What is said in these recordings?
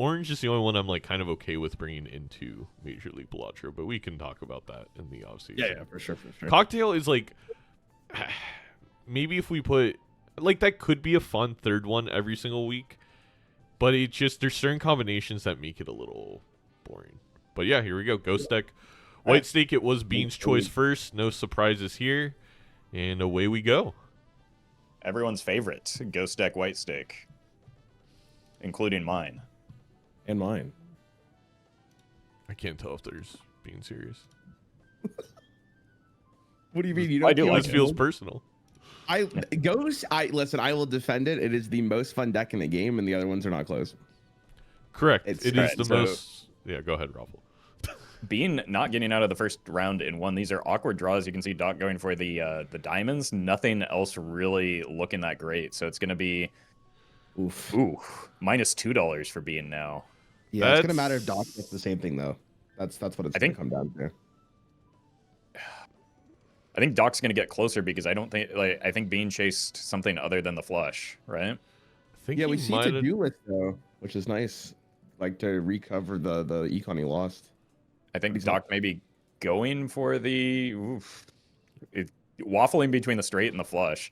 orange is the only one I'm like kind of okay with bringing into Major League Balatro, but we can talk about that in the offseason. Yeah, for sure. Cocktail is like, maybe if we put, like, that could be a fun third one every single week, but it just, there's certain combinations that make it a little boring. But yeah, here we go. Ghost deck. White Steak, it was Bean's choice first. No surprises here. And away we go. Everyone's favorite, Ghost deck White Steak. Including mine. And mine. I can't tell if there's being serious. What do you mean? You don't I do This like it. feels personal. Ghost, listen, I will defend it. It is the most fun deck in the game, and the other ones are not close. Correct. It's It is the most. Yeah, go ahead, Raffle. Bean not getting out of the first round in one. These are awkward draws. You can see Doc going for the diamonds. Nothing else really looking that great. So it's going to be minus $2 for Bean now. Yeah, it's gonna matter if Doc gets the same thing though. That's what it's gonna come down to. I think Doc's going to get closer because I think Bean chased something other than the flush, right? I think Yeah, we see to-do list though, which is nice. Like to recover the econ he lost. I think Doc may be going for the waffling between the straight and the flush,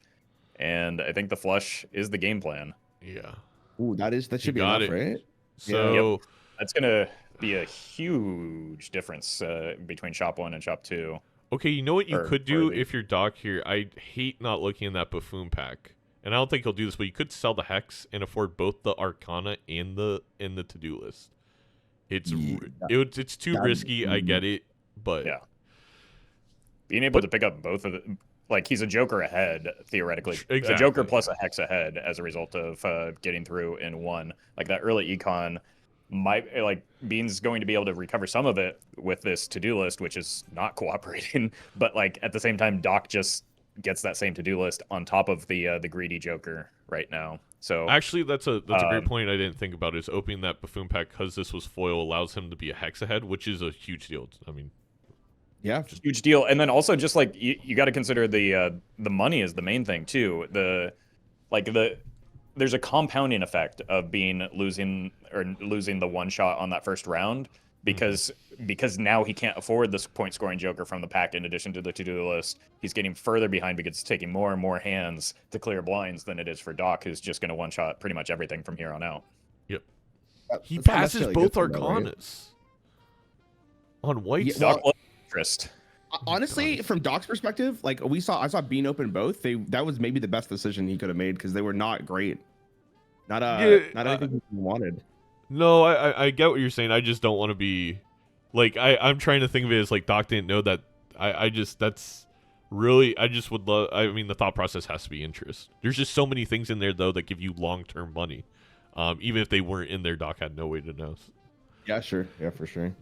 and I think the flush is the game plan. Yeah. Ooh, that should be enough, right? So Yep. That's gonna be a huge difference between shop 1 and shop 2. okay, you know what you could do the- if you're Doc here? I hate not looking at that buffoon pack, and I don't think he'll do this, but you could sell the hex and afford both the Arcana and the to-do list. It's it's too risky. I get it, but Yeah. Being able to pick up both of the, like, he's a Joker ahead theoretically, Exactly. a Joker plus a hex ahead as a result of getting through in one. Like that early econ might, like, Bean's going to be able to recover some of it with this to-do list, which is not cooperating. But like at the same time, Doc just gets that same to-do list on top of the greedy Joker right now. So actually, that's a great point I didn't think about, is opening that buffoon pack because this was foil allows him to be a hex ahead, which is a huge deal. I mean, Yeah, huge deal. And then also just like you got to consider the money is the main thing too. There's a compounding effect of Bean losing the one shot on that first round because now he can't afford this point scoring Joker from the pack in addition to the to-do list. He's getting further behind because it's taking more and more hands to clear blinds than it is for Doc, who's just going to one shot pretty much everything from here on out. yep. That's He not passes necessarily both good for them, right? Arcanas on white. Yeah, Doc loves interest. Honestly, from Doc's perspective, like I saw Bean open both. That was maybe the best decision he could have made because they were not great. Not anything he wanted. No, I get what you're saying. I just don't want to be like I'm trying to think of it as like Doc didn't know that. I just would love. I mean, the thought process has to be interest. There's just so many things in there though that give you long-term money. Even if they weren't in there, Doc had no way to know. Yeah, sure. Yeah, for sure.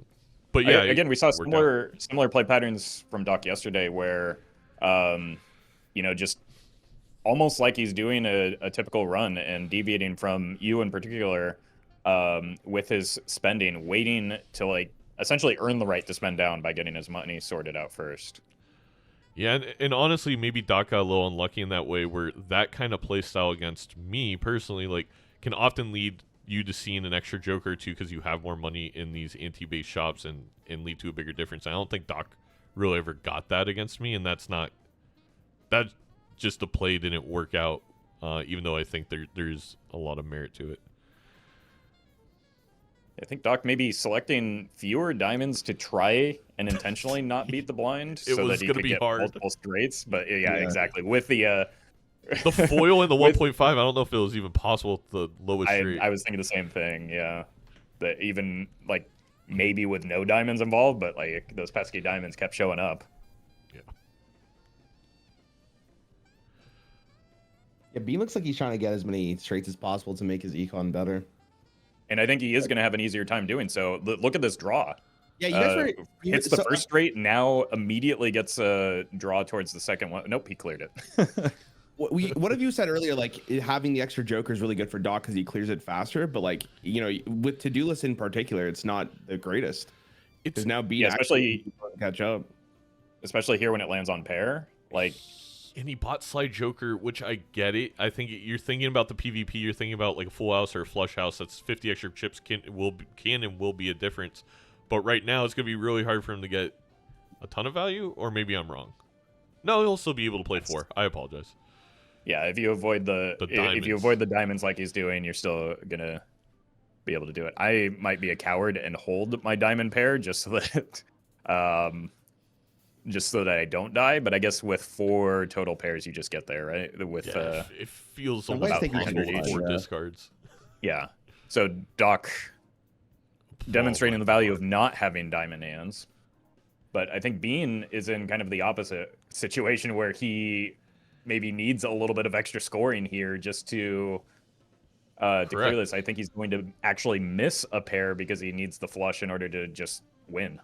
But yeah, Again, we saw it worked out. similar play patterns from Doc yesterday where, just almost like he's doing a typical run and deviating from you in particular with his spending, waiting to like essentially earn the right to spend down by getting his money sorted out first. Yeah, and honestly, maybe Doc got a little unlucky in that way where that kind of play style against me personally, like, can often lead you to seeing an extra Joker or two because you have more money in these anti-based shops and lead to a bigger difference. I don't think Doc really ever got that against me, and that's just the play didn't work out, even though I think there's a lot of merit to it. I think Doc may be selecting fewer diamonds to try and intentionally not beat the blind It so was that he gonna could be get hard. multiple straights. But yeah, exactly. With the The foil in the 1.5, I don't know if it was even possible with the lowest rate. I was thinking the same thing, yeah. That even like maybe with no diamonds involved, but like those pesky diamonds kept showing up. Yeah, Bean looks like he's trying to get as many straights as possible to make his econ better. And I think he is going to have an easier time doing so. Look at this draw. Yeah, you guys were hits the first straight, now immediately gets a draw towards the second one. Nope, he cleared it. What have you said earlier? Like having the extra Joker is really good for Doc because he clears it faster. But like with to-do list in particular, it's not the greatest. It's now Bean especially catch up. Especially here when it lands on pair. Like And he bought Sly Joker, which I get it. I think you're thinking about the PvP. You're thinking about like a full house or a flush house. That's 50 extra chips can and will be a difference. But right now, it's gonna be really hard for him to get a ton of value. Or maybe I'm wrong. No, he'll still be able to play 4. I apologize. Yeah, if you avoid if you avoid the diamonds like he's doing, you're still gonna be able to do it. I might be a coward and hold my diamond pair just so that I don't die. But I guess with 4 total pairs, you just get there, right? With it feels The almost West impossible taking with 4 yeah. discards. yeah. So Doc demonstrating the value of not having diamond hands. But I think Bean is in kind of the opposite situation where he maybe needs a little bit of extra scoring here just to clear this. I think he's going to actually miss a pair because he needs the flush in order to just win.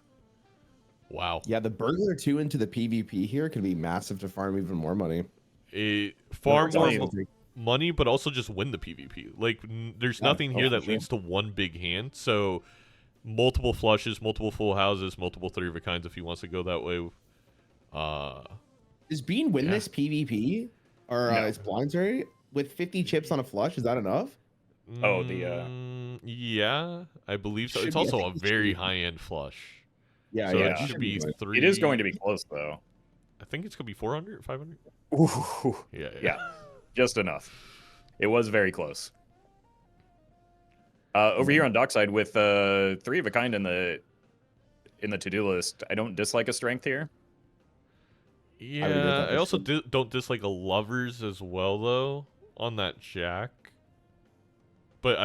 Wow. Yeah, the burglar 2 into the PvP here could be massive to farm even more money. Far more you. money, but also just win the PvP. Like, there's nothing here that sure. leads to one big hand. So, multiple flushes, multiple full houses, multiple 3 of a kinds if he wants to go that way. Does Bean win Yeah. this PvP or No. his blinds right with 50 chips on a flush? Is that enough? Oh, yeah, I believe so. Should It's be. I also think a it should very be. high-end flush. Yeah, So yeah. it should be 3. It is going to be close, though. I think it's going to be 400, 500. Ooh. Yeah. Just enough. It was very close. Over here on Dockside with 3 of a kind in the to-do list, I don't dislike a strength here. I would agree with Yeah, that I for also sure. don't dislike a lovers as well, though, on that jack. But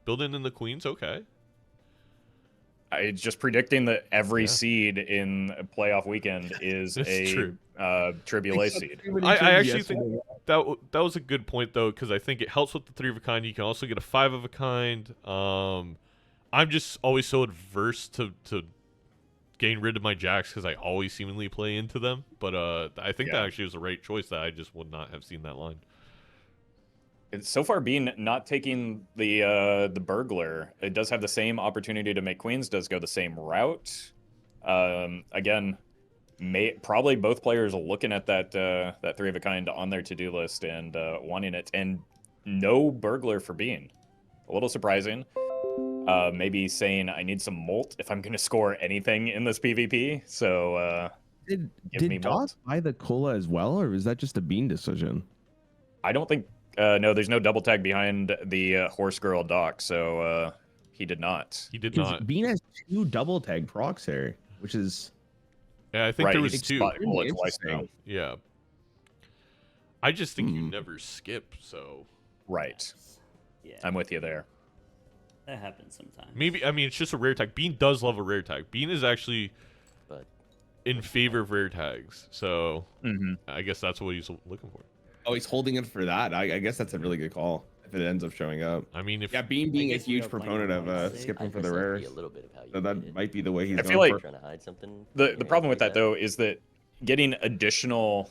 building in the queens, okay. It's just predicting that every Yeah. seed in a playoff weekend is It's a true. Triple A seed. I actually think that was a good point, though, because I think it helps with the 3 of a kind. You can also get a 5 of a kind. I'm just always so adverse to getting rid of my jacks because I always seemingly play into them. But I think that actually was the right choice. That I just would not have seen that line. It's so far being not taking the burglar. It does have the same opportunity to make queens. Does go the same route. Again, probably both players are looking at that 3 of a kind on their to-do list and wanting it. And no burglar for Bean. A little surprising. Maybe saying I need some molt if I'm going to score anything in this PvP. So Did me Doc molt. buy the cola as well, or is that just a Bean decision? I don't think. No, there's no double tag behind the horse girl Doc, so he did not. He did 'Cause not. Bean has 2 double tag procs here, which is Yeah, I think Right, there he was did 2. spot bullet twice now. interesting. Yeah. I just think you never skip, so Right, Yeah, I'm with you there. that happens sometimes. maybe it's just a rare tag. Bean does love a rare tag. Bean is actually But in favor of rare tags, so Mm-hmm. I guess that's what he's looking for. Oh, he's holding it for that. I guess that's a really good call if it ends up showing up. I mean, if Yeah, Bean being a guess we huge are playing proponent of on Wednesday. skipping I for the guess that'd rares, be a little bit of how you so that played it. might be the way he's I going feel like for. Trying to hide something. The Yeah, problem with like that though is that getting additional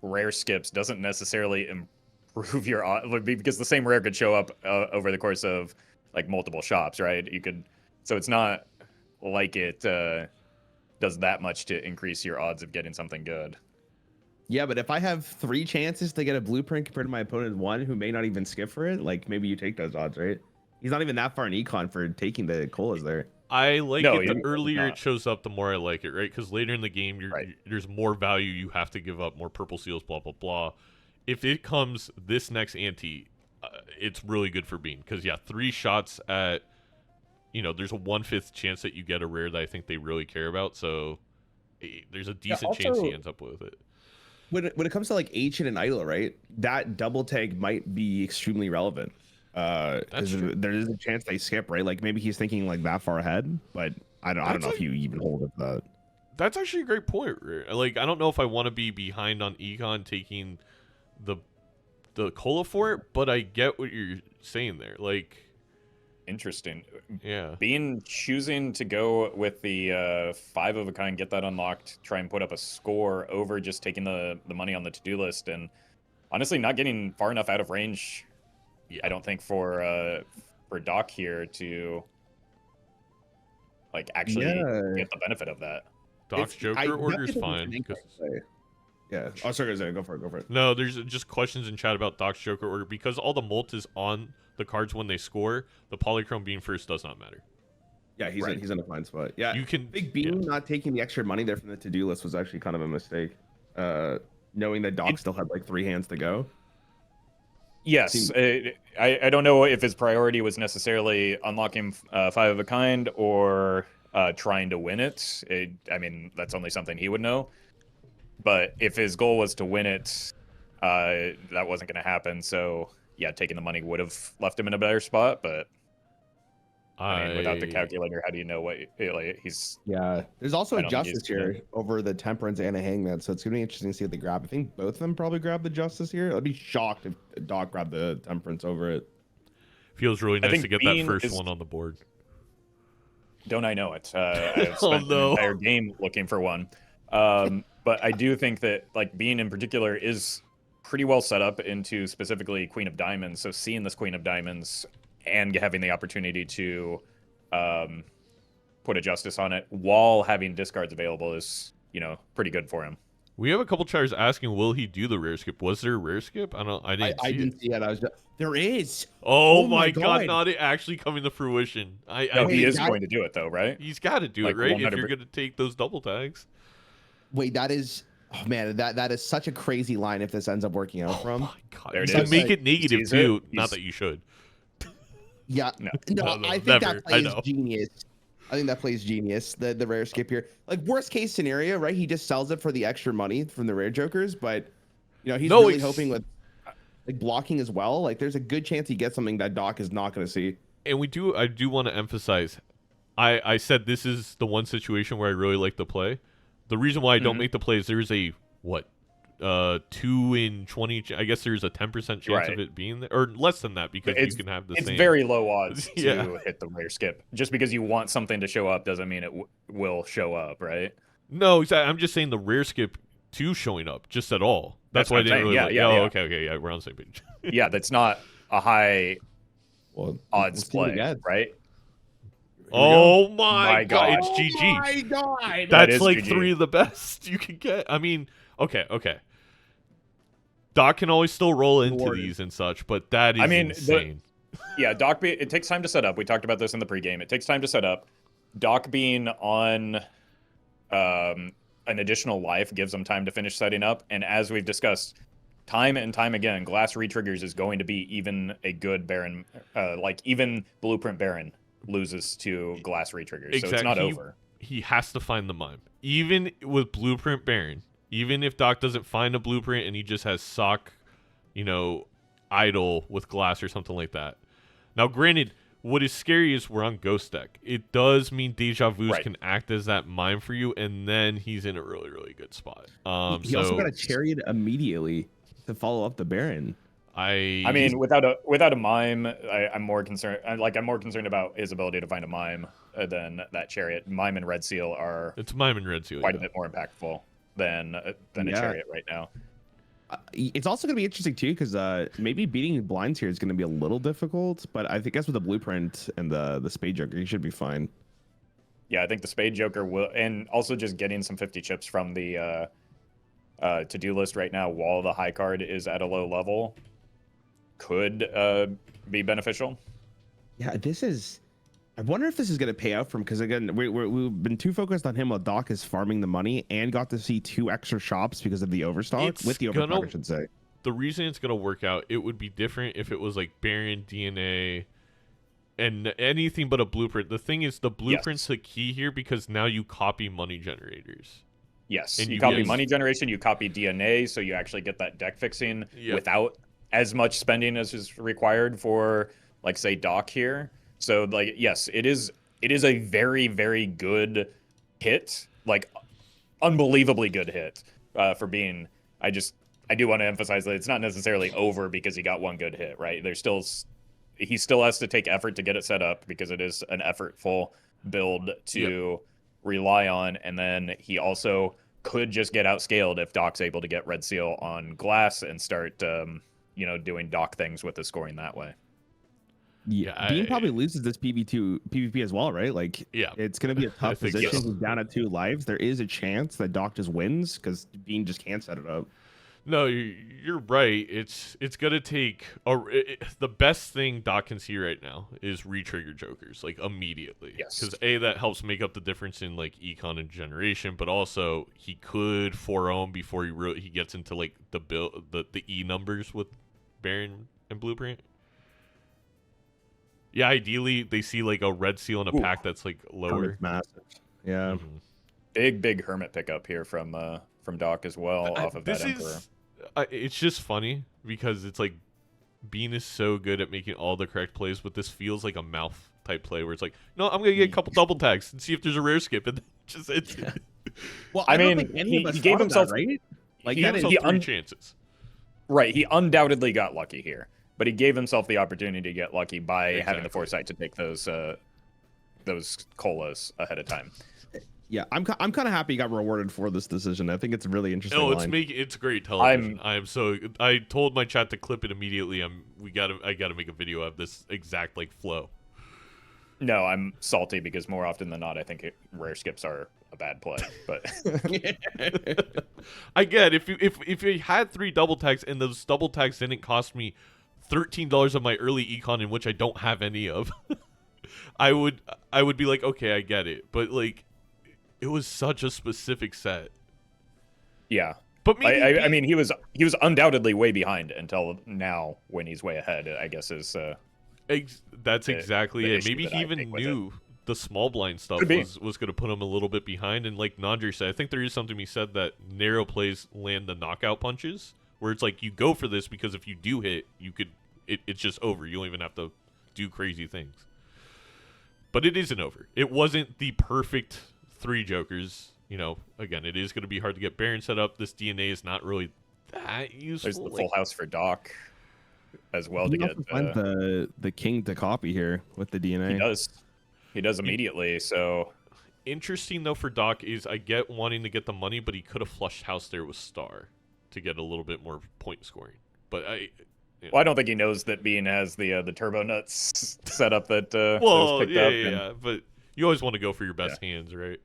rare skips doesn't necessarily improve your odds because the same rare could show up over the course of like multiple shops, right? You could, so it's not like it does that much to increase your odds of getting something good. Yeah, but if I have 3 chances to get a blueprint compared to my opponent 1 who may not even skip for it, like maybe you take those odds, right? He's not even that far in econ for taking the colas there. I like No, it, the you're earlier it not. shows up, the more I like it, right? Because later in the game, Right. there's more value you have to give up, more purple seals, blah, blah, blah. If it comes this next ante, it's really good for Bean. Because, yeah, 3 shots at, there's a 1/5 chance that you get a rare that I think they really care about. So there's a decent chance he also- ends up with it. When it comes to like Ancient and Idol, right? That double tag might be extremely relevant. That's true. There is a chance they skip, right? Like maybe he's thinking like that far ahead, but I don't That's know if you even hold it that. That's actually a great point. Like, I don't know if I want to be behind on Econ taking the cola for it, but I get what you're saying there. Like, Interesting. yeah. Being choosing to go with the 5 of a kind, get that unlocked, try and put up a score over just taking the money on the to-do list, and honestly not getting far enough out of range. Yeah. I don't think for Doc here to like actually Yeah. get the benefit of that. Doc's Joker order's fine. Yeah. Oh, sorry, go for it. Go for it. No, there's just questions in chat about Doc's Joker order because all the mult is on the cards when they score. The polychrome being first does not matter. Yeah, he's in a fine spot. Yeah, you can. Big Bean not taking the extra money there from the to-do list was actually kind of a mistake. Knowing that Doc still had like 3 hands to go. Yes, I don't know if his priority was necessarily unlocking 5 of a kind or trying to win it. I mean, that's only something he would know. But if his goal was to win it, that wasn't going to happen. So yeah, taking the money would have left him in a better spot. But I mean, without the calculator, how do you know what he's? Yeah, there's also a justice here to over the temperance and a hangman, so it's gonna be interesting to see what they grab. I think both of them probably grab the justice here. I'd be shocked if Doc grabbed the temperance over it. Feels really nice to get that first one on the board. Don't I know it? I've spent an entire game looking for one. But I do think that like Bean in particular is pretty well set up into specifically Queen of Diamonds. So seeing this Queen of Diamonds and having the opportunity to put a justice on it while having discards available is, pretty good for him. We have a couple chatters asking, will he do the rare skip? Was there a rare skip? I didn't see it. There is. Oh my god, not it actually coming to fruition. He is going to do it though, right? He's got to do it, right? 100%. If you're going to take those double tags. Wait, that is... Oh, man, that is such a crazy line if this ends up working out from. Oh, my God. You make it negative, too. Not that you should. Yeah. No, I think that plays genius. I think that plays genius, the rare skip here. Like, worst case scenario, right? He just sells it for the extra money from the rare jokers, but, he's really hoping with like blocking as well. Like, there's a good chance he gets something that Doc is not going to see. And I do want to emphasize, I said this is the one situation where I really like the play. The reason why I don't make the play is there's a 2 in 20. I guess there's a 10% chance of it being there, or less than that because you can have the same. It's very low odds to hit the rare skip. Just because you want something to show up doesn't mean it will show up, right? No, exactly. I'm just saying the rare skip to showing up just at all. That's why I didn't really. Okay, we're on the same page. Yeah, that's not a high odds play, right? Oh my god, it's GG. Oh my god. That's like GG. 3 of the best you can get. I mean, okay. Doc can always still roll into these and such, but that is insane. Doc, it takes time to set up. We talked about this in the pregame. It takes time to set up. Doc being on an additional life gives him time to finish setting up. And as we've discussed, time and time again, Glass Retriggers is going to be even a good Baron, even Blueprint Baron loses to Glass Retriggers, so it's not over. He has to find the mime. Even with Blueprint Baron, even if Doc doesn't find a blueprint and he just has sock, idle with glass or something like that. Now, granted, what is scary is we're on Ghost deck. It does mean Deja Vus can act as that mime for you, and then he's in a really, really good spot. He also got a Chariot immediately to follow up the Baron. I mean, without a mime, I'm more concerned. I'm more concerned about his ability to find a mime than that Chariot. Mime and Red Seal are Mime and Red Seal quite a bit more impactful than a Chariot right now. It's also going to be interesting too because maybe beating blinds here is going to be a little difficult, but I think with the blueprint and the Spade Joker, he should be fine. Yeah, I think the Spade Joker will, and also just getting some 50 chips from the to-do list right now while the high card is at a low level could be beneficial. Yeah, I wonder if this is going to pay out for him because, again, we've been too focused on him while Doc is farming the money and got to see 2 extra shops because of the overstock. I should say. The reason it's going to work out, it would be different if it was like Baron, DNA, and anything but a blueprint. The thing is, the blueprint's the key here because now you copy money generators. Yes, and you copy money generation, you copy DNA, so you actually get that deck fixing without as much spending as is required for, like, say, Doc here. So, like, yes, it is a very, very good hit, like, unbelievably good hit for being. I do want to emphasize that it's not necessarily over because he got one good hit, right? He still has to take effort to get it set up because it is an effortful build to rely on, and then he also could just get outscaled if Doc's able to get Red Seal on glass and start doing Doc things with the scoring that way. Yeah, Bean probably loses this PvP as well, right? Like, yeah, it's going to be a tough position. so. He's down at 2 lives. There is a chance that Doc just wins because Bean just can't set it up. No, you're right. It's gonna take the best thing Doc can see right now is re-trigger jokers like immediately. Yes, because that helps make up the difference in like econ and generation, but also he could 4-ohm before he gets into like the E numbers with Baron and Blueprint. Yeah, ideally they see like a red seal in a pack that's like lower. Massive. Yeah. Big hermit pickup here from Doc as well off of that Emperor. It's just funny because it's like Bean is so good at making all the correct plays, but this feels like a mouth type play where it's like, no, I'm gonna get a couple double tags and see if there's a rare skip, and it's. Well, I mean, he gave himself that, right. Like he gave himself 3 chances. Right, he undoubtedly got lucky here, but he gave himself the opportunity to get lucky by having the foresight to take those colas ahead of time. Yeah, I'm kind of happy he got rewarded for this decision. I think it's a really interesting. No, it's great television. I told my chat to clip it immediately. I gotta make a video of this exact like flow. No, I'm salty because more often than not, I think rare skips are a bad play. But I get if you had 3 double tags and those double tags didn't cost me $13 of my early econ in which I don't have any of, I would be like, okay, I get it, but like. It was such a specific set. Yeah, but maybe I mean, he was undoubtedly way behind until now when he's way ahead. I guess is that's exactly it. Maybe he even knew the small blind stuff was going to put him a little bit behind. And like Nandri said, I think there is something he said that narrow plays land the knockout punches, where it's like you go for this because if you do hit, it's just over. You don't even have to do crazy things. But it isn't over. It wasn't the perfect 3 jokers. You know, again, it is going to be hard to get Baron set up. This DNA is not really that useful. There's the full house for Doc as well to get find the king to copy here with the DNA. He does immediately. So interesting though for Doc is I get wanting to get the money, but he could have flushed house there with Star to get a little bit more point scoring. But well, I don't think he knows that Bean has the turbo nuts set up that well, picked yeah, up. Yeah, but you always want to go for your best hands, right?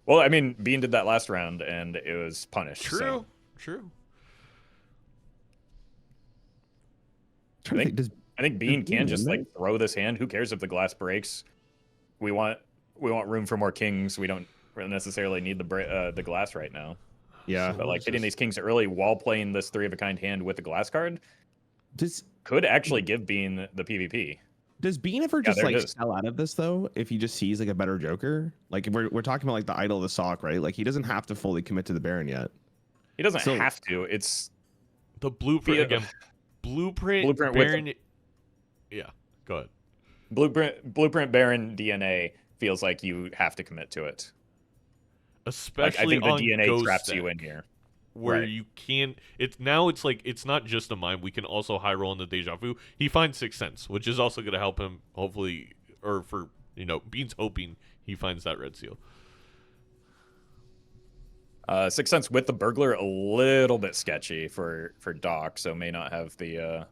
Well, I mean, Bean did that last round, and it was punished. True. I think Bean can just like throw this hand. Who cares if the glass breaks? We want room for more kings. We don't necessarily need the glass right now. Yeah, but like hitting these kings early while playing this 3 of a kind hand with the glass card could actually give Bean the PvP. Does Bean ever just sell out of this though? If he just sees like a better joker, like we're talking about like the idol of the sock, right? Like he doesn't have to fully commit to the Baron yet. He doesn't have to. It's the blueprint again. Blueprint Baron. Yeah, go ahead. Blueprint Baron DNA feels like you have to commit to it. Especially I think the DNA Ghost traps deck, you in here. Where you can't. It's like it's not just a mime. We can also high roll in the deja vu. He finds Sixth Sense, which is also going to help him. Hopefully, or for Bean's hoping he finds that red seal. Sixth Sense with the burglar a little bit sketchy for Doc, so may not have the.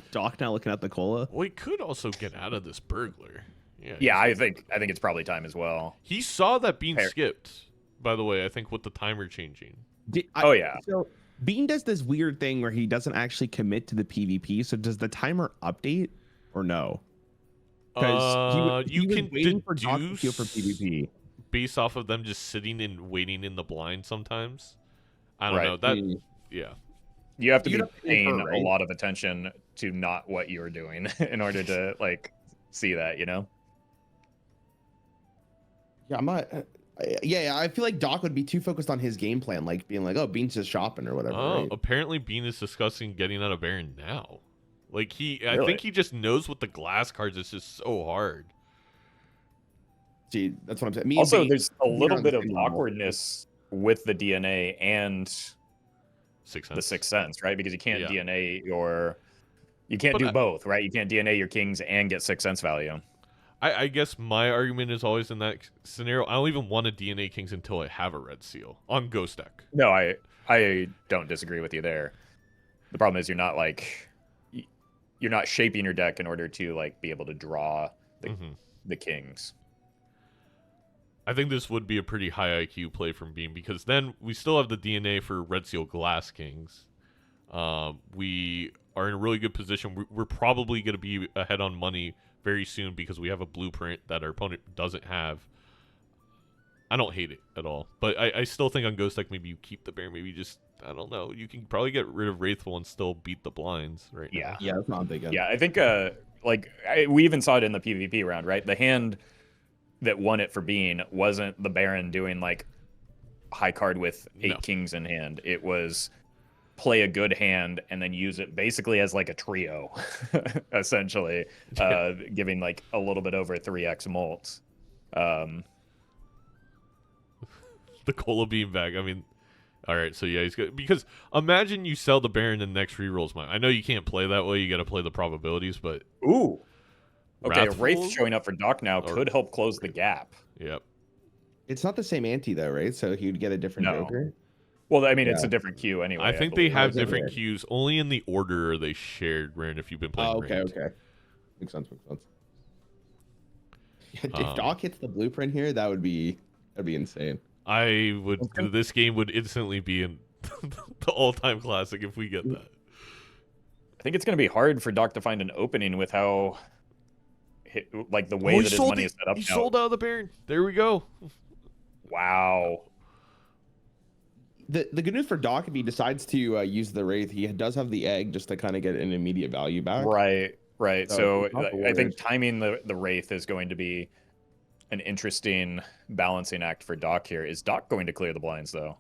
Doc now looking at the cola. Well, he could also get out of this burglar. Yeah, I think it's probably time as well. He saw that Bean skipped. By the way, I think with the timer changing. So Bean does this weird thing where he doesn't actually commit to the PvP. So does the timer update or no? Because you can deduce for PvP based off of them just sitting and waiting in the blind sometimes. I don't know that. Yeah, you have to be paying a lot of attention to not what you're doing in order to like see that. Yeah, I'm not. Yeah, I feel like Doc would be too focused on his game plan, like being like, "Oh, Bean's just shopping or whatever." Oh, right? Apparently Bean is discussing getting out of Baron now. Like I think he just knows with the glass cards, it's just so hard. See, that's what I'm saying. Also, there's a little bit of awkwardness with the DNA and the Sixth Sense, right? Because you can't DNA you can't do both, right? You can't DNA your kings and get Sixth Sense value. I guess my argument is always in that scenario, I don't even want to DNA kings until I have a red seal on Ghost deck. No, I don't disagree with you there. The problem is you're not like you're not shaping your deck in order to like be able to draw the kings. I think this would be a pretty high IQ play from Beam, because then we still have the DNA for Red Seal Glass Kings. We are in a really good position. We're probably going to be ahead on money very soon because we have a blueprint that our opponent doesn't have. I don't hate it at all, but I still think on Ghost Deck maybe you keep the Baron. Maybe just, I don't know. You can probably get rid of Wraithful and still beat the blinds right now. Yeah, that's not big. Yeah, I think we even saw it in the PvP round, right? The hand that won it for Bean wasn't the Baron doing like high card with 8 kings in hand. It was play a good hand and then use it basically as like a trio, essentially, giving like a little bit over 3x mults. The Cola Beam bag. I mean, all right, so yeah, he's good. Because imagine you sell the Baron and the next rerolls mine. I know you can't play that way. You got to play the probabilities, but ooh. Okay, Wrathful? Wraith showing up for Doc now could help close the gap. Yep. It's not the same ante though, right? So he would get a different Joker. Well, I mean, it's a different queue anyway. I think they have different queues. Only in the order are they shared, Rand, if you've been playing. Okay. Makes sense. If Doc hits the blueprint here, that'd be insane. I would. This game would instantly be in the all-time classic if we get that. I think it's going to be hard for Doc to find an opening with how, like, the way that his money is set up. He sold out of the Baron. There we go. Wow. The good news for Doc, if he decides to use the Wraith, he does have the egg just to kind of get an immediate value back. Right. So I think timing the Wraith is going to be an interesting balancing act for Doc here. Is Doc going to clear the blinds, though?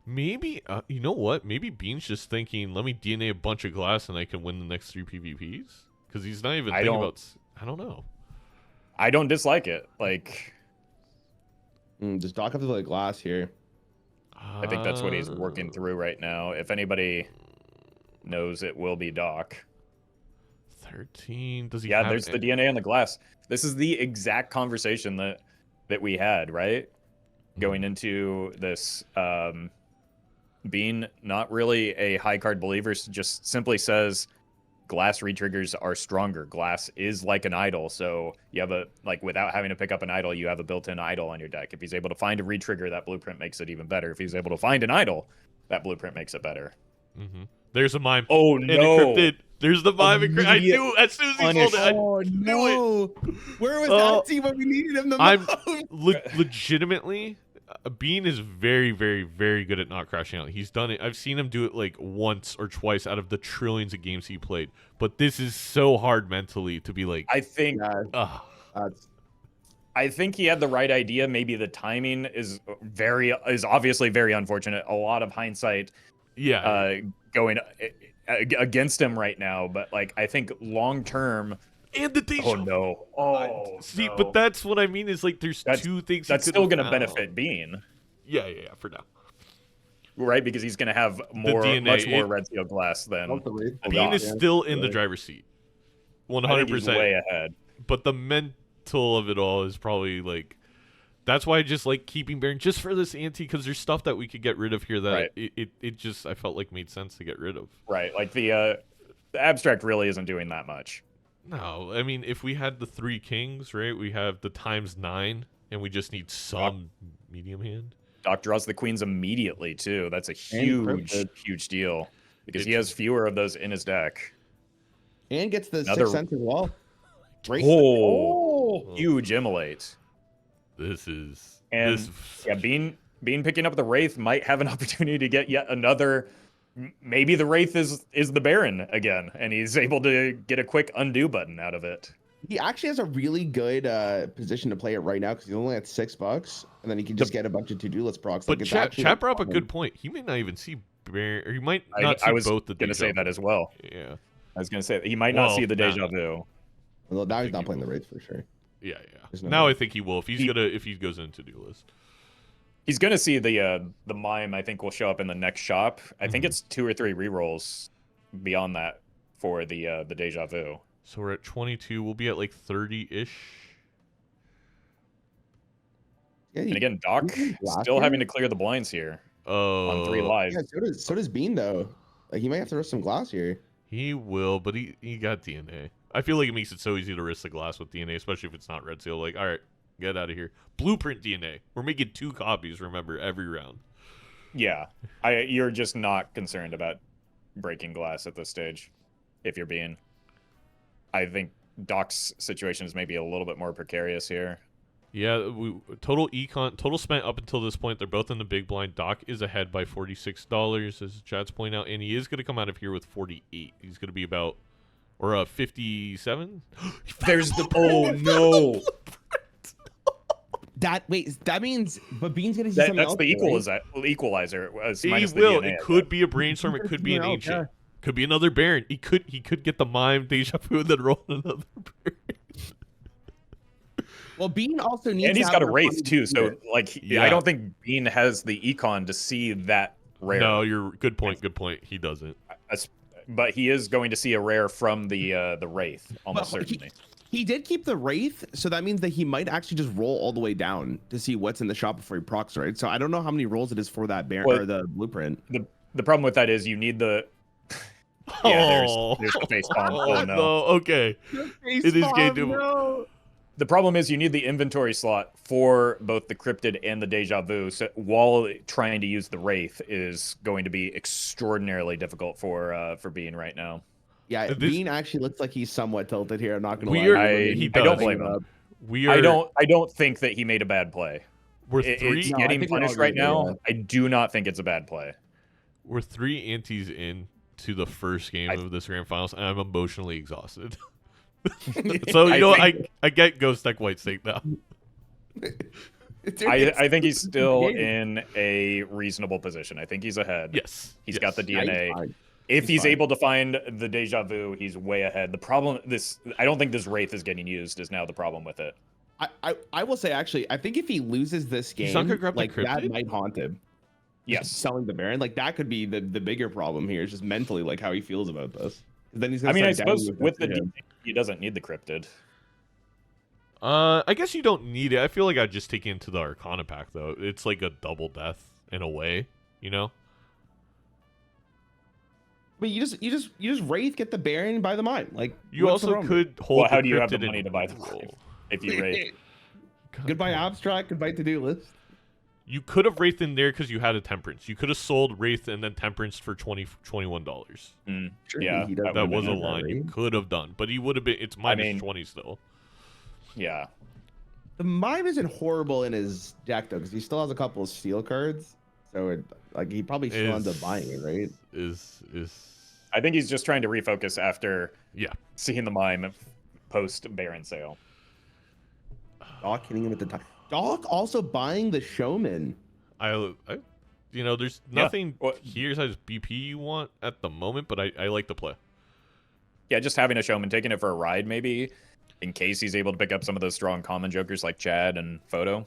Maybe, you know what? Maybe Bean's just thinking, let me DNA a bunch of glass and I can win the next 3 PvPs? Because he's not even thinking about... I don't know. I don't dislike it. Like... does Doc have to play glass here? I think that's what he's working through right now. If anybody knows, it will be Doc. 13. Does he? Yeah, there's the DNA on the glass. This is the exact conversation that we had, right? Going into this, Bean, not really a high card believer, just simply says glass retriggers are stronger. Glass is like an idol, so you have without having to pick up an idol, you have a built-in idol on your deck. If he's able to find a retrigger, that blueprint makes it even better. If he's able to find an idol, that blueprint makes it better. There's a mime. Oh no! There's the mime. I knew as soon as he sold it. I knew it. Where was that team when we needed him the most? Legitimately, Bean is very, very, very good at not crashing out. He's done it. I've seen him do it like once or twice out of the trillions of games he played. But this is so hard mentally to be like. I think he had the right idea. Maybe the timing is obviously very unfortunate. A lot of hindsight. Yeah. Going against him right now, but like I think long term. And the deja. Oh no! Oh, see, no. But that's what I mean. Is like there's 2 things that's still going to benefit Bean. Yeah, for now. Right, because he's going to have much more red seal glass than Bean is still in the driver's seat, 100%. Way ahead. But the mental of it all is probably like. That's why I just like keeping Baron just for this ante, because there's stuff that we could get rid of here that it just I felt like made sense to get rid of. Right, like the abstract really isn't doing that much. No, I mean if we had the 3 kings, right? We have the ×9, and we just need some medium hand. Doc draws the queens immediately too. That's a huge deal because he has fewer of those in his deck. And gets the 6th sense as well. Huge immolate. Bean picking up the Wraith might have an opportunity to get yet another. Maybe the Wraith is the Baron again, and he's able to get a quick undo button out of it. He actually has a really good position to play it right now because he's only at $6, and then he can just get a bunch of to-do list procs. But chat brought up a good point. He may not even see Baron, or he might not see both the. I was gonna say that as well. Yeah, I was gonna say he might not see the deja vu. Well, now he's not playing the Wraith for sure. Yeah. Now I think he will if he goes into to-do list. He's gonna see the mime. I think will show up in the next shop. I think it's 2 or 3 rerolls beyond that for the deja vu. So we're at 22. We'll be at like 30-ish. Yeah, and again, Doc still having to clear the blinds here. On 3 lives. Yeah, so does Bean though. Like he might have to risk some glass here. He will, but he got DNA. I feel like it makes it so easy to risk the glass with DNA, especially if it's not red seal. Like, all right, get out of here. Blueprint DNA. We're making 2 copies, remember, every round. Yeah. You're just not concerned about breaking glass at this stage, if you're being. I think Doc's situation is maybe a little bit more precarious here. Yeah, total spent up until this point. They're both in the big blind. Doc is ahead by $46, as Chad's point out, and he is going to come out of here with 48. He's going to be about, or 57. There's the no. That means, but Bean's gonna see something That's else. the equalizer. He will. It could be a brainstorm. It could be an ancient. Could be another Baron. He could get the mime deja vu and then roll another Baron. Well, Bean also needs. And he's got a Wraith too, so like Yeah. I don't think Bean has the Econ to see that rare. No, you're good point. Good point. He doesn't. But he is going to see a rare from the Wraith almost certainly. He did keep the Wraith, so that means that he might actually just roll all the way down to see what's in the shop before he procs, right? So I don't know how many rolls it is for that Baron or the blueprint. The problem with that is you need the. Yeah, there's the face bomb. Oh no. Okay. It is game to. No. The problem is you need the inventory slot for both the Cryptid and the Deja Vu, so while trying to use the Wraith is going to be extraordinarily difficult for Bean right now. Yeah, Bean actually looks like he's somewhat tilted here. I'm not gonna lie. I don't blame him. I don't think that he made a bad play. It's getting punished right now. Yeah. I do not think it's a bad play. We're 3 antes in to the first game of this grand finals, and I'm emotionally exhausted. So I get Ghost Deck White Snake now. I think he's still in a reasonable position. I think he's ahead. Yes, he's got the DNA. If he's able to find the Deja Vu, he's way ahead. The problem, I don't think this Wraith is getting used. Is now the problem with it. I will say actually, I think if he loses this game, like that might haunt him. Yes, selling the Baron, like that could be the bigger problem here. Is just mentally like how he feels about this. Then he's. I suppose with the DNA, he doesn't need the Cryptid. I guess you don't need it. I feel like I'd just take it into the Arcana pack though. It's like a double death in a way, you know. But you just Wraith, get the Baron, buy the mine. Like you also could hold. Well, how do you have the money to buy the mine if you Wraith? Goodbye abstract. Goodbye to-do list. You could have Wraith in there because you had a Temperance. You could have sold Wraith and then Temperance for $21. Sure, yeah, that was a line you could have done, but he would have been. It's minus 20 still. Yeah, the mime isn't horrible in his deck though, because he still has a couple of steel cards. So he probably still ends up buying it, right? I think he's just trying to refocus after seeing the mime post Baron sale. Doc hitting him at the time. Doc also buying the Showman. There's nothing here besides BP you want at the moment, but I like the play. Yeah, just having a Showman, taking it for a ride maybe, in case he's able to pick up some of those strong common jokers like Chad and Photo.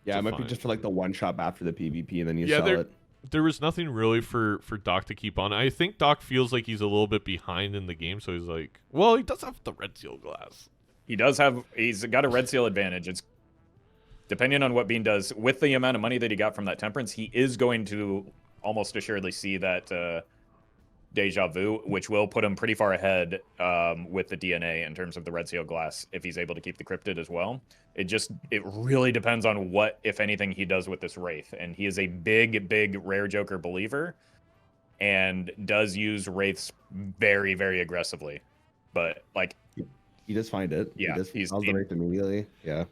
Yeah, it might be just for like the one shot after the PvP and then you sell it. There was nothing really for Doc to keep on. I think Doc feels like he's a little bit behind in the game, so he's like, well, he does have the red seal glass. He's got a red seal advantage. It's depending on what Bean does with the amount of money that he got from that Temperance, he is going to almost assuredly see that Deja Vu, which will put him pretty far ahead with the DNA in terms of the red seal glass if he's able to keep the Cryptid as well. It really depends on what, if anything, he does with this Wraith. And he is a big rare joker believer and does use Wraiths very, very aggressively. But like he does find it. Yeah, he sells the Wraith immediately. Yeah.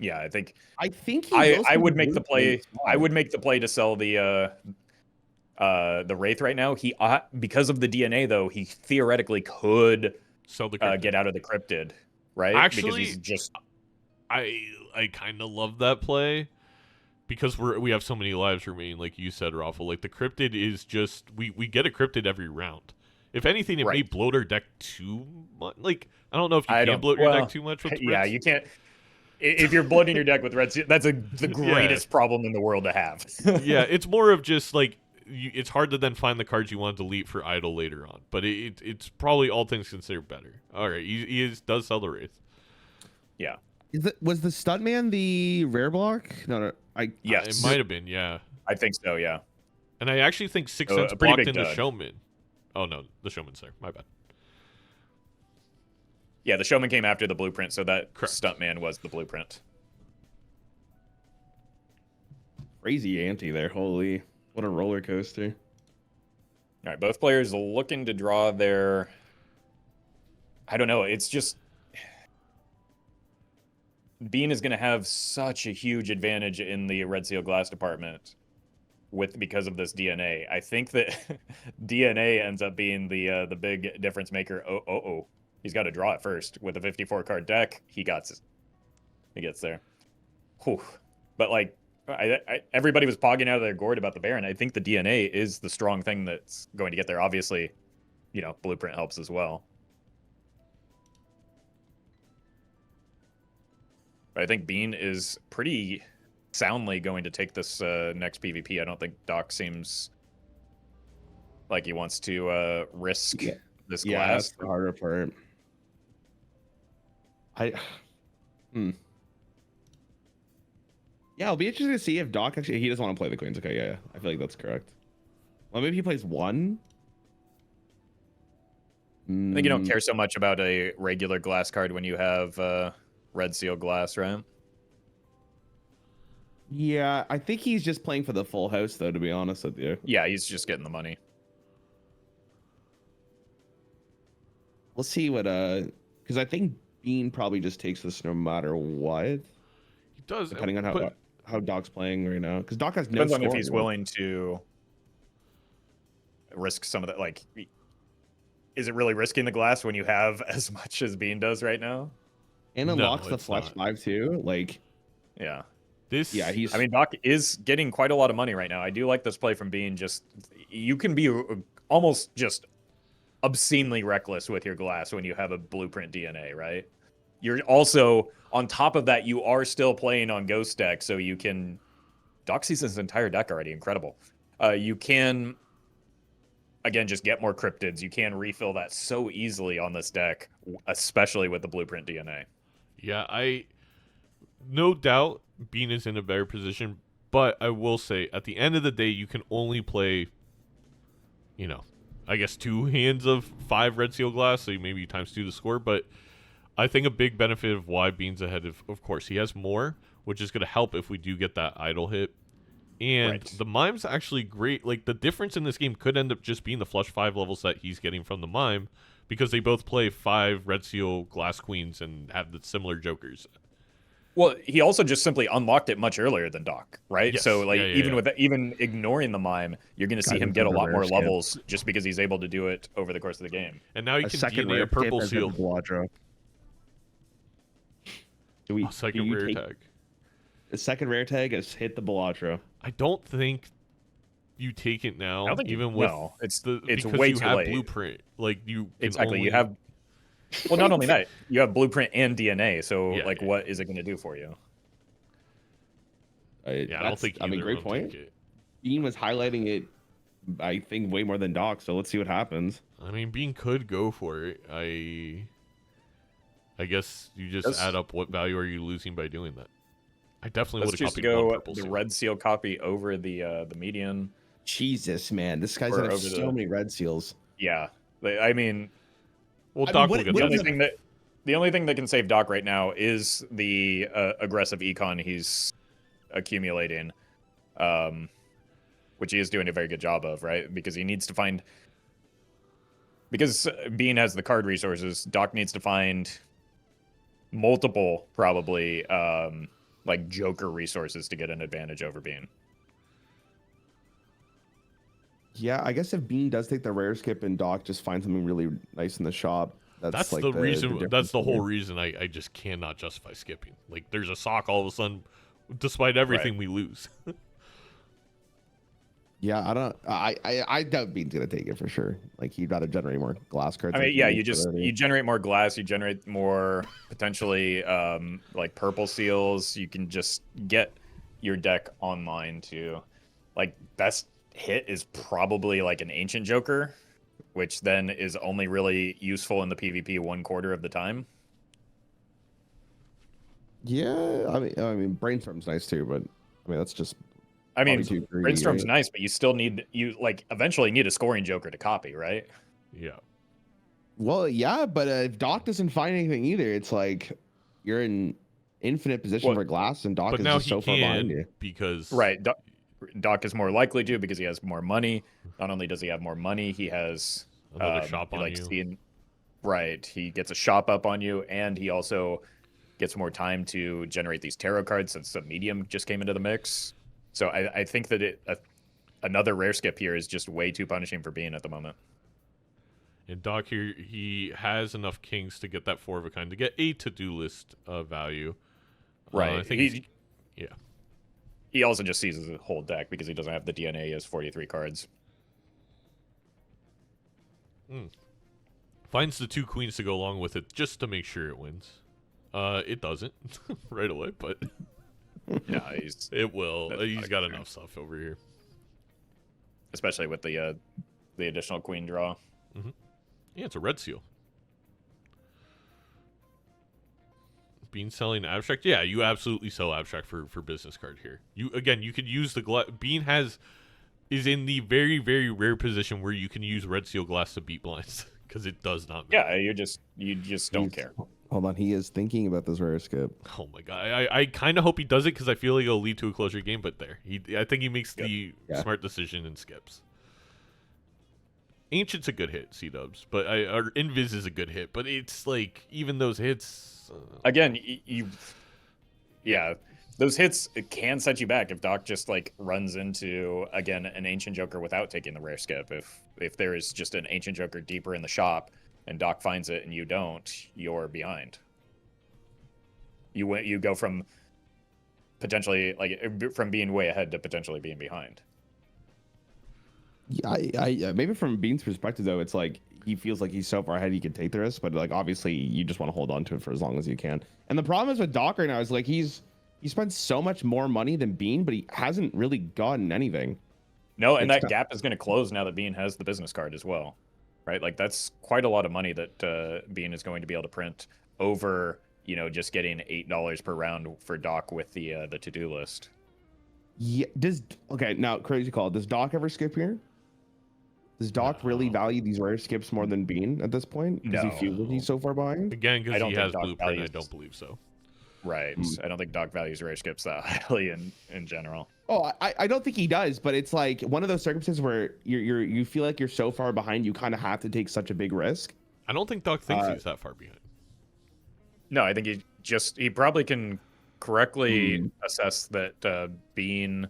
Yeah, I think I would make the play. I would make the play to sell the Wraith right now. He because of the DNA though, he theoretically could sell the get out of the Cryptid, right? Actually, because he's just I kind of love that play because we have so many lives remaining, like you said, Raffle. Like the Cryptid is just we get a Cryptid every round. If anything, it may bloat our deck too much. Like I don't know if you can bloat your deck too much with Reds. You can't. If you're bloating your deck with Red Seal, that's the greatest problem in the world to have. Yeah, it's more of just like it's hard to then find the cards you want to delete for idle later on. But it's probably all things considered better. All right, he does sell the Wraith. Yeah. Was the Stuntman the rare block? No. Yes, it might have been. Yeah, I think so. Yeah. And I actually think 6 cents blocked in the Showman. Oh no, the Showman's there. My bad. Yeah, the Showman came after the Blueprint, so that Correct. Stuntman was the Blueprint. Crazy ante there. Holy, what a roller coaster. All right, both players looking to draw their... I don't know, it's just... Bean is going to have such a huge advantage in the Red Seal Glass department because of this DNA. I think that DNA ends up being the big difference maker. He's got to draw it first. With a 54-card deck, he gets there. Whew. But, like, everybody was pogging out of their gourd about the Baron. I think the DNA is the strong thing that's going to get there. Obviously, you know, Blueprint helps as well. But I think Bean is pretty soundly going to take this next PvP. I don't think Doc seems like he wants to risk this Yeah, glass. that's the harder part. Yeah, it'll be interesting to see if Doc actually... He doesn't want to play the Queens. Okay, yeah. I feel like that's correct. Well, maybe he plays one? I think you don't care so much about a regular glass card when you have Red Seal Glass, right? Yeah, I think he's just playing for the full house, though, to be honest with you. Yeah, he's just getting the money. We'll see what... Because I think Bean probably just takes this no matter what. He does, Depending on how Doc's playing right now. Because Doc has no Depends on if score he's anymore. willing to risk some of that. Like, is it really risking the glass when you have as much as Bean does right now? And unlocks the it's Flex not. 5 too. Like, Yeah. yeah, he's... I mean, Doc is getting quite a lot of money right now. I do like this play from Bean. Just, you can be almost just obscenely reckless with your glass when you have a Blueprint DNA, right? You're also, on top of that, you are still playing on Ghost deck, so you can... Doc sees his entire deck already. Incredible. You can, again, just get more cryptids. You can refill that so easily on this deck, especially with the Blueprint DNA. Yeah, no doubt Bean is in a better position, but I will say, at the end of the day, you can only play, you know, I guess 2 hands of 5 Red Seal Glass, so maybe times 2 the score, but I think a big benefit of why Bean's ahead of course, he has more, which is going to help if we do get that idle hit. And Right. the Mime's actually great. Like, the difference in this game could end up just being the flush 5 levels that he's getting from the Mime, because they both play 5 Red Seal Glass Queens and have the similar Jokers. Well, he also just simply unlocked it much earlier than Doc, right? Yes. So, like, Yeah. even ignoring the Mime, you're going to see him get a lot more levels just because he's able to do it over the course of the game. And now he a can second DNA rare a purple tip as seal. Balatro. Do we, Second do you rare take tag. the second rare tag is hit the Balatro. I don't think you take it now, I don't think even with it's because way you too have late. Blueprint. Like, you can Exactly. only... You have, well, not only that, you have Blueprint and DNA. So, Yeah, like, yeah. what is it going to do for you? Yeah, I don't think I mean, either great of them point. take it. Bean was highlighting it, I think, way more than Doc. So let's see what happens. I mean, Bean could go for it. I guess you just add up what value are you losing by doing that. I definitely would Let's have just copied one go purple the seal. Red Seal copy over the median. Jesus, man, this guy's Or gonna have over so the- many red seals. Yeah, I mean, Well, I mean, Doc what- will get what the that. is only thing that can save Doc right now is the aggressive econ he's accumulating, which he is doing a very good job of, right? Because he needs to find, because Bean has the card resources, Doc needs to find multiple, probably, like Joker resources to get an advantage over Bean. Yeah, I guess if Bean does take the rare skip and Doc just finds something really nice in the shop, that's like the reason. difference That's the whole here. reason I just cannot justify skipping. Like, there's a sock all of a sudden, despite everything we lose. Yeah, I doubt Bean's gonna take it for sure. Like, he'd rather generate more glass cards. I like mean, he yeah, needs already. you generate more glass, you generate more potentially like purple seals. You can just get your deck online to, like, best hit is probably like an Ancient Joker, which then is only really useful in the PvP 1/4 of the time. Yeah, I mean, Brainstorm's nice too, but I mean that's just. I mean, Probably too greedy, Brainstorm's right? nice, but you like eventually need a scoring joker to copy, right? Yeah. Well, yeah, but if Doc doesn't find anything either, it's like you're in infinite position Well, for glass, and Doc But is now just he so far behind can you. because Right. Doc is more likely to because he has more money. Not only does he have more money, he has another shop on like you. seeing right. He gets a shop up on you, and he also gets more time to generate these tarot cards since the medium just came into the mix. So I think that another rare skip here is just way too punishing for being at the moment. And Doc here, he has enough kings to get that 4 of a kind to get a to-do list value. Right. I think yeah. He also just sees his whole deck because he doesn't have the DNA as 43 cards. Finds the 2 queens to go along with it just to make sure it wins. It doesn't right away, but Yeah, it will. That's He's not got good. enough stuff over here. Especially with the additional queen draw. Yeah, it's a red seal. Bean selling abstract? Yeah, you absolutely sell abstract for business card here. You could use the Bean is in the very, very rare position where you can use red seal glass to beat blinds because it does not matter. Yeah, you just don't care. Hold on, he is thinking about this rare skip. Oh my god, I kind of hope he does it because I feel like it'll lead to a closer game. But I think he makes the smart decision and skips. Ancient's a good hit, C-dubs, but or Invis is a good hit, but it's like even those hits. Again, yeah, those hits it can set you back if Doc just like runs into again an Ancient Joker without taking the rare skip. If there is just an Ancient Joker deeper in the shop and Doc finds it and you don't, you're behind. You go from potentially like from being way ahead to potentially being behind. Yeah, I maybe from Bean's perspective though, it's like he feels like he's so far ahead he can take the risk, but like obviously you just want to hold on to it for as long as you can. And the problem is with Doc right now is like he spent so much more money than Bean, but he hasn't really gotten anything. No, and that gap is going to close now that Bean has the business card as well, right? Like that's quite a lot of money that Bean is going to be able to print over, just getting $8 per round for Doc with the to-do list. Yeah. Now crazy call. Does Doc ever skip here? Does Doc really value these rare skips more than Bean at this point? Does he feel that he's so far behind? Again, because he has Doc blueprint, values... I don't believe so. Right. I don't think Doc values rare skips that highly in general. Oh, I don't think he does, but it's like one of those circumstances where you feel like you're so far behind, you kind of have to take such a big risk. I don't think Doc thinks he's that far behind. No, I think he probably can correctly assess that Bean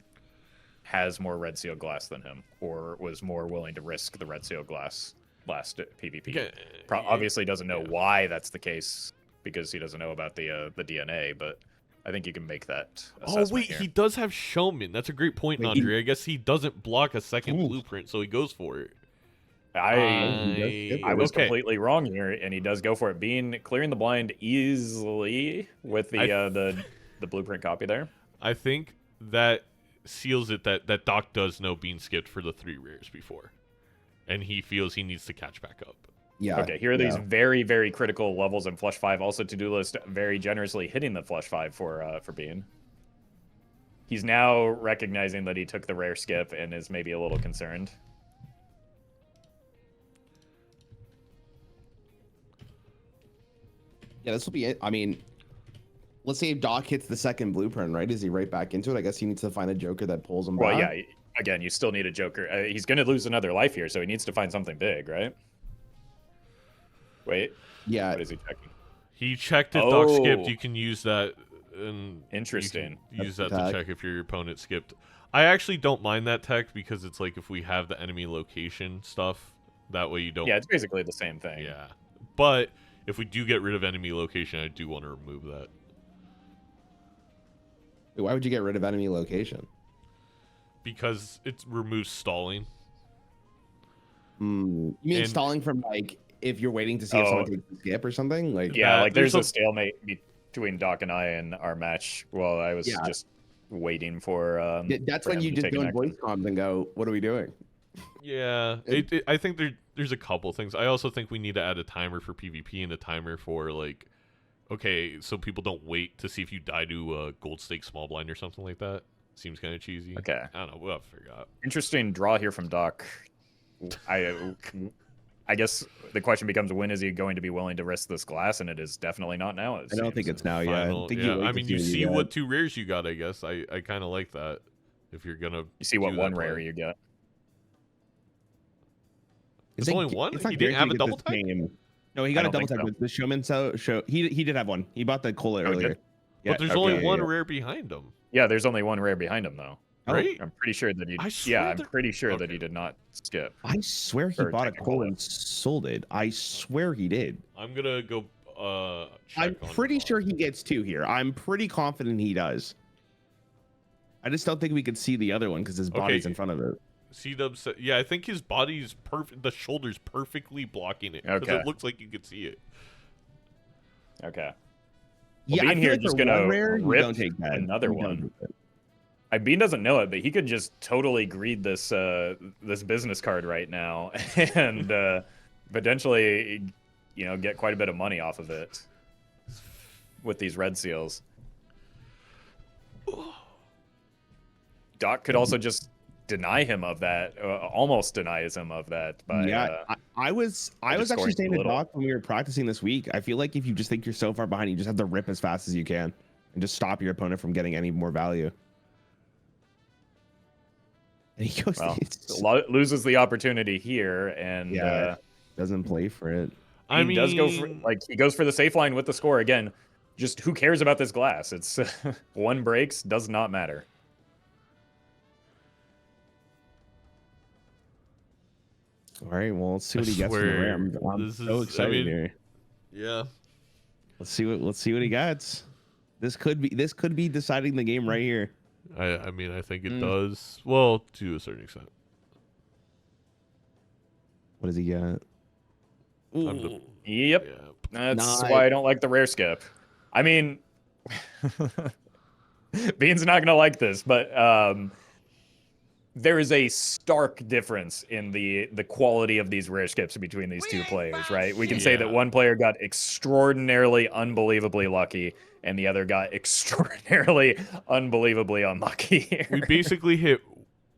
has more red seal glass than him, or was more willing to risk the red seal glass last PvP. Obviously doesn't know why that's the case because he doesn't know about the DNA, but I think you can make that assessment. Oh wait, here. he does have Showman. That's a great point, Andre. I guess he doesn't block a second blueprint, so he goes for it. I was completely wrong here, and he does go for it. Being clearing the blind easily with the blueprint copy there. I think that seals it that Doc does know Bean skipped for the 3 rares before, and he feels he needs to catch back up. Yeah. Okay, here are these very, very critical levels in Flush 5. Also, to-do list very generously hitting the Flush 5 for Bean. He's now recognizing that he took the rare skip and is maybe a little concerned. Yeah, this will be it. I mean, let's say if Doc hits the second blueprint, right? Is he right back into it? I guess he needs to find a Joker that pulls him back. Well, yeah. Again, you still need a Joker. He's going to lose another life here, so he needs to find something big, right? Wait. Yeah. What is he checking? He checked if Doc skipped. You can use that. And interesting. Use that to check if your opponent skipped. I actually don't mind that tech because it's like if we have the enemy location stuff, that way you don't. Yeah, it's basically the same thing. Yeah, but if we do get rid of enemy location, I do want to remove that. Why would you get rid of enemy location? Because it removes stalling. You mean stalling from like if you're waiting to see if someone takes a skip or something? Like yeah, like there's a stalemate between Doc and I in our match. Well, I was just waiting for. That's when you just go in voice comms and go, "What are we doing?" Yeah, I think there's a couple things. I also think we need to add a timer for PvP and a timer for like, okay, so people don't wait to see if you die to a gold stake small blind or something like that. Seems kind of cheesy. Okay. I don't know. We'll have to figure out. Interesting draw here from Doc. I guess the question becomes, when is he going to be willing to risk this glass? And it is definitely not now. I don't think it's now. Yeah, I think I mean, you see what 2 rares you got. I guess I kind of like that. If you're gonna, you see what 1 rare you get. It's only 1. He didn't have a double tap. No, he got a double tap with the showman. He did have 1. He bought the cola earlier. Yeah, but there's only 1 rare behind him. Yeah, there's only 1 rare behind him though. Right? I'm pretty sure that he. I'm pretty sure that he did not skip. I swear he bought a cola and sold it. I swear he did. I'm gonna go. I'm pretty sure he gets 2 here. I'm pretty confident he does. I just don't think we could see the other one because his body's in front of it. C-Dub said, yeah, I think his body's perfect. The shoulder's perfectly blocking it. Because it looks like you could see it. Okay. Well, yeah, Bean here just gonna rip don't take that. Another one. Bean doesn't know it, but he could just totally greed this this business card right now and potentially, get quite a bit of money off of it with these red seals. Doc could also just deny him of that, almost denies him of that. By, I was actually saying to Doc when we were practicing this week, I feel like if you just think you're so far behind, you just have to rip as fast as you can and just stop your opponent from getting any more value. And he goes, loses the opportunity here, and doesn't play for it. He does go for he goes for the safe line with the score again. Just who cares about this glass? It's 1 breaks, does not matter. All right, well, let's see what he gets from the rare. I'm so excited here. Yeah. Let's see what he gets. This could be deciding the game right here. I mean, I think it does. Well, to a certain extent. What does he get? Yep. Yeah. That's why I don't like the rare skip. I mean, Bean's not gonna like this, but there is a stark difference in the quality of these rare skips between these 2 players, right? We can say that one player got extraordinarily, unbelievably lucky, and the other got extraordinarily, unbelievably unlucky. We basically hit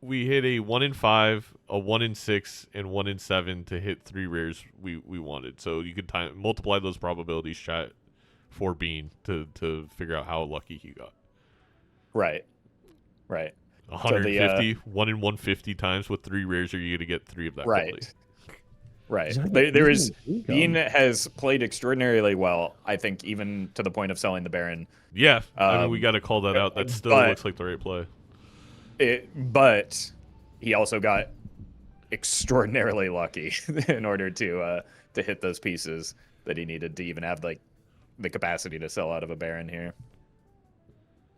a 1 in 5, a 1 in 6, and 1 in 7 to hit 3 rares we wanted. So you could multiply those probabilities, chat, for Bean to figure out how lucky he got. Right. 150, 1 in 150 times with 3 rares, are you going to get 3 of that? Right. Bean has played extraordinarily well, I think, even to the point of selling the Baron. Yeah, I mean, we got to call that out. That still looks like the right play. But he also got extraordinarily lucky in order to hit those pieces that he needed to even have the capacity to sell out of a Baron here.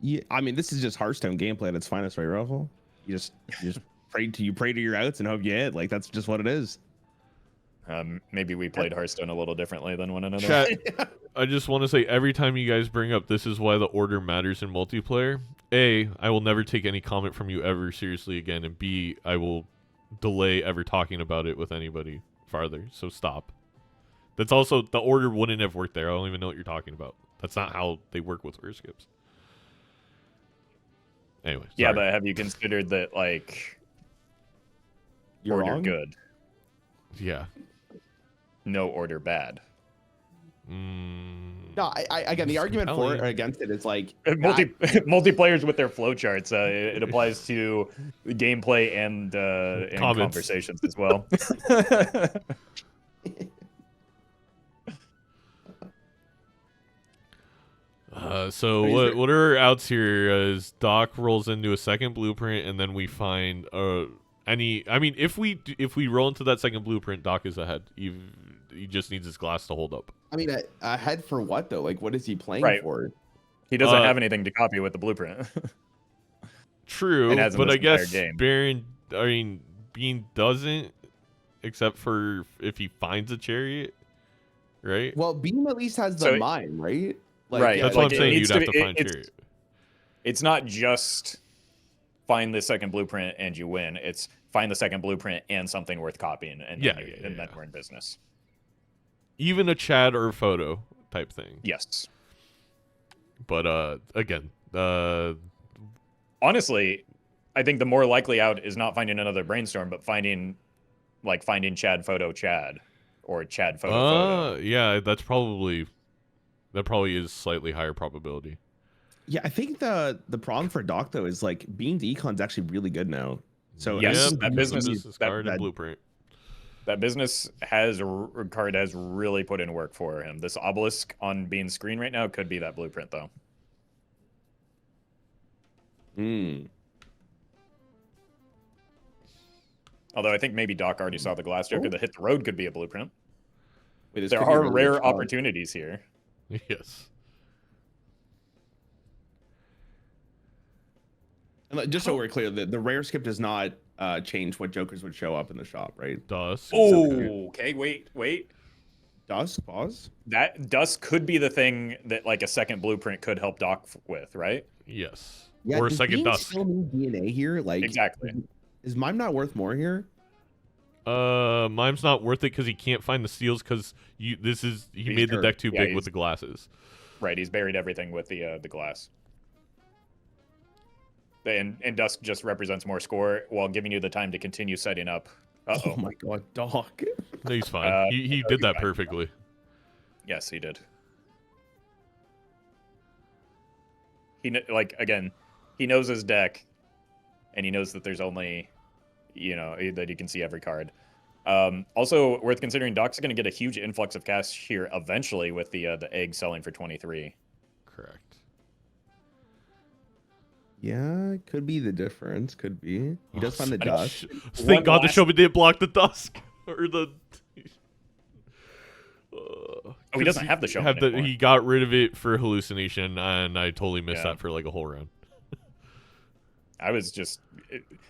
Yeah, I mean, this is just Hearthstone gameplay at its finest, right, Ruffle? You just pray to your outs and hope you hit. Like, that's just what it is. Maybe we played Hearthstone a little differently than one another. Chat, I just want to say, every time you guys bring up this is why the order matters in multiplayer, A, I will never take any comment from you ever seriously again, and B, I will delay ever talking about it with anybody farther. So stop. That's also, the order wouldn't have worked there. I don't even know what you're talking about. That's not how they work with rare skips. Anyway, yeah, but have you considered that you're order wrong? Good? Yeah. No order bad. No, I again, the argument for it or against it is multiplayers with their flowcharts. It applies to gameplay and conversations as well. So what are our outs here? Is Doc rolls into a second blueprint, and then we find I mean, if we roll into that second blueprint, Doc is ahead. He just needs his glass to hold up. I mean, ahead for what though? Like, what is he playing for? He doesn't have anything to copy with the blueprint. True, but I guess Bean doesn't, except for if he finds a chariot, right? Well, Bean at least has the mine, right? Right. That's what I'm saying. You'd have to find chariot. It's not just find the second blueprint and you win. It's find the second blueprint and something worth copying, and then we're in business. Even a Chad or a photo type thing. Yes. But again, honestly, I think the more likely out is not finding another brainstorm, but finding Chad photo Chad or Chad photo. Yeah, that probably is slightly higher probability. Yeah, I think the problem for Doc though is like Bean's Econ's actually really good now. So yes, that business card and blueprint. That business card has really put in work for him. This obelisk on Bean's screen right now could be that blueprint though. Although I think maybe Doc already saw the glass joker. The hit the road could be a blueprint. Wait, there are rare opportunities here. Yes. And just so we're clear, the rare skip does not change what jokers would show up in the shop, right? Dusk. Oh, okay. Wait. Dusk? Pause? That Dusk could be the thing that like a second blueprint could help Doc with, right? Yes. Yeah, or a second Dusk. Still need DNA here? Like, exactly. Is Mime not worth more here? Mime's not worth it because he can't find the seals because he made the deck too big with the glasses. Right, he's buried everything with the glass. And Dusk just represents more score while giving you the time to continue setting up. Oh my god, Doc. No, he's fine. He did that perfectly. Yes, he did. Again, he knows his deck, and he knows that there's only, that you can see every card. Also worth considering, Doc's going to get a huge influx of cash here eventually with the egg selling for 23. Correct. Yeah, could be the difference. Could be. He does find the Dusk. Thank God the show didn't block the Dusk or the. He doesn't have the show. He got rid of it for hallucination, and I totally missed that for like a whole round. I was just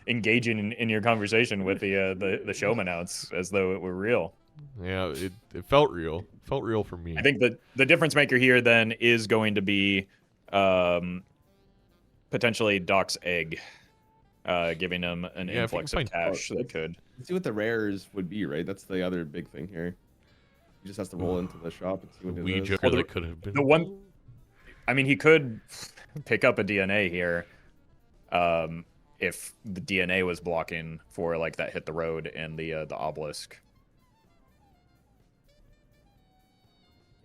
engaging in your conversation with the showman outs as though it were real. Yeah, it felt real. Felt real for me. I think the difference maker here then is going to be potentially Doc's egg, giving him an influx of cash that could. Let's see what the rares would be, right? That's the other big thing here. He just has to roll into the shop and see what it is. Joker that could have been the one. I mean, he could pick up a DNA here, if the DNA was blocking for like that hit the road and the obelisk.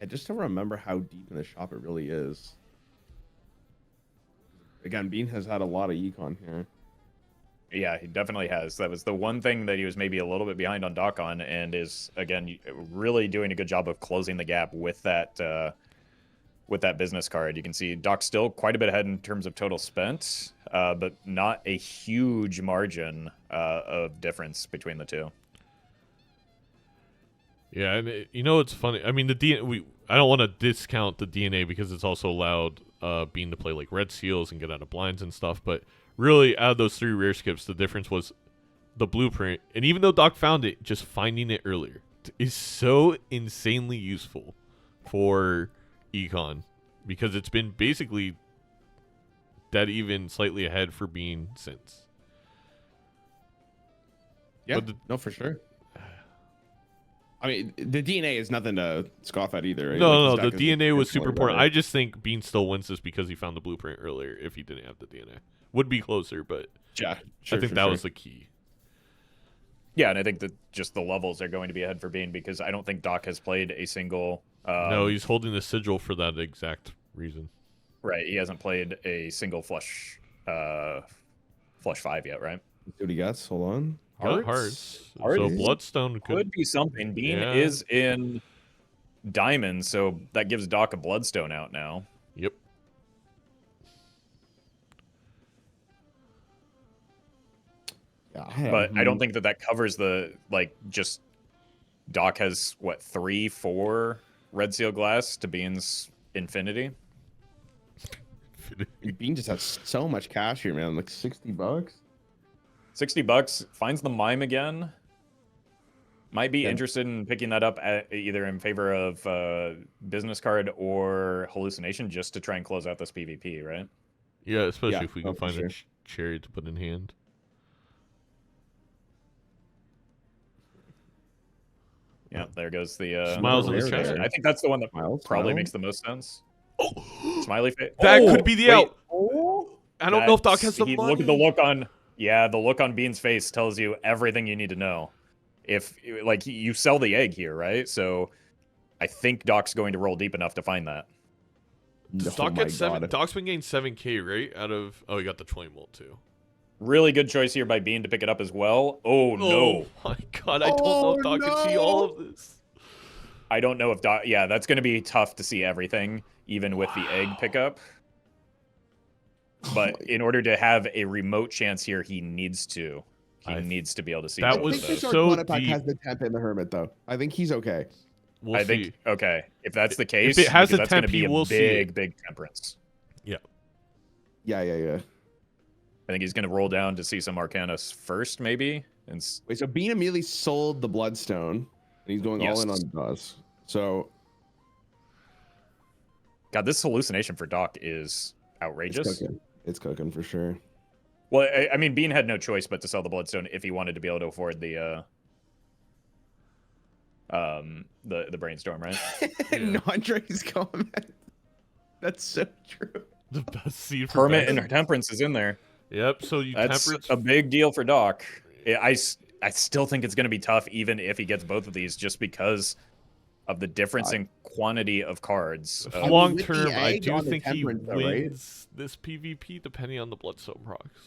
I just don't remember how deep in the shop it really is. Again, Bean has had a lot of econ here. Yeah, he definitely has. That was the one thing that he was maybe a little bit behind on Doc on, and is again really doing a good job of closing the gap with that business card. You can see Doc's still quite a bit ahead in terms of total spent, but not a huge margin of difference between the two. Yeah, and it's funny. I mean, the DNA. I don't want to discount the DNA because it's also allowed Bean to play like red seals and get out of blinds and stuff. But really, out of those 3 rare skips, the difference was the blueprint. And even though Doc found it, just finding it earlier is so insanely useful for Econ because it's been basically dead even slightly ahead for Bean since. Yeah, no, for sure. I mean, the DNA is nothing to scoff at either. Right? No, the DNA was super important. I just think Bean still wins this because he found the blueprint earlier. If he didn't have the DNA, would be closer, but yeah, I think that was the key. Yeah, and I think that just the levels are going to be ahead for Bean because I don't think Doc has played a single. No, he's holding the sigil for that exact reason. Right, he hasn't played a single flush 5 yet, right? Let's see what he gets. Hold on. Hearts. So Bloodstone could be something. Bean is in Diamond, so that gives Doc a Bloodstone out now. Yep. Yeah, but I don't think that covers the just Doc has 3-4 red seal glass to Bean's infinity. Bean just has so much cash here, man. Like $60. $60, finds the mime again. Might be interested in picking that up either in favor of business card or hallucination just to try and close out this PvP, right? Yeah, especially if we can find a cherry to put in hand. Yeah, there goes the smiles in the chat. I think that's the one that probably makes the most sense. Oh, smiley face. That could be the out. I don't know if Doc has the money. Look at the look on. Yeah, the look on Bean's face tells you everything you need to know. If like you sell the egg here, right? So I think Doc's going to roll deep enough to find that. Does Doc get 7? Doc's been getting 7K, right? Out of he got the 20 mult too. Really good choice here by Bean to pick it up as well. Oh no! Oh my god! I don't know if Doc can see all of this. I don't know if Doc. Yeah, that's going to be tough to see everything, even with the egg pickup. But in order to have a remote chance here, he needs to. He needs to be able to see. That was so deep. Has the temp in the hermit though. I think he's okay. We'll see. Okay. If that's the case, if it has a that's temp, going to be we'll a big temperance. Yeah. Yeah. I think he's going to roll down to see some Arcanus first, maybe. And wait, so Bean immediately sold the Bloodstone, and he's going all in on DOS. So, God, this hallucination for Doc is outrageous. It's cooking for sure. Well, I mean, Bean had no choice but to sell the Bloodstone if he wanted to be able to afford the brainstorm, right? And Andre's comment. That's so true. The best seed for Hermit and Temperance is in there. Yep. So that's a big deal for Doc. I still think it's going to be tough, even if he gets both of these, just because of the difference in quantity of cards. Long term, I do think he wins this PvP, depending on the Bloodstone procs.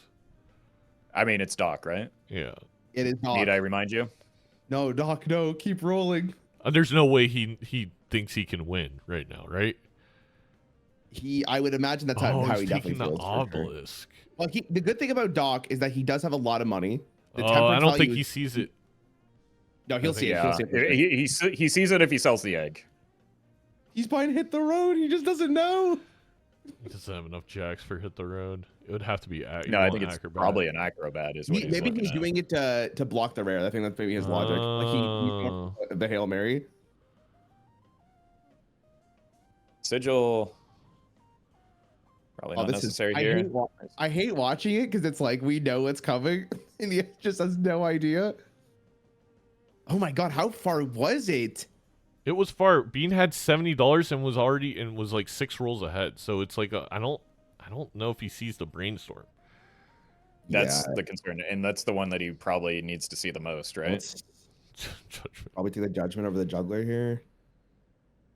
I mean, it's Doc, right? Yeah. It is Doc. Need I remind you? No, Doc, no. Keep rolling. There's no way he thinks he can win right now, right? I would imagine that's how he definitely feels. The obelisk. Sure. Well, the good thing about Doc is that he does have a lot of money. I don't think he sees it. No, he'll see it. Yeah. He sees it if he sells the egg. He's buying Hit the Road. He just doesn't know. He doesn't have enough jacks for Hit the Road. It would have to be. No, I think it's probably an acrobat. Is what maybe he's doing it to block the rare. I think that's maybe his logic. Like the Hail Mary. Sigil. Probably not necessary here. I hate watching it because it's like we know what's coming and he just has no idea. Oh my god, how far was it? It was far. Bean had $70 and was like 6 rolls ahead. So it's like I don't know if he sees the brainstorm. That's the concern, and that's the one that he probably needs to see the most, right? Probably take the judgment over the juggler here.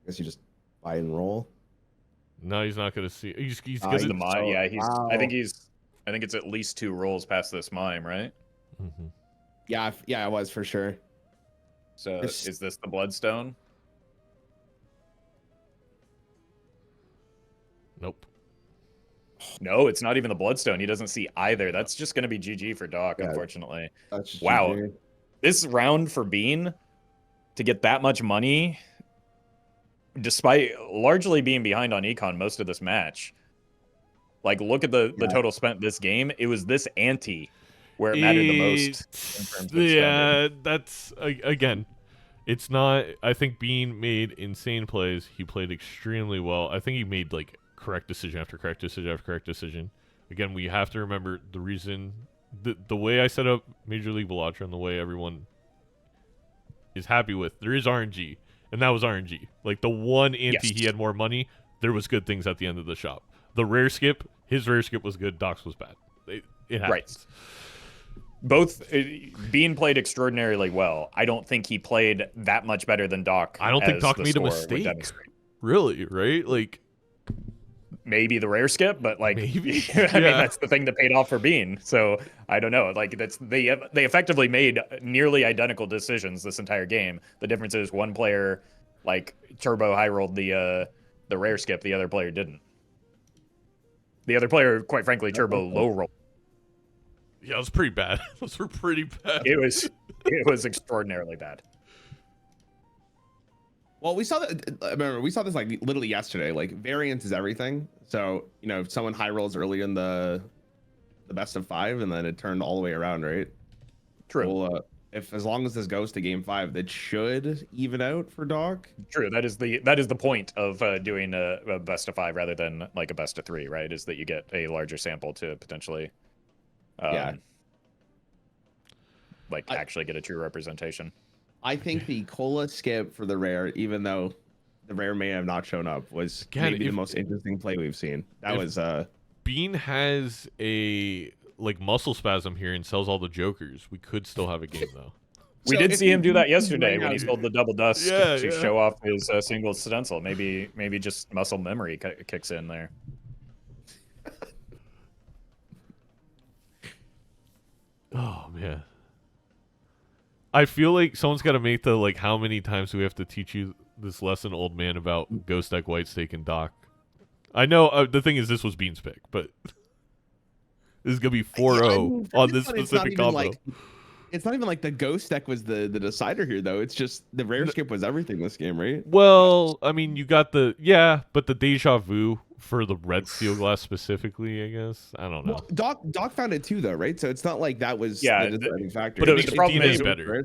I guess you just buy and roll. No, he's not gonna see. He's gonna the mime. Yeah, wow. I think it's at least 2 rolls past this mime, right? Mm-hmm. Yeah, it was for sure. So is this the Bloodstone? Nope. No, it's not even the Bloodstone. He doesn't see either. That's just going to be GG for Doc, unfortunately. Wow. GG. This round for Bean, to get that much money, despite largely being behind on Econ most of this match, like, look at the total spent this game. It was this ante where it mattered the most. In terms of spending. That's, again, it's not... I think Bean made insane plays. He played extremely well. I think he made, like, correct decision after correct decision after correct decision. Again, we have to remember the reason... The way I set up Major League Balatro and the way everyone is happy with, there is RNG. And that was RNG. Like, the one ante he had more money, there was good things at the end of the shop. The rare skip, his rare skip was good, Doc's was bad. It happens. Right. Both, Bean played extraordinarily well. I don't think he played that much better than Doc. I don't think Doc made a mistake. Really, right? Like, maybe the rare skip, but like, maybe. I mean, that's the thing that paid off for Bean. So I don't know. Like, they effectively made nearly identical decisions this entire game. The difference is one player like turbo high rolled the rare skip, the other player didn't. The other player, quite frankly, turbo low rolled. Yeah, it was pretty bad. Those were pretty bad. It was extraordinarily bad. Well, we saw that. Remember, we saw this like literally yesterday. Like, variance is everything. So, you know, if someone high rolls early in the best of 5, and then it turned all the way around, right? True. Well, if as long as this goes to game 5, that should even out for Doc. True. That is the point of doing a best of 5 rather than like a best of 3, right? Is that you get a larger sample to potentially, actually get a true representation. I think the cola skip for the rare, even though the rare may have not shown up, was maybe the most interesting play we've seen. That was Bean has a like muscle spasm here and sells all the jokers, we could still have a game though. We did see him do that yesterday when he sold the double dust to show off his single stencil. Maybe just muscle memory kicks in there. Oh man, I feel like someone's got to make the like how many times do we have to teach you this lesson, old man, about Ghost Deck, White Stake, and Doc. I know the thing is this was Bean's pick, but this is gonna be 4-0 on this specific combo. It's not even like the Ghost Deck was the decider here, though. It's just the rare skip was everything this game, right? Well, I mean, you got but the deja vu for the red steel glass specifically, I guess. I don't know. Well, Doc found it too, though, right? So it's not like that was the deciding factor. But the problem DNA is better,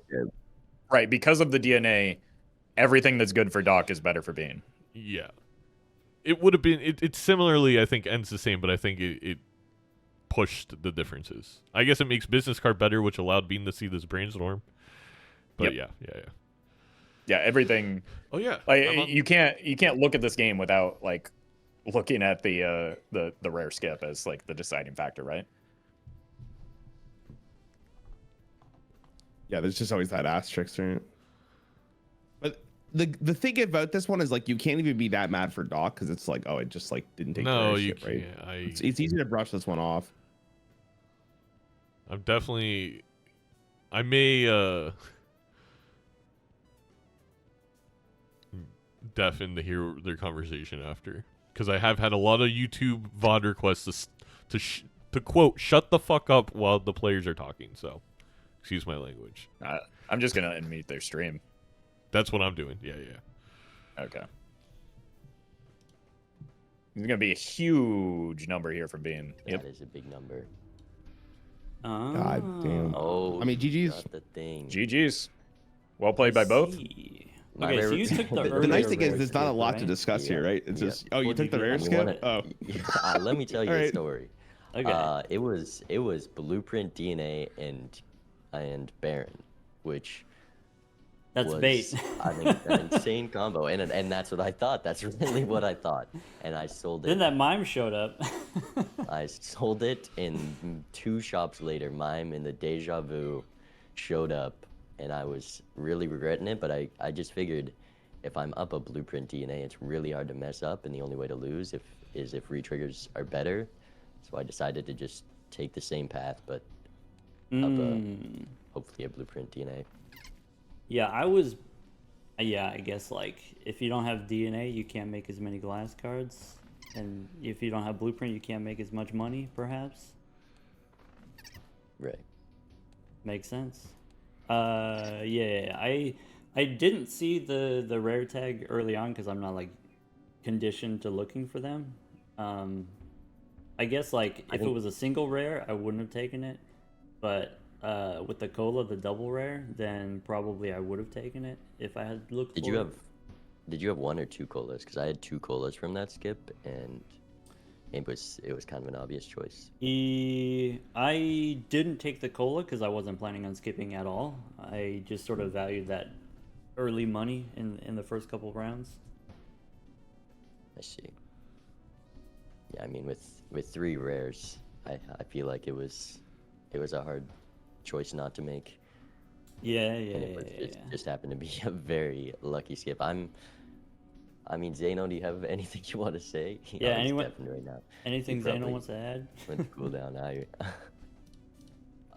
right? Because of the DNA, everything that's good for Doc is better for Bean. Yeah, it would have been. It similarly, I think, ends the same, but I think it pushed the differences. I guess it makes business card better, which allowed Bean to see this brainstorm. But yeah. Everything. Oh yeah, like you can't look at this game without like looking at the rare skip as like the deciding factor, right? Yeah, there's just always that asterisk, right? But the thing about this one is like you can't even be that mad for Doc because it's like, oh, it just like didn't take the shit, right? It's easy to brush this one off. I'm definitely. I may deafen to hear their conversation after, because I have had a lot of YouTube VOD requests to quote shut the fuck up while the players are talking. So, excuse my language. I'm just gonna unmute their stream. That's what I'm doing. Yeah. Okay. It's gonna be a huge number here from Bean. That is a big number. God damn. Oh, I mean, GG's. the thing. GG's. Well played by both. Okay, so you took the nice thing is there's not a lot to discuss here, right? It's just you took the rare skip. Let me tell you a story. Okay. It was Blueprint, DNA, and Baron, which that's was, bait. I mean, an insane combo, and that's what I thought. That's really what I thought, and I sold it. Then that mime showed up. I sold it, and 2 shops later, Mime and the Deja Vu showed up, and I was really regretting it, but I just figured if I'm up a Blueprint DNA, it's really hard to mess up, and the only way to lose is if retriggers are better. So I decided to just take the same path, but up hopefully a Blueprint DNA. Yeah, I guess like if you don't have DNA, you can't make as many glass cards. And if you don't have Blueprint, you can't make as much money, perhaps. Right. Makes sense. Yeah, I didn't see the rare tag early on because I'm not like conditioned to looking for them. I guess like if it was a single rare, I wouldn't have taken it. But with the cola, the double rare, then probably I would have taken it if I had looked. Did you have 1 or 2 colas? Because I had 2 colas from that skip, and it was kind of an obvious choice. I didn't take the cola because I wasn't planning on skipping at all. I just sort of valued that early money in the first couple of rounds. I see. Yeah, I mean with 3 rares, I feel like it was a hard choice not to make. Yeah. It just happened to be a very lucky skip. I mean, Zeno, do you have anything you want to say? Yeah, anyone right now. Anything Zeno wants to add? Went to cool down.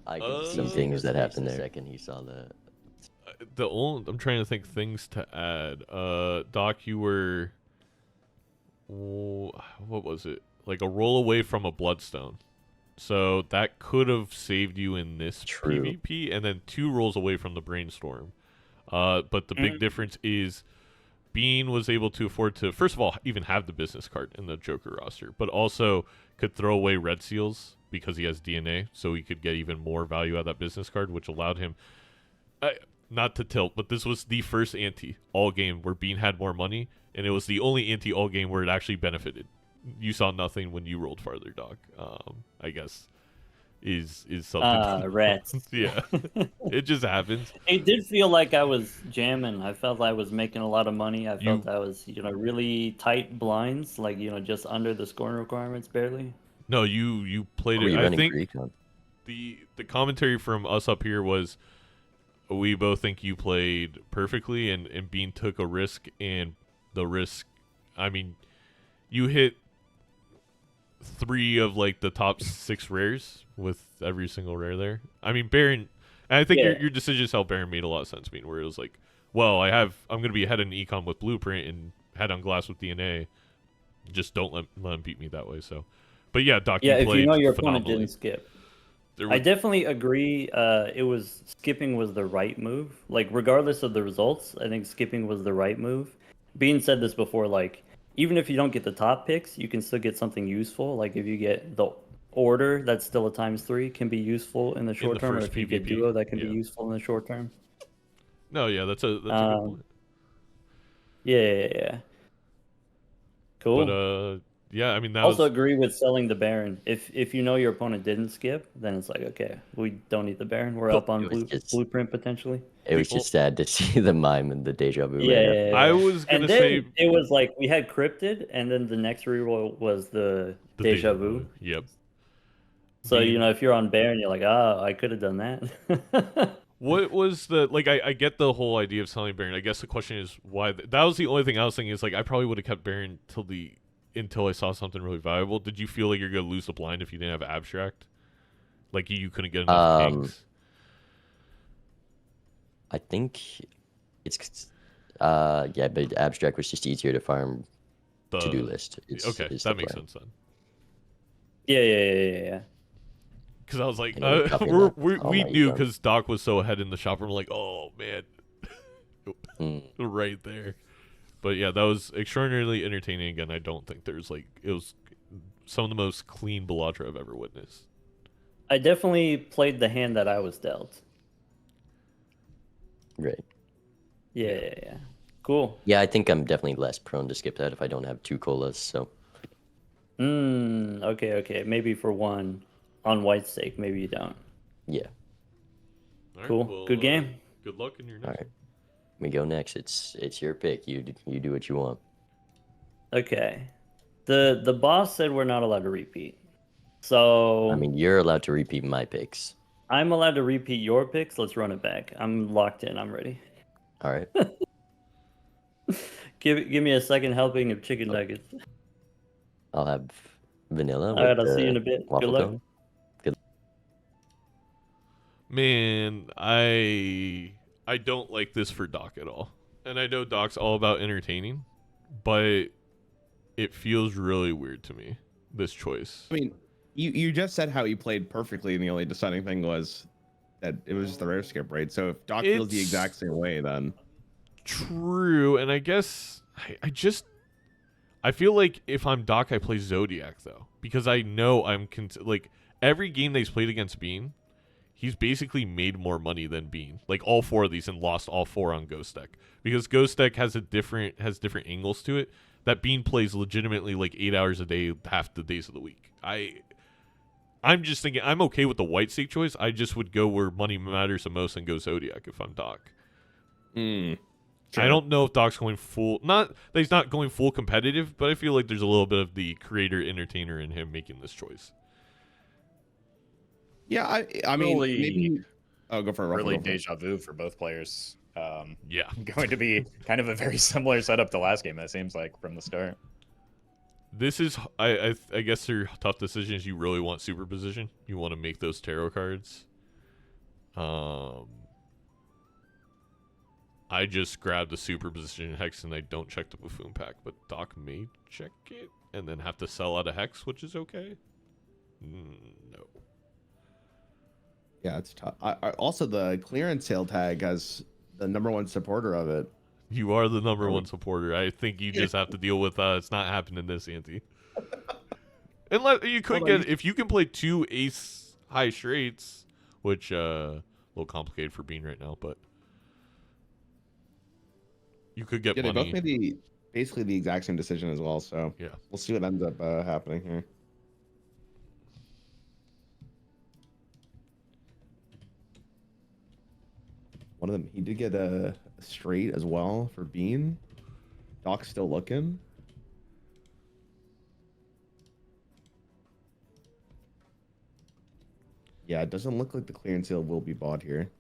I could see things that happened there. The second he saw I'm trying to think things to add. Doc, you were what was it? Like a roll away from a bloodstone. So that could have saved you in this PvP, and then 2 rolls away from the brainstorm. But the big difference is Bean was able to afford to, first of all, even have the business card in the Joker roster, but also could throw away red seals because he has DNA, so he could get even more value out of that business card, which allowed him, not to tilt, but this was the first ante all game where Bean had more money, and it was the only ante all game where it actually benefited. You saw nothing when you rolled farther, Doc. I guess is something. Rats. Yeah, it just happens. It did feel like I was jamming. I felt I was making a lot of money. I felt I was, really tight blinds, like just under the scoring requirements barely. No, you played Were it. you I running think for Econ? the commentary from us up here was we both think you played perfectly, and Bean took a risk, and the risk, I mean, you hit 3 of like the top 6 rares with every single rare there. I mean, Baron, and I think Yeah. your decisions helped Baron made a lot of sense. Bean, where it was like, well, I'm gonna be ahead in Econ with Blueprint and head on glass with DNA. Just don't let him beat me that way. So, but yeah, Doc, Yeah, you if played you know your opponent phenomenally. didn't skip. There I was, definitely agree. Skipping was the right move. Like regardless of the results, I think skipping was the right move. Bean said this before. Like even if you don't get the top picks, you can still get something useful. Like if you get the order, that's still a ×3 can be useful in the short the term, or first if you get PvP, duo, that can be yeah. useful in the short term. No, yeah, that's a good Um, point. yeah. But Cool. yeah, I mean that Also was agree with selling the Baron. If you know your opponent didn't skip, then it's like okay, we don't need the Baron. We're up on It was just blueprint potentially. it was just sad to see the mime and the deja vu Yeah, right yeah, after. yeah, I yeah. was gonna And then say it was like we had cryptid, and then the next reroll was the the deja vu. Yep. So you Bean, know, if you're on Baron, you're like, oh, I could have done that. what was the like? I get the whole idea of selling Baron. I guess the question is why. That was the only thing I was thinking. Is like I probably would have kept Baron until I saw something really valuable. Did you feel like you're gonna lose the blind if you didn't have abstract? Like you couldn't get enough kings? I think it's yeah, but abstract was just easier to farm to-do list. Okay, Is that the makes plan. sense then. Yeah. Because I was like, And we're copying that. Oh we my knew God. because Doc was so ahead in the shop. We're like, oh man, Mm. right there. But yeah, that was extraordinarily entertaining. Again, I don't think there's like it was some of the most clean Balatro I've ever witnessed. I definitely played the hand that I was dealt. Right. Yeah. Cool. Yeah, I think I'm definitely less prone to skip that if I don't have 2 colas. So Okay. Maybe for one on white stake, maybe you don't. yeah. All right, Cool. well, Good game. Good luck in your next All right. one. We go next. It's your pick. You do what you want. Okay. The boss said we're not allowed to repeat. So I mean, you're allowed to repeat my picks. I'm allowed to repeat your picks. Let's run it back. I'm locked in. I'm ready. All right. Give me a second helping of chicken nuggets. I'll have vanilla. All right, with I'll see you in the a bit. Good waffle luck. cone. Man, I don't like this for Doc at all. And I know Doc's all about entertaining, but it feels really weird to me, this choice. I mean, you just said how he played perfectly, and the only deciding thing was that it was just the rare skip, right? So if Doc feels the It's- exact same way, then True, and I guess I feel like if I'm Doc, I play Zodiac though, because I know like every game that he's played against Bean, he's basically made more money than Bean. Like all 4 of these and lost all 4 on Ghost Deck because Ghost Deck has different angles to it that Bean plays legitimately like 8 hours a day, half the days of the week. I'm just thinking I'm okay with the white stake choice. I just would go where money matters the most and go Zodiac if I'm Doc. Sure. I don't know if Doc's going full. Not that he's not going full competitive, but I feel like there's a little bit of the creator entertainer in him making this choice. Yeah, I mean, Really- maybe. Oh, go for it. Ruffle, Really go for it. deja vu for both players. Yeah. Going to be kind of a very similar setup to last game. It seems like from the start. This is I guess they're tough decisions. You really want superposition. You want to make those tarot cards. I just grabbed the superposition hex and I don't check the buffoon pack, but Doc may check it and then have to sell out a hex, which is okay. No. Yeah, it's tough. Also, the clearance sale tag has the #1 supporter of it. You are the #1 supporter. I think you just have to deal with it's not happening this ante. Unless you could get if you can play 2 ace high straights, which a little complicated for Bean right now, but you could get Yeah, they money. both made basically the exact same decision as well. So Yeah. we'll see what ends up happening here. One of them, he did get a straight as well for Bean. Doc's still looking. Yeah, it doesn't look like the clearance sale will be bought here.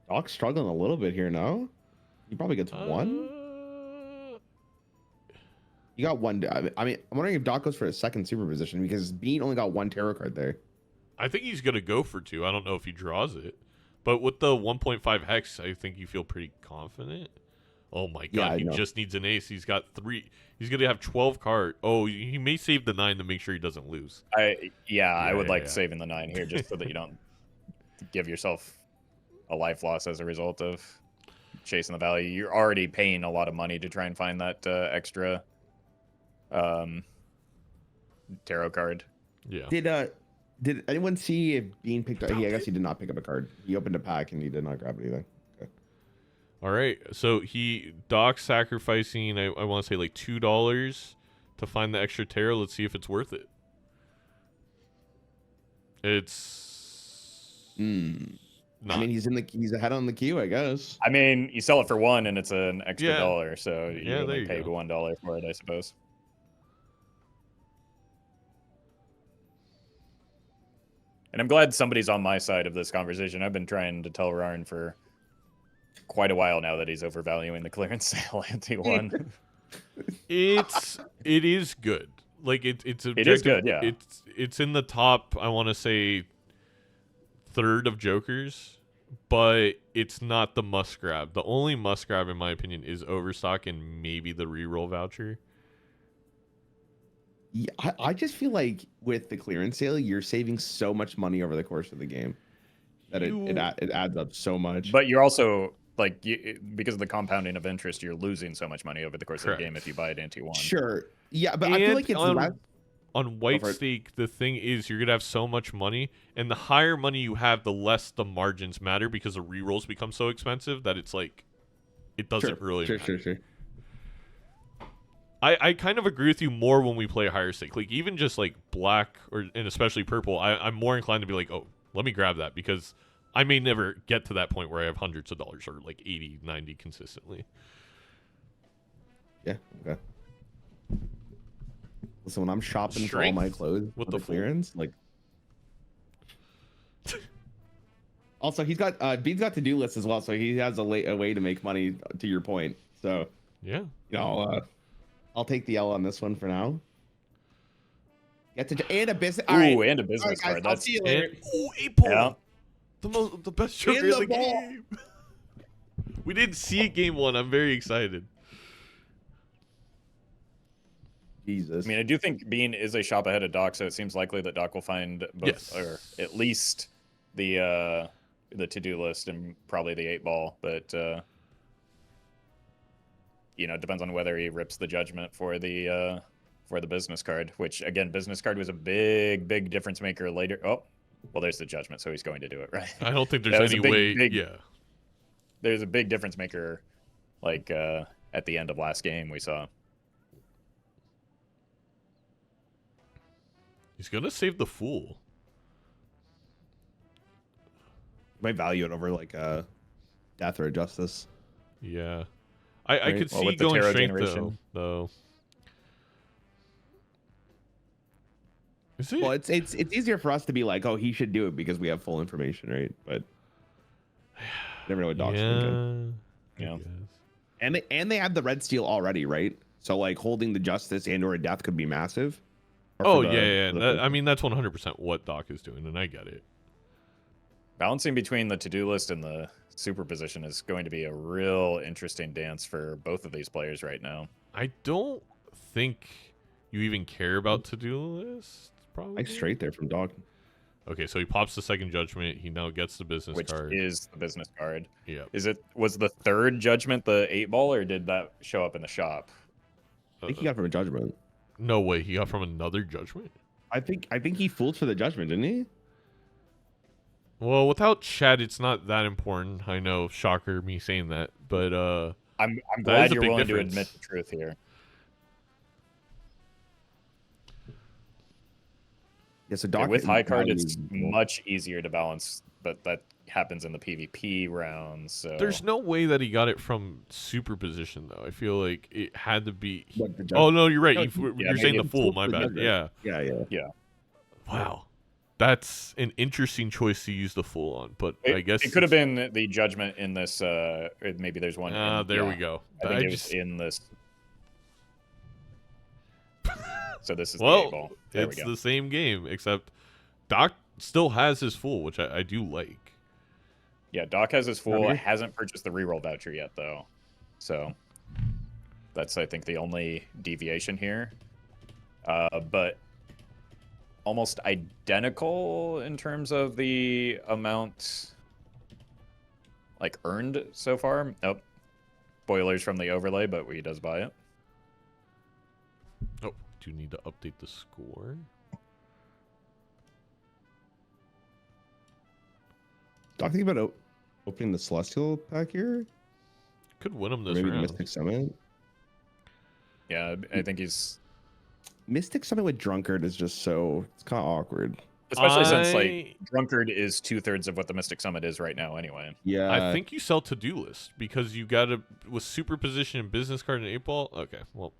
Doc's struggling a little bit here, no? He probably gets one. You got one. I mean, I'm wondering if Doc goes for a second super position because Bean only got one tarot card there. I think he's going to go for 2. I don't know if he draws it. But with the 1.5 hex, I think you feel pretty confident. Oh my god, he just needs an ace. He's got 3. He's going to have 12 cards. Oh, he may save the 9 to make sure he doesn't lose. I would like saving the 9 here just so that you don't give yourself a life loss as a result of chasing the value. You're already paying a lot of money to try and find that extra tarot card. Yeah. Did anyone see if Bean picked up? I guess he did not pick up a card. He opened a pack and he did not grab anything. Okay. All right. So Doc's sacrificing, I want to say like $2 to find the extra tarot. Let's see if it's worth it. It's I mean, he's ahead on the queue, I guess. I mean, you sell it for 1 and it's an extra $1, so you only pay go. $1 for it, I suppose. And I'm glad somebody's on my side of this conversation. I've been trying to tell Rarn for quite a while now that he's overvaluing the clearance sale ante-1. It is good. Like it is good, yeah. It's in the top, I want to say, third of Jokers, but it's not the must grab. The only must grab, in my opinion, is Overstock and maybe the reroll voucher. Yeah, I just feel like with the clearance sale, you're saving so much money over the course of the game that it adds up so much. But you're also like because of the compounding of interest, you're losing so much money over the course of the game if you buy it ante-1. Sure, yeah, but I feel like it's on white stake. The thing is, you're gonna have so much money, and the higher money you have, the less the margins matter because the rerolls become so expensive that it's like it doesn't really matter. Sure. I kind of agree with you more when we play higher stake. Like, even just, like, black, and especially purple, I'm more inclined to be like, oh, let me grab that, because I may never get to that point where I have hundreds of dollars, or, like, 80, 90 consistently. Yeah, okay. Listen, when I'm shopping for all my clothes with the clearance, like... Also, he's got... Bean's got to-do lists as well, so he has a way to make money, to your point. So, yeah. You know, I'll take the L on this one for now. And a business. And a business card. Guys, I'll see you later. 8 ball. Yeah. The best joker in the game. We didn't see it game 1. I'm very excited. Jesus. I mean, I do think Bean is a shop ahead of Doc, so it seems likely that Doc will find both, or at least the to-do list and probably the 8 ball, but. You know, it depends on whether he rips the judgment for the business card, which again, business card was a big difference maker later. Oh, well, there's the judgment, so he's going to do it, right? I don't think there's any way. There's a big difference maker, like at the end of last game we saw. He's gonna save the fool. Might value it over like death or justice. Yeah. I could see going strength though. Is it? Well, it's easier for us to be like, oh, he should do it because we have full information, right? But never know what Doc's thinking. Yeah. And they have the red steel already, right? So like holding the justice and or a death could be massive. I mean, that's 100% what Doc is doing, and I get it. Balancing between the to-do list and the superposition is going to be a real interesting dance for both of these players right now. I don't think you even care about to-do list, probably. Like straight there from Doc. Okay, so he pops the second judgment. He now gets the business card. Which is the business card. Yeah. Was the third judgment the 8 ball, or did that show up in the shop? I think he got from a judgment. No way, he got from another judgment? I think he fooled for the judgment, didn't he? Well, without chat, it's not that important. I know, shocker, me saying that, but I'm glad you're willing to admit the truth here. Yeah, so Doc with high card, it's much easier to balance, but that happens in the PvP rounds. So There's no way that he got it from superposition, though. I feel like it had to be. What, the Oh no, you're right. No, You're saying the fool. My bad. Yeah. yeah. Wow. That's an interesting choice to use the fool on, but I guess it could have been the judgment in this. Maybe there's one. There we go. I think it was in this. So this is the well, 8-ball. There it's we go. the same game, except Doc still has his fool, which I do like. Yeah, Doc has his fool. Okay. Hasn't purchased the reroll voucher yet, though. So that's, I think, the only deviation here. But almost identical in terms of the amount, like, earned so far. Nope. Spoilers from the overlay, but he does buy it. Oh, do you need to update the score? Talking about opening the Celestial pack here, Could win him or this maybe the round. Mystic Summit. Yeah, I think he's... Mystic Summit with Drunkard is just so, it's kind of awkward. Especially since, like, Drunkard is 2/3 of what the Mystic Summit is right now anyway. Yeah, I think you sell to-do list because you got to with superposition and business card and 8-ball. Okay, well,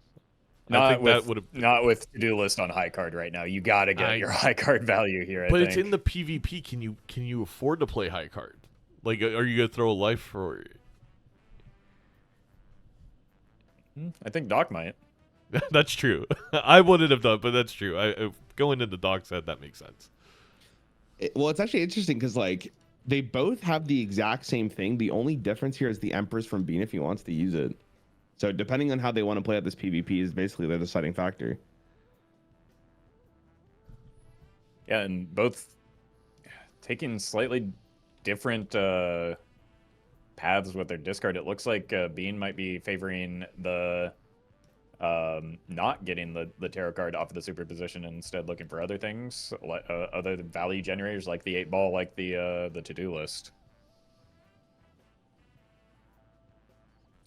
I think that would have. Not with to-do list on high card right now. You got to get your high card value here. But I it's think. in the PvP. Can you afford to play high card? Like, are you gonna throw a life for? I think Doc might. That's true. I wouldn't have done, but that's true. Going into Doc's head, that makes sense. well, it's actually interesting because like they both have the exact same thing. The only difference here is the Empress from Bean if he wants to use it. So depending on how they want to play out this PvP is basically the deciding factor. Yeah, and both taking slightly different paths with their discard. It looks like Bean might be favoring the not getting the tarot card off of the superposition and instead looking for other things, like other value generators like the 8-ball, like the to-do list.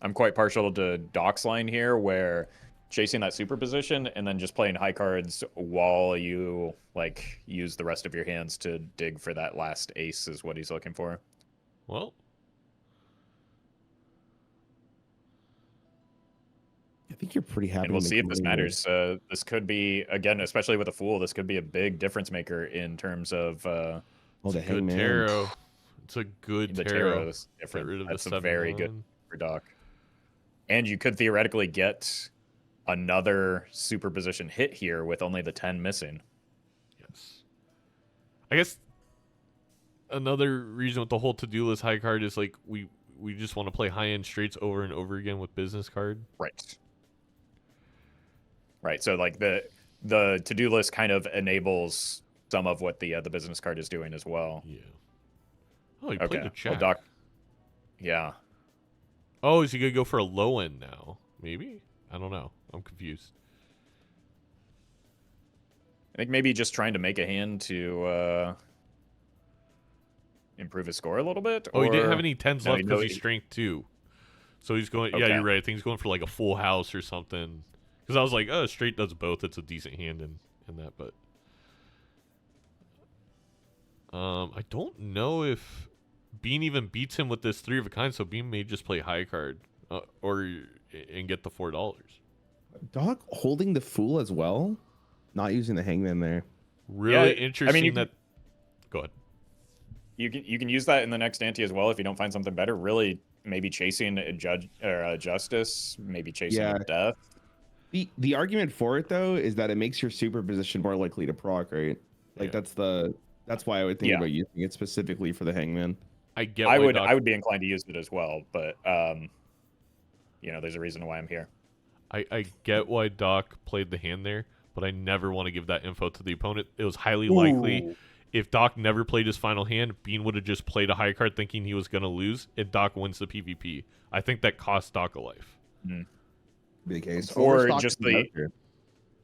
I'm quite partial to Doc's line here, where chasing that superposition and then just playing high cards while you like use the rest of your hands to dig for that last ace is what he's looking for. Well, I think you're pretty happy. And we'll to see make if this money here. matters. This could be, again, especially with a fool, this could be a big difference maker in terms of Oh, the good Hangman. tarot. It's a good the tarot. tarot is different. Get rid of That's the a very 7-1. good for Doc. And you could theoretically get another superposition hit here with only the 10 missing. Yes. I guess another reason with the whole to-do list high card is like we just want to play high-end straights over and over again with business card. Right. Right. So like the to-do list kind of enables some of what the business card is doing as well. Yeah. Oh, he played Okay. the Well, check. Doc. Yeah. Oh, is he gonna go for a low end now? Maybe? I don't know. I'm confused. I think maybe just trying to make a hand to improve his score a little bit. Oh, he didn't have or- any tens No, left because he- he's strength 2. So he's going. Yeah, Okay. you're right. I think he's going for like a full house or something. Because I was like, oh, straight does both. It's a decent hand in that, but I don't know if Bean even beats him with this 3 of a kind. So Bean may just play high card and get the $4. Doc holding the Fool as well, not using the Hangman there. Really Yeah, interesting. you that. Go ahead. You can use that in the next ante as well if you don't find something better. Really, maybe chasing a judge or a justice, maybe chasing Yeah. a death. The argument for it though is that it makes your superposition more likely to proc, right? Like Yeah. that's why I would think Yeah. about using it specifically for the Hangman. I get. I why would Doc- I would be inclined to use it as well, but there's a reason why I'm here. I get why Doc played the hand there, but I never want to give that info to the opponent. It was highly likely Ooh. if Doc never played his final hand, Bean would have just played a high card thinking he was going to lose, and Doc wins the PvP. I think that cost Doc a life. Be the case. Or Overstock just is out there.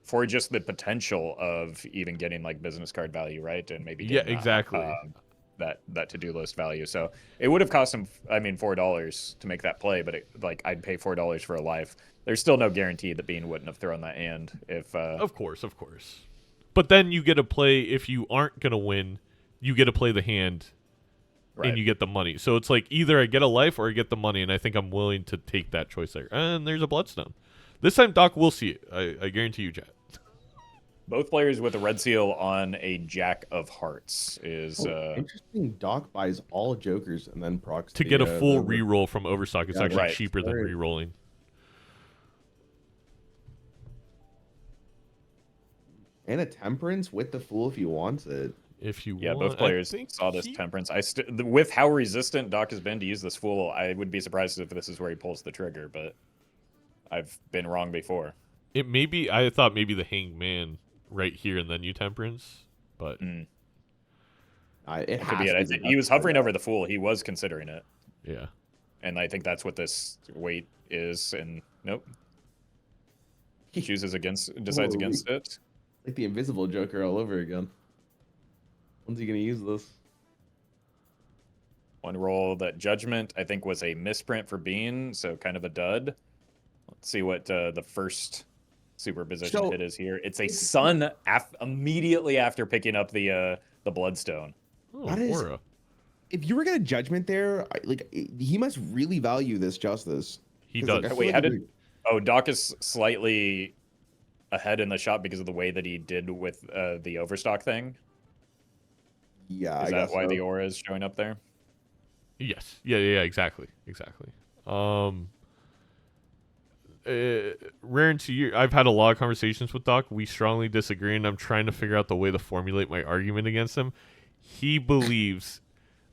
For just the potential of even getting like business card value, right? And maybe Yeah, getting exactly. that to-do list value. So it would have cost him, $4 to make that play, but I'd pay $4 for a life. There's still no guarantee that Bean wouldn't have thrown that hand if. Of course. But then you get to play, if you aren't going to win, you get to play the hand and you get the money. So it's like either I get a life or I get the money, and I think I'm willing to take that choice there. And there's a bloodstone. This time Doc will see it. I guarantee you, chat. Both players with a red seal on a Jack of Hearts is interesting. Doc buys all jokers and then procs to get a full reroll from Overstock. It's actually right. cheaper than rerolling. And a temperance with the fool if you want it. If you yeah, want, both players saw this temperance. With how resistant Doc has been to use this fool, I would be surprised if this is where he pulls the trigger, but I've been wrong before. It may be. I thought maybe the Hanged Man right here and then you temperance, but it could be it. He was hovering over the fool. He was considering it. Yeah, and I think that's what this weight is. And nope, he decides against it. Like the invisible Joker all over again. When's he gonna use this? One roll that Judgment I think was a misprint for Bean, so kind of a dud. Let's see what the first superposition hit is here. It's a sun immediately after picking up the Bloodstone. Oh, Aura. If you were gonna Judgment there, he must really value this justice. He does. Wait, how did? Oh, Doc is slightly ahead in the shot because of the way that he did with the Overstock thing. Yeah, is that why the aura is showing up there? Yes. Yeah. Exactly. Rare to you. I've had a lot of conversations with Doc. We strongly disagree, and I'm trying to figure out the way to formulate my argument against him. He believes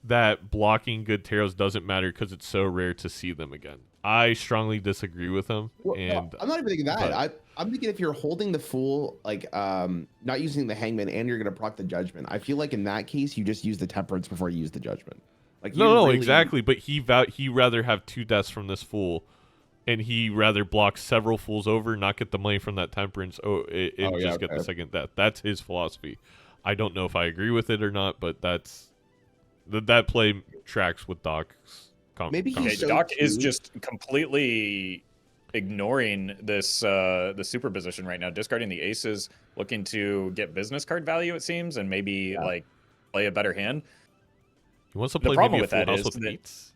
that blocking good taros doesn't matter because it's so rare to see them again. I strongly disagree with him. Well, no, I'm not even thinking that. I'm thinking if you're holding the fool, not using the hangman, and you're gonna proc the judgment. I feel like in that case, you just use the temperance before you use the judgment. Like no, exactly. But he rather have 2 deaths from this fool, and he rather block several fools over, not get the money from that temperance. Get the second death. That's his philosophy. I don't know if I agree with it or not, but that play tracks with Doc's. Maybe Doc is just completely ignoring this the superposition right now, discarding the aces, looking to get business card value, it seems, and maybe play a better hand. He wants to play maybe a full house with eights.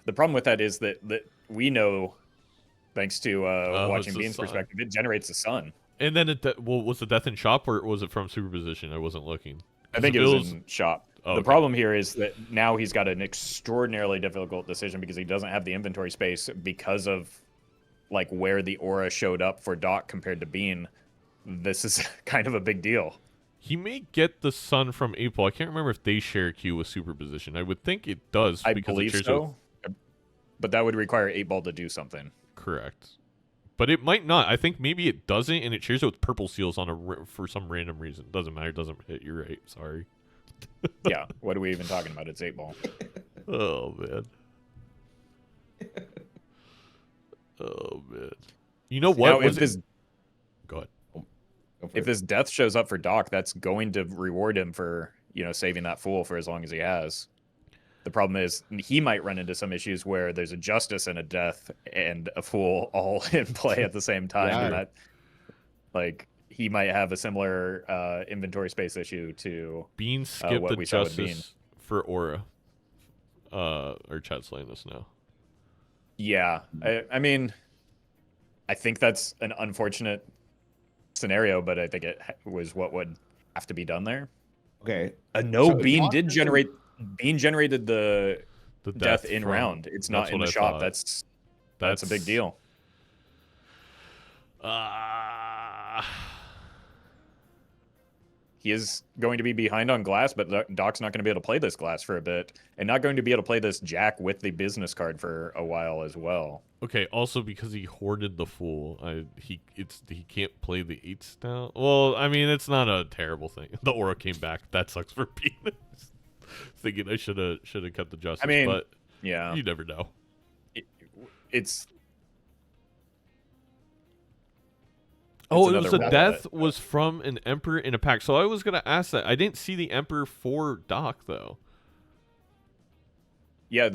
The problem with that is that we know, thanks to watching Bean's perspective, it generates the sun. And then was the death in shop or was it from superposition? I wasn't looking. I think it was in shop. Oh, the problem here is that now he's got an extraordinarily difficult decision because he doesn't have the inventory space because of where the aura showed up for Doc compared to Bean. This is kind of a big deal. He may get the sun from April. I can't remember if they share a queue with superposition. I would think it does. I believe so. But that would require 8-ball to do something. Correct. But it might not. I think maybe it doesn't, and it shares it with purple seals for some random reason. Doesn't matter. Doesn't hit. You're right. Sorry. Yeah. What are we even talking about? It's 8-ball. Oh man. Oh man. You know what? Now, Go ahead. If this death shows up for Doc, that's going to reward him for saving that fool for as long as he has. The problem is he might run into some issues where there's a justice and a death and a fool all in play at the same time. And that, he might have a similar inventory space issue to Bean skipped the justice for aura. Or chat's laying this now. Yeah, I mean, I think that's an unfortunate scenario, but I think it was what would have to be done there. Okay. Bean did generate. Bean generated the death in round. It's not in the shop. That's a big deal. He is going to be behind on glass, but Doc's not going to be able to play this glass for a bit, and not going to be able to play this Jack with the business card for a while as well. Okay, also because he hoarded the fool, he can't play the 8s now. Well, I mean, it's not a terrible thing. The aura came back. That sucks for Bean. Thinking I should have cut the justice, but yeah, you never know. It's it was a death was from an Emperor in a pack. So I was gonna ask that. I didn't see the Emperor for Doc though. Yeah,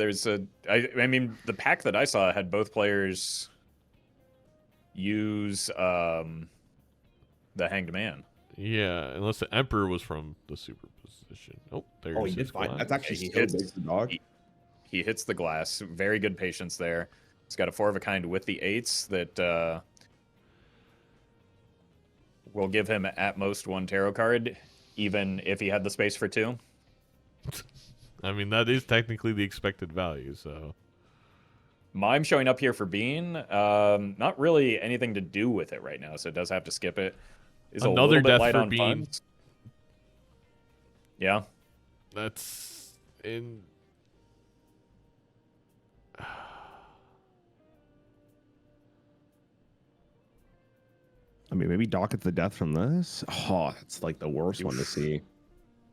I mean, the pack that I saw had both players use the Hanged Man. Yeah, unless the Emperor was from the superposition. Oh, there's he did his fine. glass. That's actually He so hits- big for dog. He hits the glass. Very good patience there. He's got a 4 of a kind with the 8s that will give him at most 1 tarot card, even if he had the space for 2. I mean, that is technically the expected value, so. Mime showing up here for Bean. Not really anything to do with it right now, so it does have to skip it. Is a Another little bit death light for on Bean. funds. Yeah. That's in. I mean, maybe Doc gets the death from this. Oh, it's like the worst one to see.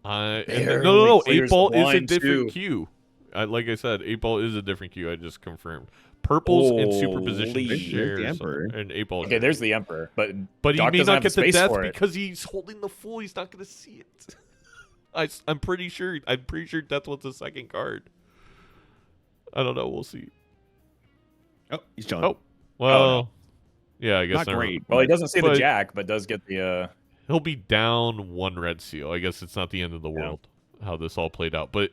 No. Barely 8 clears ball the is a line, different too. queue. Like I said, 8 ball is a different queue. I just confirmed. Purples in superposition Holy- share There's the Emperor. and 8 ball. Okay, there's the Emperor, but But Doc he may doesn't not have the get the space death for it. because he's holding the Fool. He's not going to see it. I'm pretty sure. Death was the second card. I don't know. We'll see. Oh, he's chilling. Oh, well, no. yeah, I guess Not never- great. Well, he doesn't see the But- Jack, but does get the. He'll be down 1 red seal. I guess it's not the end of the Yeah. world how this all played out, but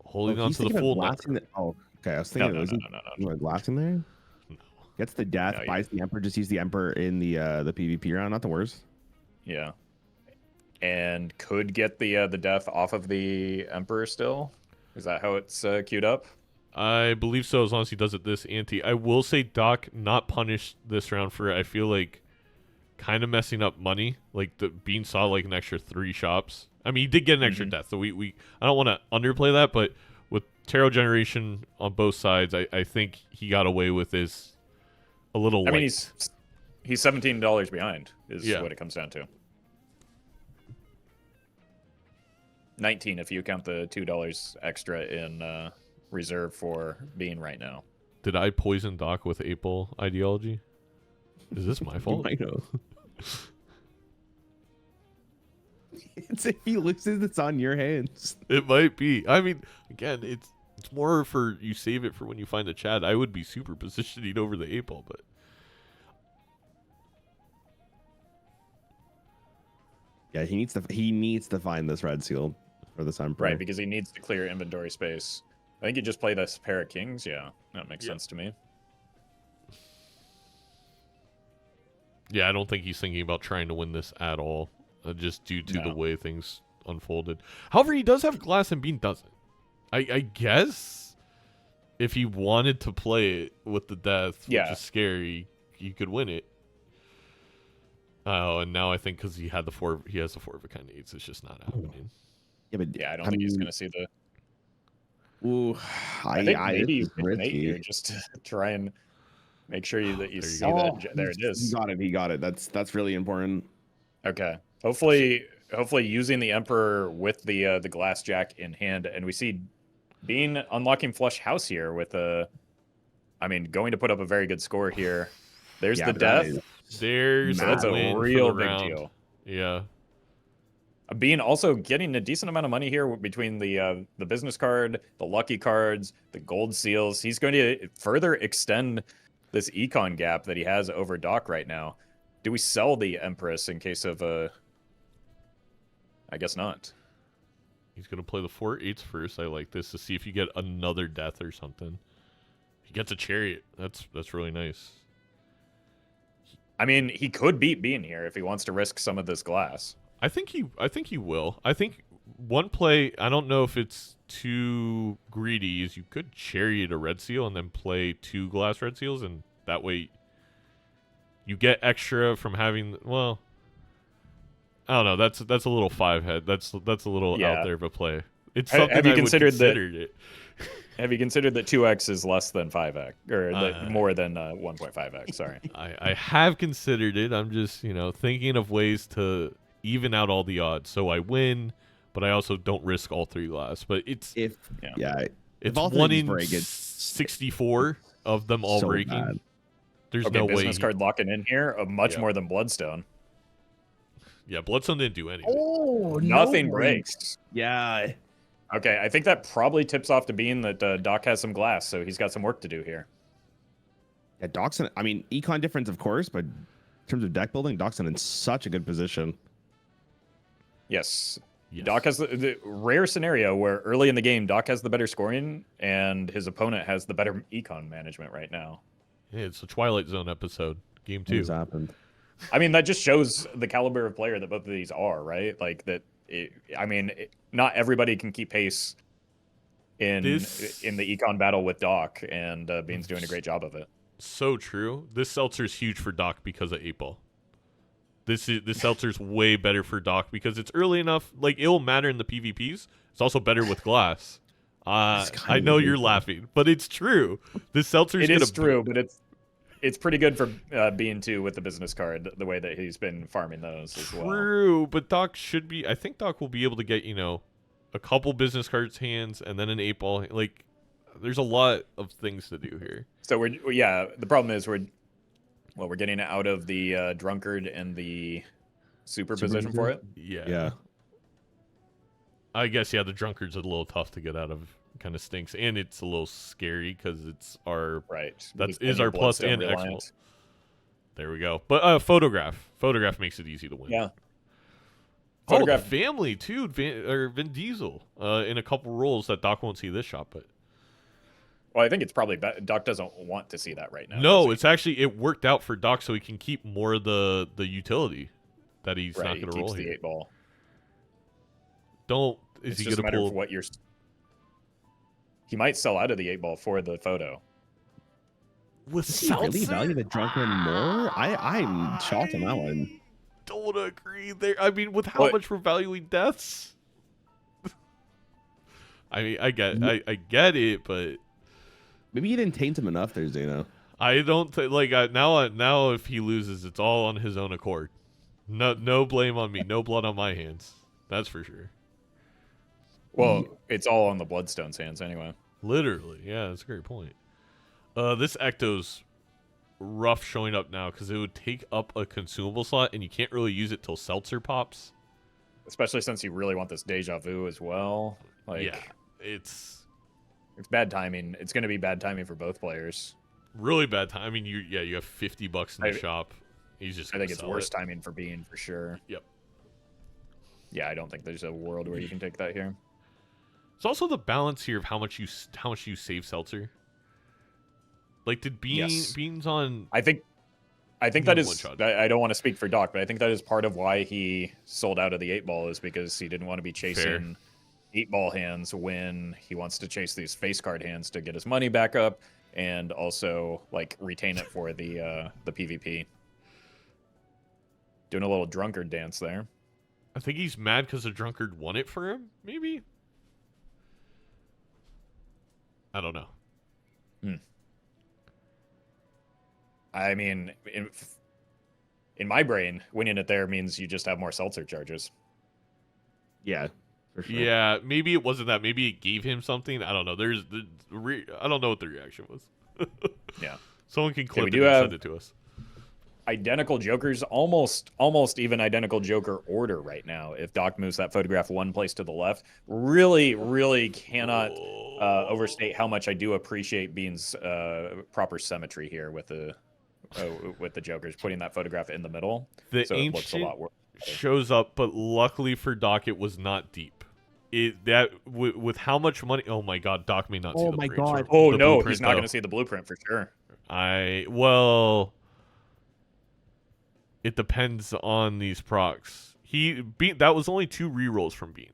holding on he's to the thinking of Fool. Now. blasting No, I was thinking, no, was no, he no, no, no. you know, blasting there? No. Gets the death, No, yeah. buys the Emperor, just use the Emperor in the PvP round. Not the worst. Yeah. And could get the death off of the Emperor still. Is that how it's queued up? I believe so, as long as he does it this ante. I will say Doc not punished this round for it. I feel like kind of messing up money. Like the Bean saw like an extra 3 shops. I mean, he did get an extra death, so we I don't want to underplay that, but with tarot generation on both sides, I think he got away with this a little. I mean, late. he's $17 behind is Yeah. what it comes down to. 19 if you count the $2 extra in reserve for Bean right now. Did I poison Doc with April ideology? Is this my fault? I know. It's if he loses, it's on your hands. It might be. I mean, again, it's more for you save it for when you find the Chad. I would be super positioning over the 8 ball, but Yeah, he needs to find this red seal for the Sun. Right, because he needs to clear inventory space. I think you just play this pair of kings. Yeah, that makes sense to me. yeah, I don't think he's thinking about trying to win this at all, just due to the No. way things unfolded. However, he does have glass and Bean doesn't. I guess if he wanted to play it with the death, Yeah. which is scary, he could win it. Oh, and now I think because he has the 4 of a kind of 8s, it's just not happening. Yeah, but Yeah, I don't think he's going to see the. Ooh, I think maybe you this is pick an 8 risky. here just to try and make sure that you There you see go. that. There it He is. got it. He got it. That's really important. Okay. Hopefully using the Emperor with the glass jack in hand, and we see Bean unlocking flush house here with going to put up a very good score here. There's Yeah, the but that death. is- There's So that's the a win for real the big round. deal. Yeah. Bean also getting a decent amount of money here between the business card, the lucky cards, the gold seals. He's going to further extend this econ gap that he has over Doc right now. Do we sell the Empress in case of I guess not. He's gonna play the 4 8s first. I like this to see if you get another death or something. He gets a chariot. That's really nice. I mean, he could beat Bean here if he wants to risk some of this glass. I think he will. I think one play, I don't know if it's too greedy, is you could chariot a red seal and then play 2 glass red seals, and that way you get extra from having, well, I don't know. That's a little 5 head. That's a little Yeah. out there of a play. It's Have something you I considered would that- consider it. Have you considered that 2x is less than 5x, or Uh, more than 1.5x? Sorry. I have considered it. I'm just, thinking of ways to even out all the odds so I win, but I also don't risk all 3 glass. But it's If all one things in break, it's 64 of them all so breaking. bad. There's Okay, no way. business card locking in here of much Yeah. more than Bloodstone. Yeah, Bloodstone didn't do anything. Oh, Nothing breaks. Yeah. Okay, I think that probably tips off to Bean that Doc has some glass, so he's got some work to do here. Yeah, Doc's econ difference, of course, but in terms of deck building, Doc's in such a good position. Yes. Yes. Doc has the rare scenario where early in the game, Doc has the better scoring and his opponent has the better econ management right now. Yeah, it's a Twilight Zone episode, game 2. What's happened? I mean, that just shows the caliber of player that both of these are, right? Like that. Not everybody can keep pace in the econ battle with Doc, and Bean's doing a great job of it. So true. This seltzer's huge for Doc because of 8-ball. This seltzer's way better for Doc because it's early enough. Like, it'll matter in the PvPs. It's also better with glass. I know you're laughing, but it's true. This seltzer's It is true, but it's pretty good for Bean too with the business card, the way that he's been farming those as well. True, but Doc should be. I think Doc will be able to get a couple business cards hands and then an 8-ball. Like, there's a lot of things to do here. So the problem is we're getting out of the drunkard and the super position for it. Yeah. I guess the drunkard's a little tough to get out of. Kind of stinks, and it's a little scary because it's our That is our plus and extra. There we go. But photograph makes it easy to win. Yeah. Photograph. The family too, Vin Diesel in a couple roles that Doc won't see this shot, but. Well, I think it's probably Doc doesn't want to see that right now. No, it's actually it worked out for Doc so he can keep more of the utility that he's not going to roll the here. 8-ball. Is he going to pull? What you're. He might sell out of the 8-ball for the photo. Does he really value the drunkard more? I'm shocked on that one. Don't agree there. I mean, with how much we're valuing deaths. I mean, I get it, but maybe you didn't taint him enough there, Zeno. I don't now if he loses, it's all on his own accord. No blame on me. No blood on my hands. That's for sure. Well, it's all on the Bloodstone's hands anyway. Literally, yeah, that's a great point. This Ecto's rough showing up now because it would take up a consumable slot, and you can't really use it till Seltzer pops. Especially since you really want this Deja Vu as well. Yeah, it's bad timing. It's going to be bad timing for both players. Really bad time. I mean, you have $50 in the shop. He's just. I think it's worse timing for Bean for sure. Yep. Yeah, I don't think there's a world where you can take that here. It's also the balance here of how much you save Seltzer. Like, did Beans on? I think that is. I don't want to speak for Doc, but I think that is part of why he sold out of the 8-ball is because he didn't want to be chasing 8-ball hands when he wants to chase these face card hands to get his money back up and also like retain it for the PvP. Doing a little drunkard dance there. I think he's mad because the drunkard won it for him. Maybe. I don't know. I mean, in my brain, winning it there means you just have more seltzer charges. Yeah, for sure. Yeah, maybe it wasn't that. Maybe it gave him something. I don't know. I don't know what the reaction was. Yeah. Someone can clip it and send it to us. Identical Jokers, almost even identical Joker order right now. If Doc moves that photograph one place to the left, really cannot overstate how much I do appreciate Bean's proper symmetry here with the Jokers, putting that photograph in the middle. The so ancient it looks a lot worse. Shows up, but luckily for Doc, it was not deep. With how much money? Oh my God, Doc may not see the blueprint. Oh my God. Oh no, he's not going to see the blueprint for sure. It depends on these procs. That was only 2 rerolls from Bean.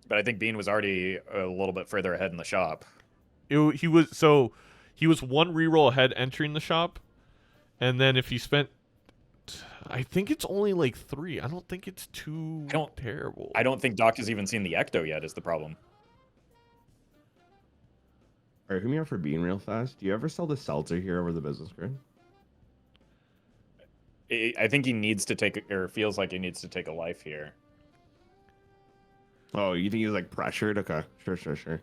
But I think Bean was already a little bit further ahead in the shop. He was 1 reroll ahead entering the shop, and then if he spent, I think it's only like 3. I don't think it's too terrible. I don't think Doc has even seen the Ecto yet. Is the problem? All right, hear me out for Bean real fast. Do you ever sell the seltzer here over the business grid? I think he needs to take, or feels like he needs to take a life here. Oh, you think he's like pressured? Okay, sure.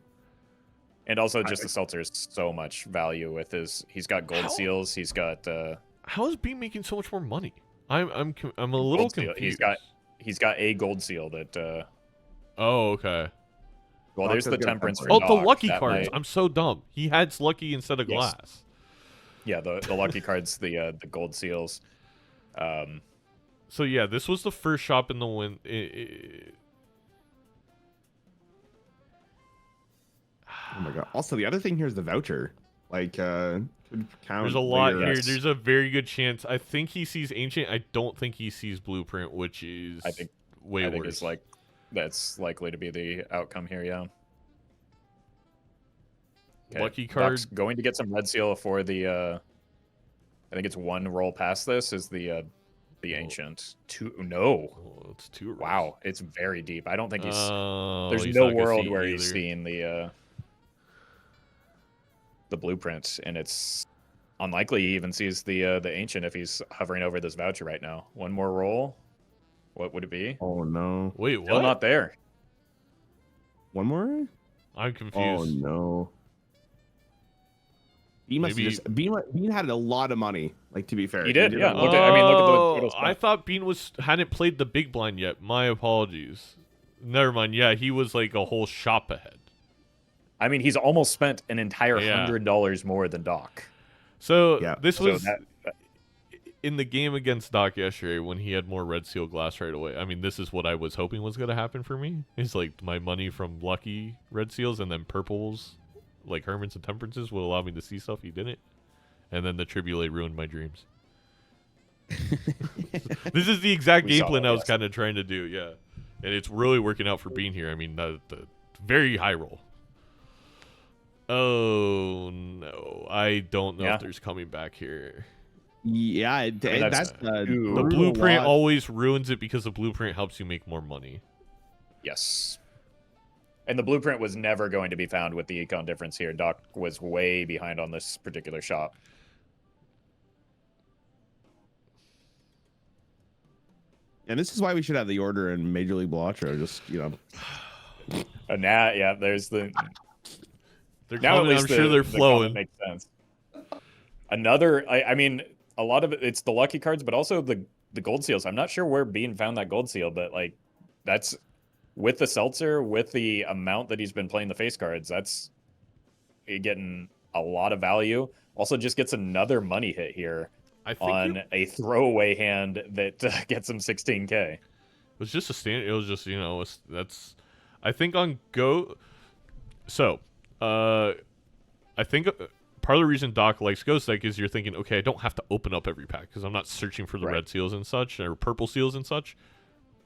And also, just the seltzer is so much value with he's got gold seals. He's got. How is Bean making so much more money? I'm a little confused. He's got a gold seal that. Oh, okay. Well, there's the temperance. The lucky cards. I'm so dumb. He had lucky instead of glass. Yeah, the lucky cards, the gold seals. So yeah, this was the first shop in the win. Oh my god. Also, the other thing here is the voucher. Like, could count. There's a lot later. here. Yes. There's a very good chance. I think he sees Ancient. I don't think he sees Blueprint, which is I think way I think worse. it's like that's likely to be the outcome here. Yeah. Okay, Lucky card. Doc's going to get some red seal for the. I think it's one roll past this is the ancient. No. Oh, it's too. Wow, it's very deep. I don't think he's. There's He's no not gonna world see where either. he's seeing the blueprint, and it's unlikely he even sees the ancient if he's hovering over this voucher right now. One more roll. What would it be? Oh no. Wait, Still what? not there. One more? I'm confused. Oh no. Bean must have Maybe- just Bean had a lot of money. Like, to be fair, He did, yeah. a Look lot. at- I mean, look at the total I spent. thought Bean hadn't played the big blind yet. My apologies. Never mind. Yeah, he was like a whole shop ahead. I mean, he's almost spent an entire Yeah. $100 more than Doc. So Yeah. this So was that in the game against Doc yesterday when he had more red seal glass right away. I mean, this is what I was hoping was going to happen for me. Is like my money from lucky red seals and then purples, like Hermits and Temperances, will allow me to see stuff he didn't. And then the Tribulate ruined my dreams. This is the exact We game saw plan that, I was yes. kind of trying to do, yeah. And it's really working out for Bean here. I mean, the very high roll. Oh, no. I don't know Yeah. if there's coming back here. Yeah, I mean, that's The Brutal blueprint always ruins it because the blueprint helps you make more money. yes. And the blueprint was never going to be found with the econ difference here. Doc was way behind on this particular shop. And this is why we should have the order in Major League Balatro. Just, And now, yeah, there's the They're now at coming, least I'm sure they're the comment flowing. makes sense. Another, I mean, a lot of it's the lucky cards, but also the gold seals. I'm not sure where Bean found that gold seal, but like that's with the seltzer, with the amount that he's been playing the face cards, that's getting a lot of value. Also, just gets another money hit here I think on a throwaway hand that gets him 16K. it was just a stand. It was just, that's. I think on Go. So, I think part of the reason Doc likes Ghost Deck is you're thinking, okay, I don't have to open up every pack because I'm not searching for the Right. red seals and such or purple seals and such.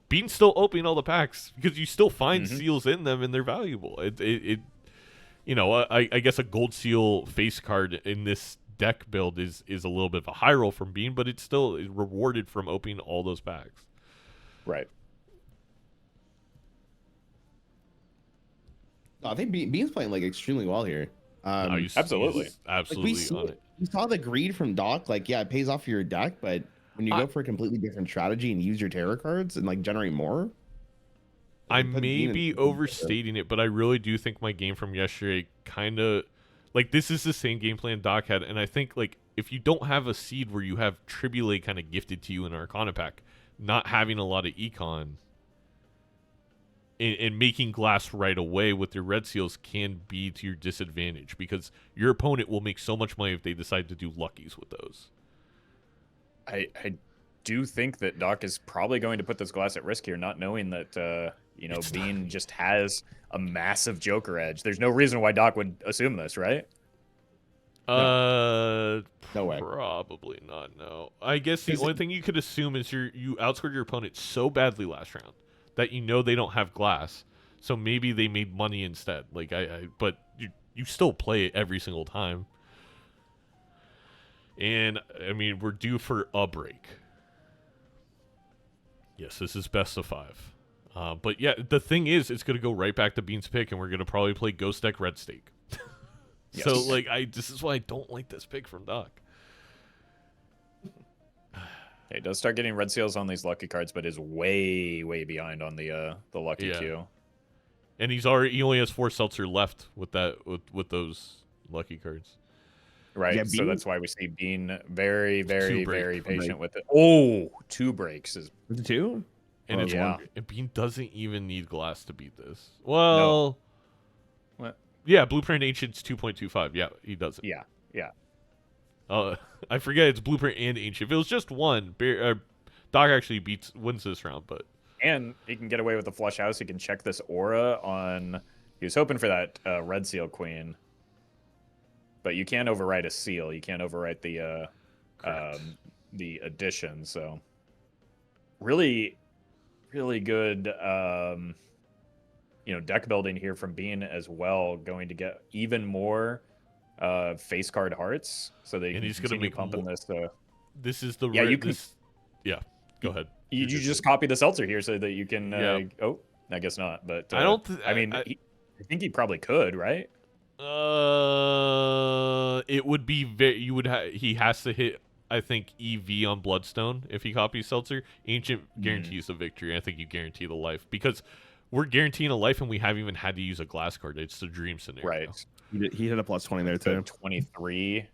Bean's still opening all the packs because you still find seals in them and they're valuable. I guess a gold seal face card in this deck build is a little bit of a high roll from Bean, but it's still rewarded from opening all those packs. Right. I think Bean's playing like extremely well here. No, he's absolutely. absolutely on it. You saw the greed from Doc. Like, yeah, it pays off for your deck, but when you I- go for a completely different strategy and use your tarot cards and like generate more, I put may Bean in- be overstating it, but I really do think my game from yesterday kind of like this is the same game plan Doc had, and I think like if you don't have a seed where you have Tribulate kind of gifted to you in Arcana pack, not having a lot of econ and making glass right away with your red seals can be to your disadvantage because your opponent will make so much money if they decide to do luckies with those. I do think that Doc is probably going to put this glass at risk here, not knowing that Bean just has a massive Joker edge. There's no reason why Doc would assume this, right? No way. Probably not. No, I guess the Is only it- thing you could assume is you outscored your opponent so badly last round that they don't have glass, so maybe they made money instead. Like but you still play it every single time, and I mean we're due for a break. Yes, this is best of 5. But yeah, the thing is, it's gonna go right back to Bean's pick, and we're gonna probably play Ghost Deck Red Stake. So Yes. like this is why I don't like this pick from Doc. He does start getting red seals on these lucky cards, but is way, way behind on the lucky Yeah. queue. And he only has 4 seltzer left with those lucky cards. Right. Yeah, So Bean- that's why we see Bean very, very, break. very Break. patient with it. Oh, 2 breaks is Was it 2? And Oh, it's yeah. and Bean doesn't even need glass to beat this. Well, What? yeah, Blueprint Ancient's 2.25. Yeah, he doesn't. Yeah. I forget it's Blueprint and Ancient. If it was just one, Doc actually wins this round, but. And he can get away with the flush house. He can check this aura on. He was hoping for that red seal queen, but you can't overwrite a seal. You can't overwrite the addition. So really, really good. Deck building here from Bean as well. Going to get even more face card hearts, so they and can he's going to be pumping this. This is the yeah. Go ahead. You just copy the seltzer here so that you can. Oh, I guess not. But I don't. I think he probably could, right? It would be he has to hit. I think EV on Bloodstone if he copies seltzer. Ancient guarantees the victory. I think you guarantee the life because we're guaranteeing a life and we haven't even had to use a glass card. It's the dream scenario. Right. He hit a +20 there too. 23.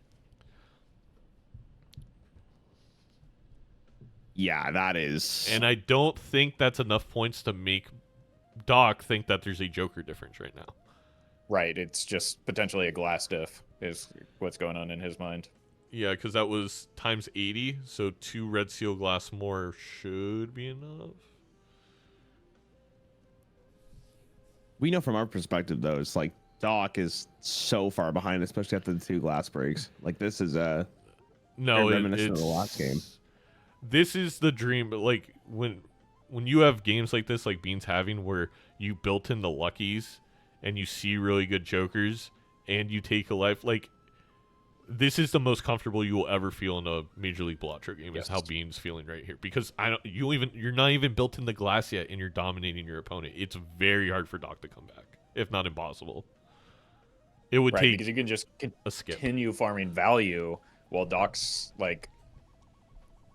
Yeah, that is. And I don't think that's enough points to make Doc think that there's a Joker difference right now. Right. It's just potentially a glass diff is what's going on in his mind. Yeah, because that was times 80, so 2 red seal glass more should be enough. We know from our perspective, though, it's like Doc is so far behind, especially after the 2 glass breaks. Like, this is reminiscent of the last game. This is the dream, but like when you have games like this, like Bean's having, where you built in the luckies and you see really good Jokers and you take a life, like this is the most comfortable you will ever feel in a Major League Balatro game. Yes. Is how Bean's feeling right here, because you're not even built in the glass yet and you're dominating your opponent. It's very hard for Doc to come back, if not impossible. It would take because you can just a skip. Continue farming value while Doc's like,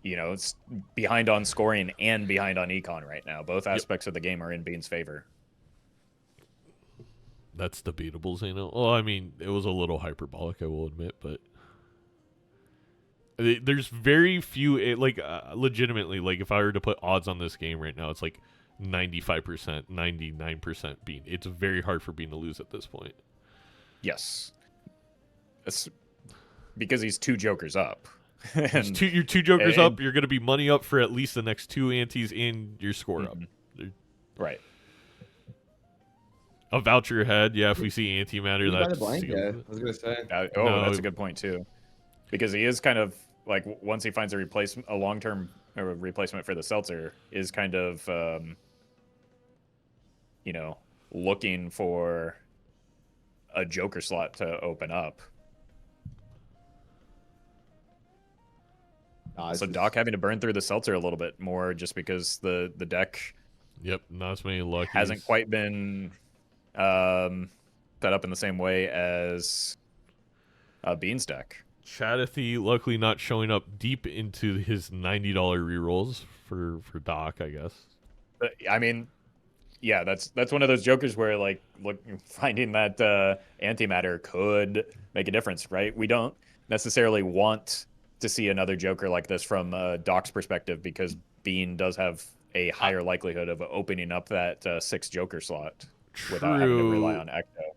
it's behind on scoring and behind on econ right now. Both aspects of the game are in Bean's favor. That's debatable, Zeno. Well, I mean, it was a little hyperbolic, I will admit, but there's very few, legitimately, like if I were to put odds on this game right now, it's like 95%, 99% Bean. It's very hard for Bean to lose at this point. Yes. It's because he's 2 Jokers up. You're 2 Jokers up. You're going to be money up for at least the next 2 antes and your score up. Right. A voucher ahead. Yeah, if we see antimatter, that's... Yeah, I was going to say. That's a good point, too. Because he is kind of, like, once he finds a long-term replacement for the seltzer, is kind of, looking for a Joker slot to open up. So Doc having to burn through the seltzer a little bit more just because the deck not as many luckies. Hasn't quite been set up in the same way as Bean's deck. Chadathy luckily not showing up deep into his $90 rerolls for Doc, I guess. I mean, yeah, that's one of those Jokers where finding that antimatter could make a difference, right? We don't necessarily want to see another Joker like this from Doc's perspective, because Bean does have a higher likelihood of opening up that 6 Joker slot without having to rely on Ecto.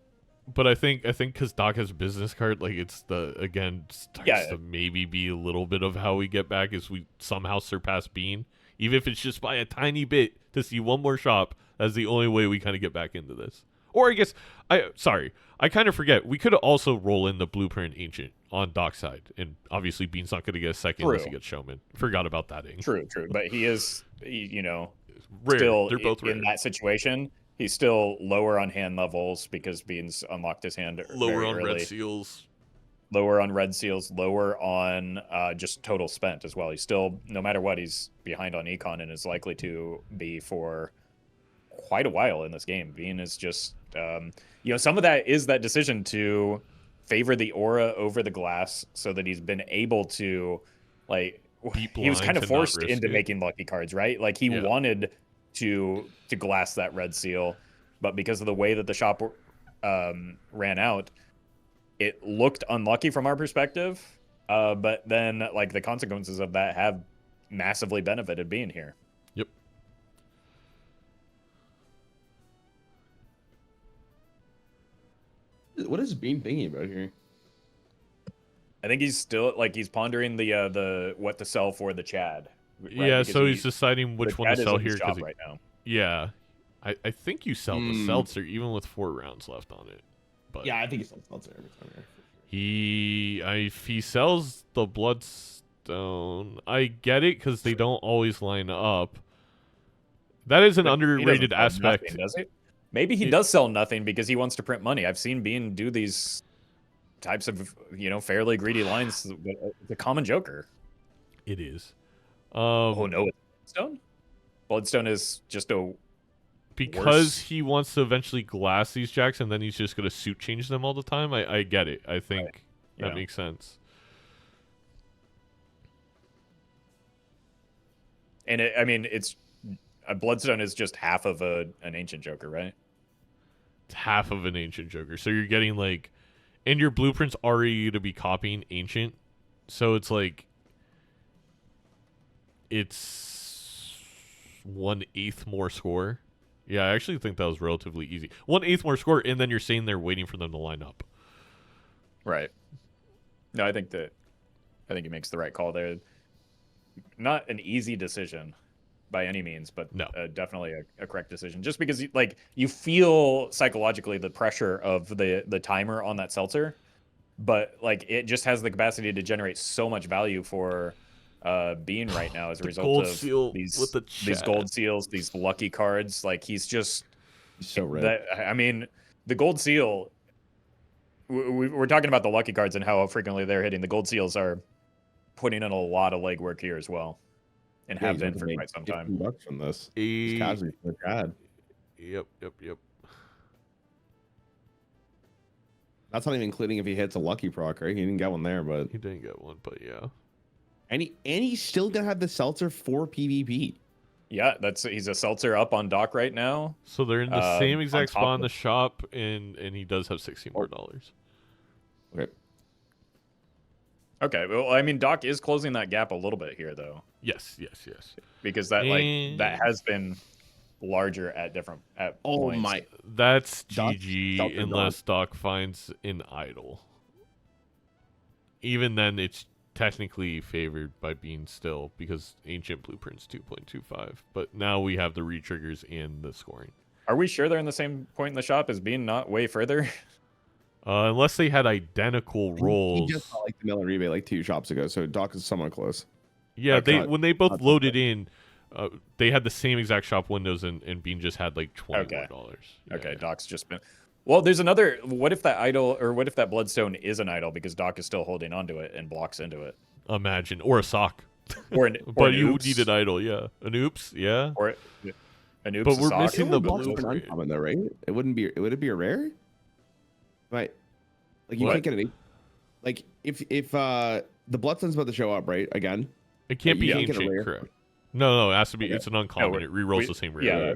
But I think because Doc has a business card, like it's starts to maybe be a little bit of how we get back is we somehow surpass Bean, even if it's just by a tiny bit, to see one more shop. That's the only way we kind of get back into this. Or I guess I kind of forget. We could also roll in the Blueprint Ancient on Doc's side, and obviously Bean's not going to get a second unless he gets Showman. Forgot about that. True. But he is, rare. Still They're both rare. In that situation. He's still lower on hand levels because Bean's unlocked his hand lower on early. red seals. Lower on red seals, lower on just total spent as well. He's still, no matter what, he's behind on econ and is likely to be for quite a while in this game. Bean is just, some of that is that decision to favor the aura over the glass so that he's been able to, he was kind of forced into making lucky cards, right? Like he wanted to glass that red seal, but because of the way that the shop ran out, it looked unlucky from our perspective, but then the consequences of that have massively benefited being here. Yep. What is Bean thinking about here? I think he's still like he's pondering the what to sell for the Chad. Right? Yeah, Because so he's deciding which one to Chad is sell in his here job because right now. yeah, I think you sell the seltzer even with 4 rounds left on it. But Yeah, I think he sells seltzer every time. Yeah, if he sells the bloodstone, I get it because they don't always line up. That is an But he underrated doesn't sell aspect. nothing, does he? Maybe he does sell nothing because he wants to print money. I've seen Bean do these types of fairly greedy lines. It's a common joker. It is. Oh no, it's Bloodstone. Bloodstone is just a because worse. he wants to eventually glass these jacks and then he's just gonna suit change them all the time. I get it. I think that makes sense. And it's a Bloodstone is just half of an ancient joker, right? It's half of an ancient joker, so you're getting like, and your blueprints are you to be copying ancient, so it's like it's 1/8 more score. Yeah, I actually think that was relatively easy. 1/8 more score, and then you're sitting there waiting for them to line up. Right. No, I think he makes the right call there. Not an easy decision by any means, but no. Definitely a correct decision. Just because you feel psychologically the pressure of the timer on that seltzer, but like it just has the capacity to generate so much value for Bean right now as a result of these gold seals, these lucky cards. Like he's so red. The gold seal. We're talking about the lucky cards and how frequently they're hitting. The gold seals are putting in a lot of legwork here as well, and have been for quite some time. $15 from this. Casually for Chad. Yep. That's not even including if he hits a lucky proc, right? He didn't get one there, but he didn't get one, but yeah. And he's still gonna have the seltzer for PvP. Yeah, he's a seltzer up on Doc right now. So they're in the same exact spot in the shop, and he does have $16 more. Okay. Okay. Well, I mean, Doc is closing that gap a little bit here, though. Yes. Because that has been larger at points. My! That's GG unless Doc finds an idol. Even then, it's technically favored by Bean still because Ancient Blueprint's 2.25. But now we have the re-triggers and the scoring. Are we sure they're in the same point in the shop as Bean, not way further? Unless they had identical rolls. He just got like the Miller rebate like 2 shops ago, so Doc is somewhat close. Yeah, when they both loaded in, they had the same exact shop windows, and Bean just had like $20 more. Yeah. Okay, Doc's just been. Well, there's another. What if that idol, or what if that Bloodstone is an idol because Doc is still holding onto it and blocks into it? Imagine, or a sock. But you need an idol, yeah. An oops, yeah. Or an oops. But we're sock. missing the blue. Uncommon though, right? It wouldn't be. Would it be a rare? Right. Like you can't get it. Like if the Bloodstone's about to show up, right? Again. It can't be ancient, correct? No, it has to be. Okay. It's an uncommon. It rerolls the same rare. Yeah,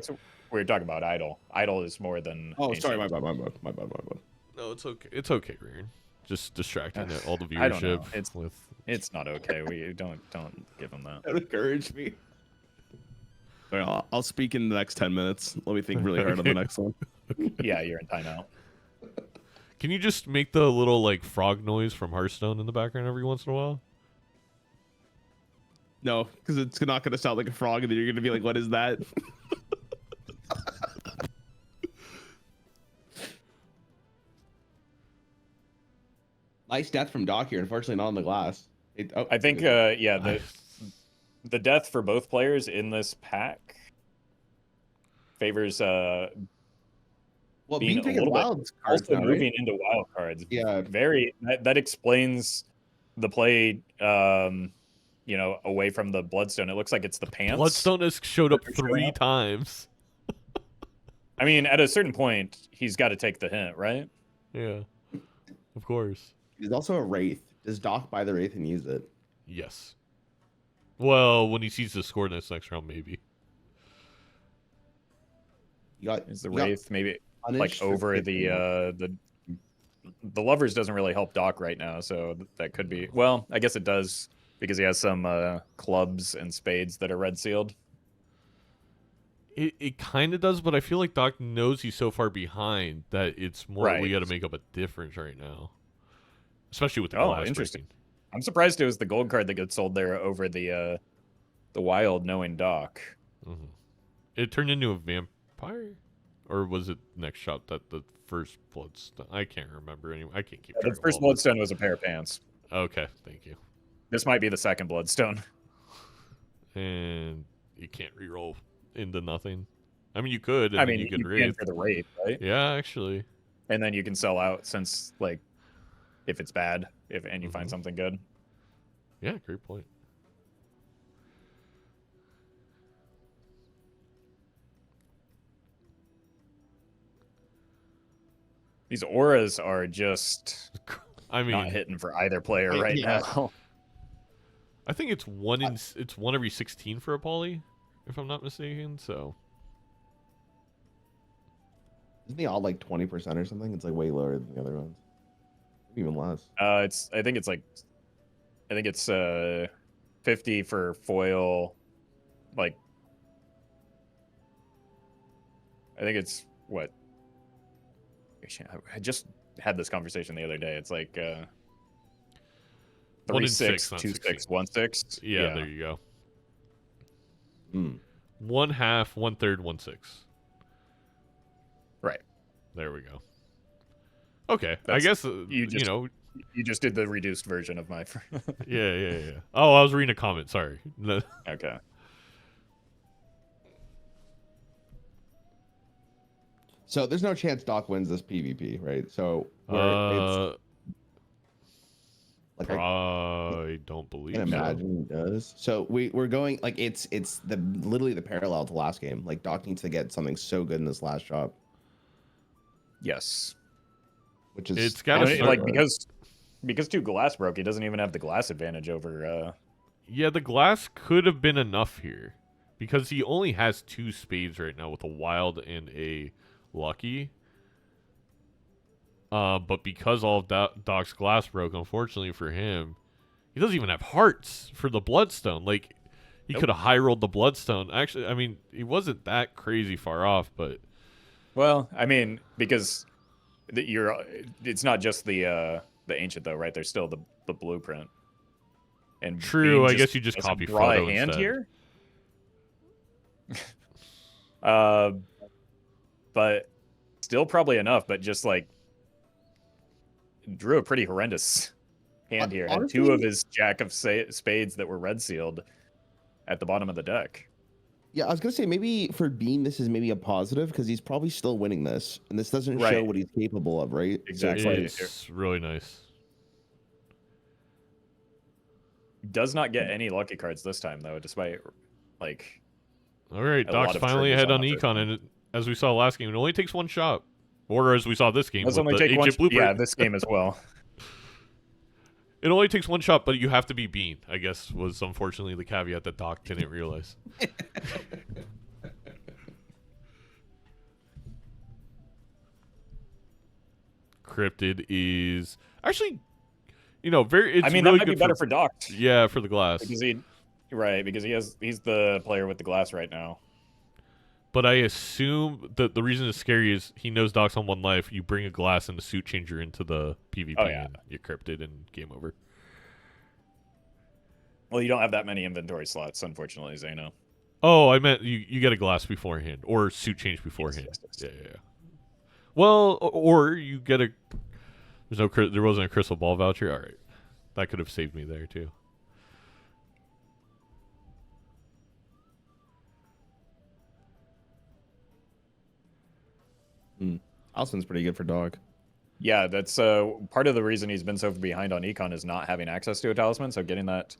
we're talking about idol. Idol is more than. Oh, ancient. Sorry, my bad. No, it's okay. It's okay, Ryan. Just distracting all the viewership. It's not okay. We don't give them that. That encouraged me. Well, I'll speak in the next 10 minutes. Let me think really hard on the next one. Yeah, you're in timeout. Can you just make the little like frog noise from Hearthstone in the background every once in a while? No, because it's not going to sound like a frog, and then you're going to be like, "What is that?" Nice death from Doc here. Unfortunately, not on the glass. I think, the death for both players in this pack favors well, being a little bit cards also now, moving right? into wild cards. Yeah, that explains the play. Away from the Bloodstone. It looks like it's the pants. Bloodstone has showed up 3 times. I mean, at a certain point, he's got to take the hint, right? Yeah, of course. He's also a Wraith. Does Doc buy the Wraith and use it? Yes. Well, when he sees the score in this next round, maybe. Is the Wraith maybe like over the Lovers doesn't really help Doc right now, so that could be. Well, I guess it does. Because he has some clubs and spades that are red sealed. It kind of does, but I feel like Doc knows he's so far behind that it's more we got to make up a difference right now. especially with the Oh, glass interesting. breaking. I'm surprised it was the gold card that gets sold there over the wild knowing Doc. Mm-hmm. It turned into a vampire, or was it next shop that the first bloodstone? I can't remember anymore. I can't keep track. The of first all of bloodstone was a pair of pants. it. Okay, thank you. This might be the second bloodstone. And you can't reroll into nothing. I mean, you could. And I then mean, you could can raid for the raid, right? Yeah, actually. And then you can sell out since, like, if it's bad, and you find something good. Yeah, great point. These auras are just I mean, not hitting for either player right now. I think it's one every 16 for a poly, if I'm not mistaken. So Isn't he all like 20% or something? It's like way lower than the other ones. Even less. I think it's 50 for foil. Like, I think it's what? I just had this conversation the other day. It's like 3 6 2 6 1 6. Yeah, there you go. Hmm. 1/2, 1/3, 1/6. Right. There we go. Okay, I guess you just did the reduced version of my. yeah. Oh, I was reading a comment. Sorry. Okay. So there's no chance Doc wins this PvP, right? So I like don't believe. I can imagine he does. So we're going like it's literally the parallel to last game. Like Doc needs to get something so good in this last shop. Yes. Which is it's got to like because 2 glass broke, he doesn't even have the glass advantage over. Yeah, the glass could have been enough here because he only has 2 spades right now with a wild and a lucky. But because all of Doc's glass broke, unfortunately for him, he doesn't even have hearts for the bloodstone. Like, he could have high rolled the bloodstone. Actually, I mean, he wasn't that crazy far off, but Well, I mean, because it's not just the ancient though, right? There's still the blueprint. And true, I guess you just copy draw photo a hand instead. here. But still probably enough. But just like drew a pretty horrendous hand here. Had 2 of his jack of spades that were red sealed at the bottom of the deck. Yeah, I was gonna say maybe for Bean this is maybe a positive because he's probably still winning this, and this doesn't show what he's capable of, right? Exactly. It's really nice. Does not get any lucky cards this time though, despite like. All right, Doc's finally ahead on Econ, and as we saw last game, it only takes 1 shot, or as we saw this game with the ancient blueprint. Yeah, this game as well. It only takes 1 shot, but you have to be Bean, I guess, was unfortunately the caveat that Doc didn't realize. Cryptid is actually, very. It's I mean, really that might be better for Doc. Yeah, for the glass. Because he's the player with the glass right now. But I assume that the reason it's scary is he knows Doc's on 1 life. You bring a glass and a suit changer into the PvP, and you cryptid and game over. Well, you don't have that many inventory slots, unfortunately, Zeno. Oh, I meant you get a glass beforehand or suit change beforehand. Yes. Yeah. Well, or you get a. There wasn't a crystal ball voucher. All right, that could have saved me there too. Alston's pretty good for Dog. Yeah, that's part of the reason he's been so behind on Econ is not having access to a talisman. So getting that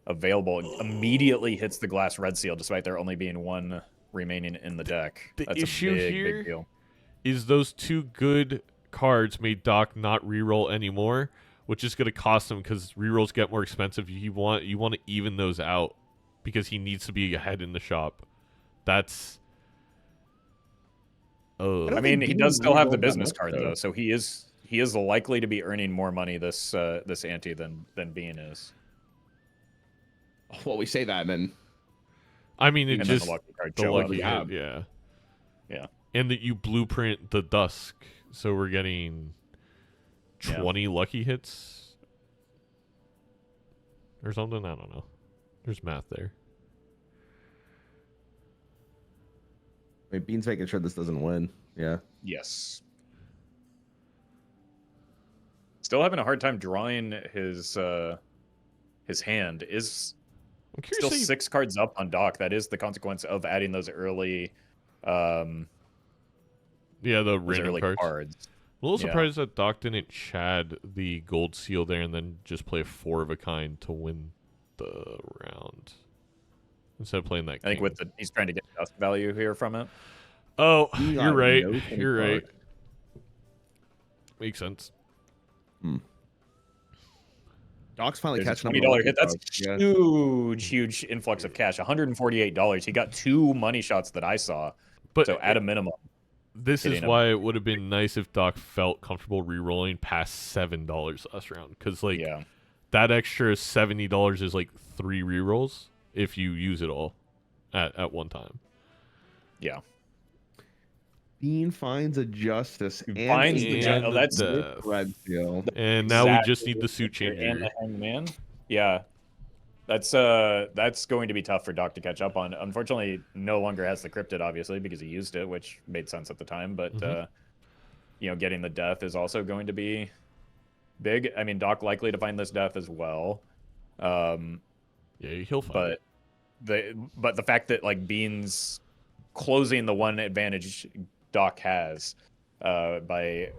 available immediately hits the glass red seal, despite there only being 1 remaining in the deck. That's issue a big deal. Is those 2 good cards made Doc not reroll anymore, which is going to cost him because rerolls get more expensive. You want to even those out because he needs to be ahead in the shop. That's. I mean, he does still have the business card though, so he is likely to be earning more money this ante than Bean is. Well, we say that, and then. I mean, it just the lucky card the lucky hit, yeah. And that you blueprint the dusk, so we're getting 20 lucky hits or something. I don't know. There's math there. Wait, Bean's making sure this doesn't win. Yeah. Yes. Still having a hard time drawing his hand. Is I'm curious still how you- 6 cards up on Doc. That is the consequence of adding those early the random cards. I'm a little surprised that Doc didn't Chad the gold seal there and then just play a 4 of a kind to win the round instead of playing that. I think with he's trying to get dust value here from it. Oh, You you're got right. no You're right. card. Makes sense. Doc's finally There's a catching up. $20 hit. That's Yeah. huge influx of cash. $148. He got 2 money shots that I saw. But So at a minimum. this is hitting him. why it would have been nice if Doc felt comfortable re-rolling past $7 last round, because like Yeah. that extra $70 is like 3 re-rolls if you use it all at one time. Yeah. Bean finds a justice. Finds the and that's- the red seal. And now we just Exactly. need the suit And changer. the hangman. Yeah. That's going to be tough for Doc to catch up on. Unfortunately, no longer has the cryptid, obviously, because he used it, which made sense at the time. But getting the death is also going to be big. I mean, Doc likely to find this death as well. Yeah, he'll find it. But the fact that like Bean's closing the one advantage Doc has by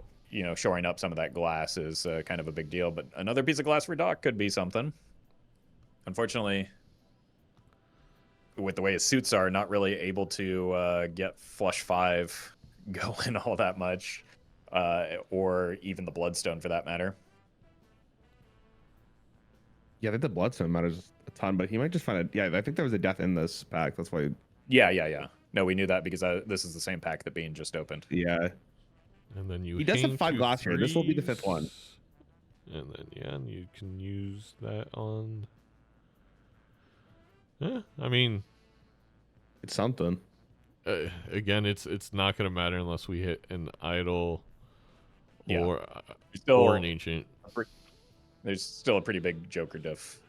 shoring up some of that glass is kind of a big deal. But another piece of glass for Doc could be something. Unfortunately, with the way his suits are, not really able to get flush 5 going all that much, or even the bloodstone for that matter. Yeah, I think the bloodstone matters a ton, but he might just find it. Yeah, I think there was a death in this pack. That's why. Yeah. No, we knew that because this is the same pack that Bean just opened. Yeah. And then He does have 5 glass here. This will be the 5th one. And then and you can use that on. Yeah, I mean, It's something. again, it's not gonna matter unless we hit an idol or an ancient. There's still a pretty big Joker diff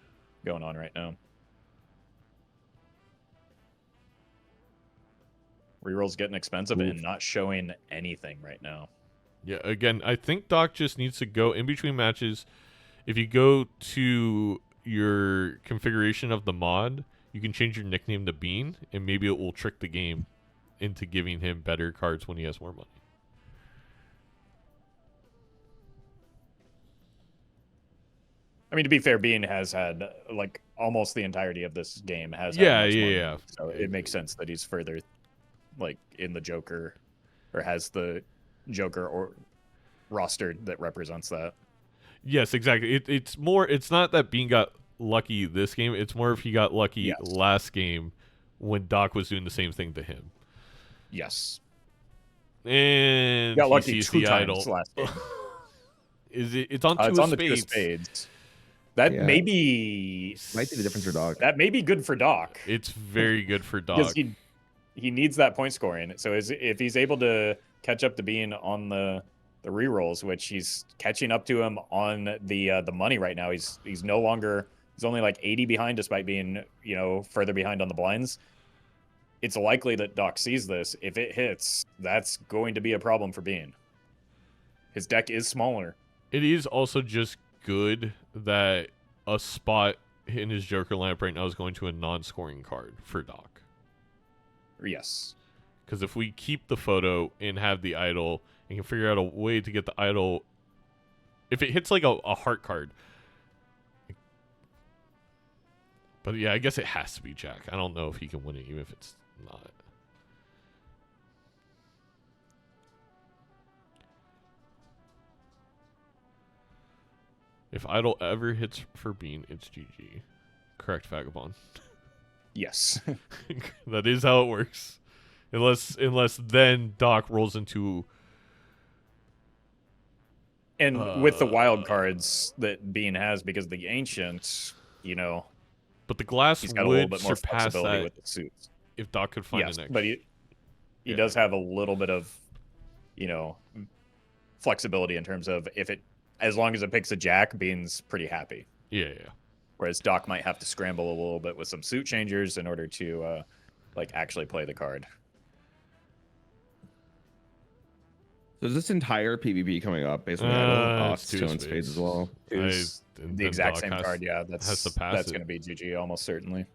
going on right now. Reroll's getting expensive and not showing anything right now. Yeah, again, I think Doc just needs to go in between matches. If you go to your configuration of the mod, you can change your nickname to Bean, and maybe it will trick the game into giving him better cards when he has more money. I mean, to be fair, Bean has had like almost the entirety of this game has had Yeah, much more yeah. money, so it makes sense that he's further like in the Joker or has the Joker or rostered that represents that. Yes, exactly. It's more. It's not that Bean got lucky this game. It's more if he got lucky last game when Doc was doing the same thing to him. Yes. And Got he lucky sees 2 the times idol. last game. It's on 2 It's of on the spades. 2 of spades. That Yeah. might be the difference for Doc. That may be good for Doc. It's very good for Because Doc. he needs that point scoring. So if he's able to catch up to Bean on the rerolls, which he's catching up to him on the money right now. He's no longer, he's only like 80 behind despite being further behind on the blinds. It's likely that Doc sees this. If it hits, that's going to be a problem for Bean. His deck is smaller. It is also just good that a spot in his Joker lineup right now is going to a non-scoring card for Doc. Yes. Because if we keep the photo and have the idol and can figure out a way to get the idol, if it hits like a heart card. But yeah, I guess it has to be Jack. I don't know if he can win it even if it's not. If idol ever hits for Bean, it's GG. Correct, Vagabond. Yes. That is how it works. Unless then Doc rolls into. And with the wild cards that Bean has because the ancient, But the glass he's got a little would bit more surpass flexibility that with the suits. if Doc could find Yes, an extra. but he does have a little bit of, flexibility in terms of as long as it picks a Jack, Bean's pretty happy. Yeah. Whereas Doc might have to scramble a little bit with some suit changers in order to like actually play the card. So is this entire PvP coming up based on the idol? Oh, It's two in spades as well. Is the exact same card, yeah. That's going to be GG almost certainly.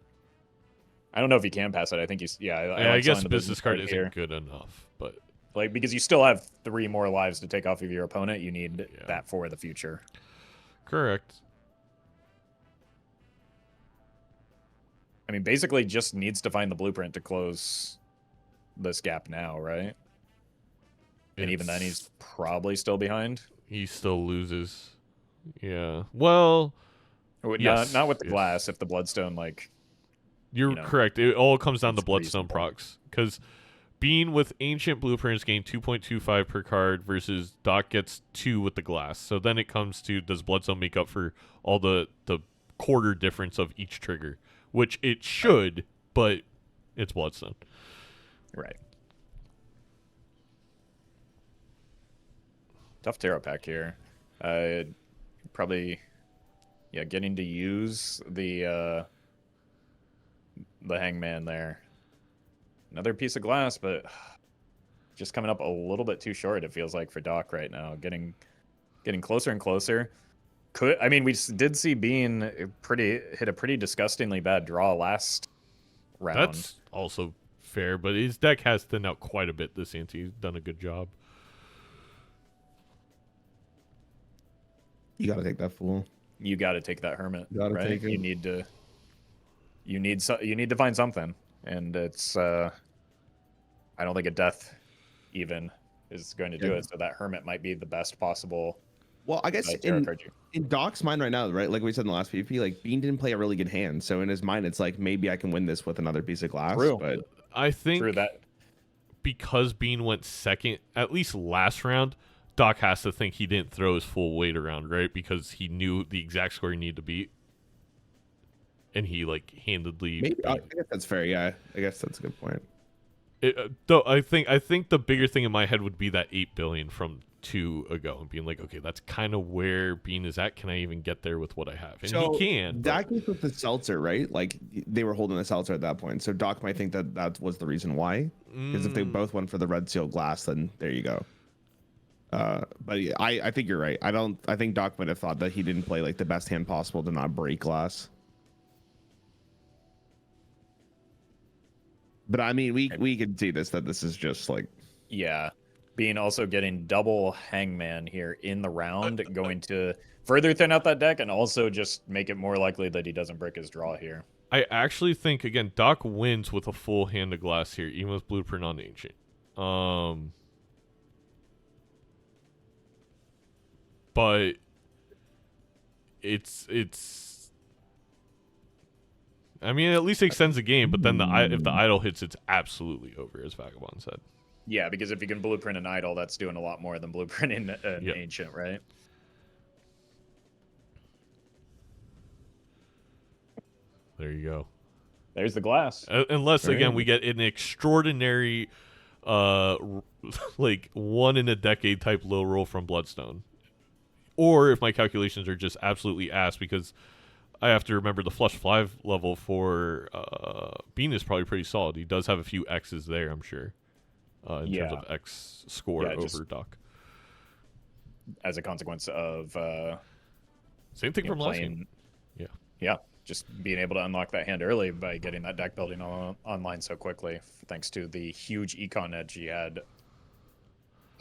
I don't know if you can pass it. I think you. Yeah, I guess the business card isn't good enough, but like because you still have 3 more lives to take off of your opponent, you need that for the future. Correct. I mean, basically, just needs to find the blueprint to close this gap now, right? And even then, he's probably still behind. He still loses. Yeah. Well, yes, not with the glass. If the bloodstone, like, you're correct. It all comes down to bloodstone procs, because Bean with ancient blueprints gain 2.25 per card versus Doc gets 2 with the glass. So then it comes to, does bloodstone make up for all the quarter difference of each trigger, which it should, but it's bloodstone. Right. Tough tarot pack here. Probably, getting to use the hangman there. Another piece of glass, but just coming up a little bit too short, it feels like, for Doc right now. Getting closer and closer. We did see Bean hit a pretty disgustingly bad draw last round. That's also fair, but his deck has thinned out quite a bit this ante. He's done a good job. You gotta take that fool. You gotta take that hermit. You gotta right? take it. You need to find something, and it's I don't think a death even is going to do it. So that hermit might be the best possible. Well, I guess in Doc's mind right now, right? Like we said in the last PvP, like Bean didn't play a really good hand, so in his mind, it's like maybe I can win this with another piece of glass. True. But I think True that. Because Bean went second, at least last round, Doc has to think he didn't throw his full weight around, right? Because he knew the exact score he needed to beat, and he like handedly. Maybe I guess that's fair. Yeah, I guess that's a good point. Though I think the bigger thing in my head would be that 8 billion from 2 ago, and being like, okay, that's kind of where Bean is at. Can I even get there with what I have? And so he can. That case with the seltzer, right? Like they were holding the seltzer at that point, so Doc might think that was the reason why. Because if they both went for the red seal glass, then there you go. But yeah, I think you're right. I think Doc might have thought that he didn't play like the best hand possible to not break glass. But I mean, we could see that this is just like Being also getting double hangman here in the round, going to further thin out that deck and also just make it more likely that he doesn't break his draw here. I actually think, again, Doc wins with a full hand of glass here, even with blueprint on ancient. But it's I mean, it at least extends the game, but then if the idol hits, it's absolutely over, as Vagabond said. Yeah, because if you can blueprint an idol, that's doing a lot more than blueprinting an ancient, right? There you go. There's the glass. Unless, again, we get an extraordinary, like, one in a decade type low roll from Bloodstone. Or if my calculations are just absolutely ass, because I have to remember the flush 5 level for Bean is probably pretty solid. He does have a few X's there, I'm sure, in terms of X score over Doc. As a consequence of same thing from last game. Yeah, just being able to unlock that hand early by getting that deck building online so quickly, thanks to the huge econ edge he had,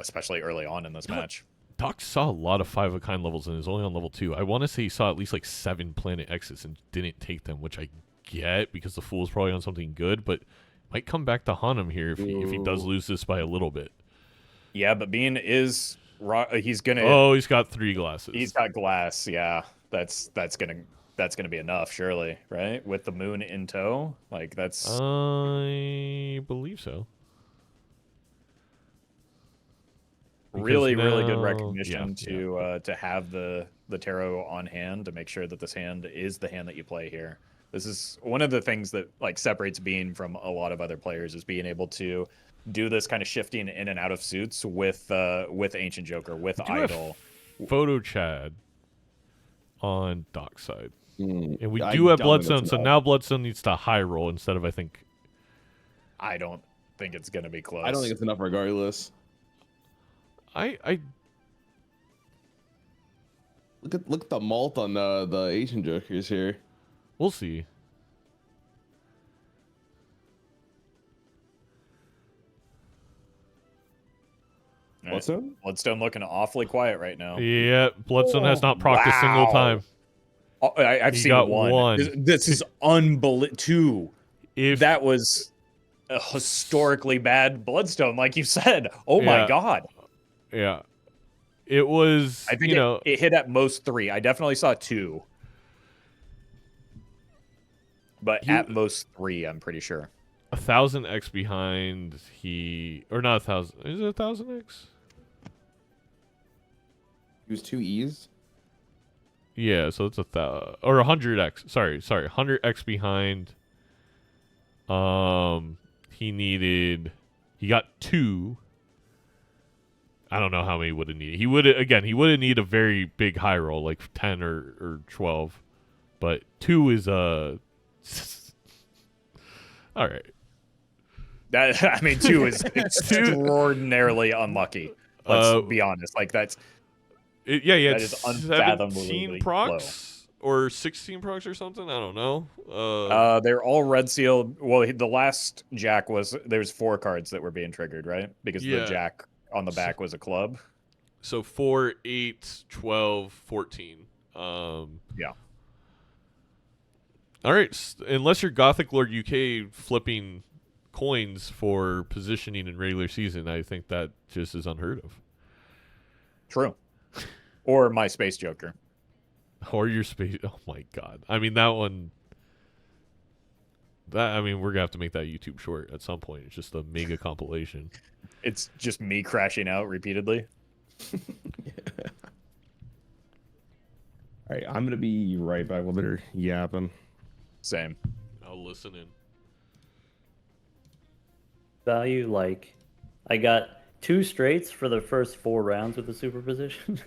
especially early on in this match. Doc saw a lot of 5-of-kind levels and is only on level 2. I want to say he saw at least like 7 planet X's and didn't take them, which I get because the fool's probably on something good, but might come back to haunt him here if he does lose this by a little bit. Yeah, but Bean is he's gonna. Oh, he's got 3 glasses. He's got glass. Yeah, that's gonna be enough, surely, right? With the moon in tow, like that's. I believe so. Really good recognition to have the tarot on hand to make sure that this hand is the hand that you play here. This is one of the things that like separates Bean from a lot of other players, is being able to do this kind of shifting in and out of suits with Ancient Joker, with Idol. Photo Chad on Doc's side. And we do have Bloodstone, so now Bloodstone needs to high roll instead of, I think... I don't think it's going to be close. I don't think it's enough regardless. I look at the malt on the Asian Jokers here. We'll see. Bloodstone? Bloodstone looking awfully quiet right now. Yeah, Bloodstone has not procced a single time. Oh, I've seen one. This is unbelievable. 2. That was a historically bad Bloodstone, like you said. Oh my god. Yeah. It was, I think it hit at most 3. I definitely saw 2. But at most 3, I'm pretty sure. 1,000x behind or not 1,000. Is it 1,000x? He was 2 E's. Yeah, so it's 1,000 or 100x. Sorry, 100x behind. He got 2. I don't know how many would have needed. He would have needed a very big high roll, like 10 or 12. But 2 is all right. 2 is extraordinarily unlucky. Let's be honest. Like that is unfathomably 17 procs or 16 procs or something. I don't know. They're all red sealed. Well, the last Jack there's 4 cards that were being triggered, right? Because the Jack on the back was a club. So 4, 8, 12, 14. Yeah. All right. Unless you're Gothic Lord UK flipping coins for positioning in regular season, I think that just is unheard of. True. Or my Space Joker. Or your space. Oh my god. I mean, that one. We're gonna have to make that YouTube short at some point. It's just a mega compilation. It's just me crashing out repeatedly. All right, I'm gonna be right back. We'll better yapping. Same. I'll listen in. Value, like, I got 2 straights for the first 4 rounds with the superposition.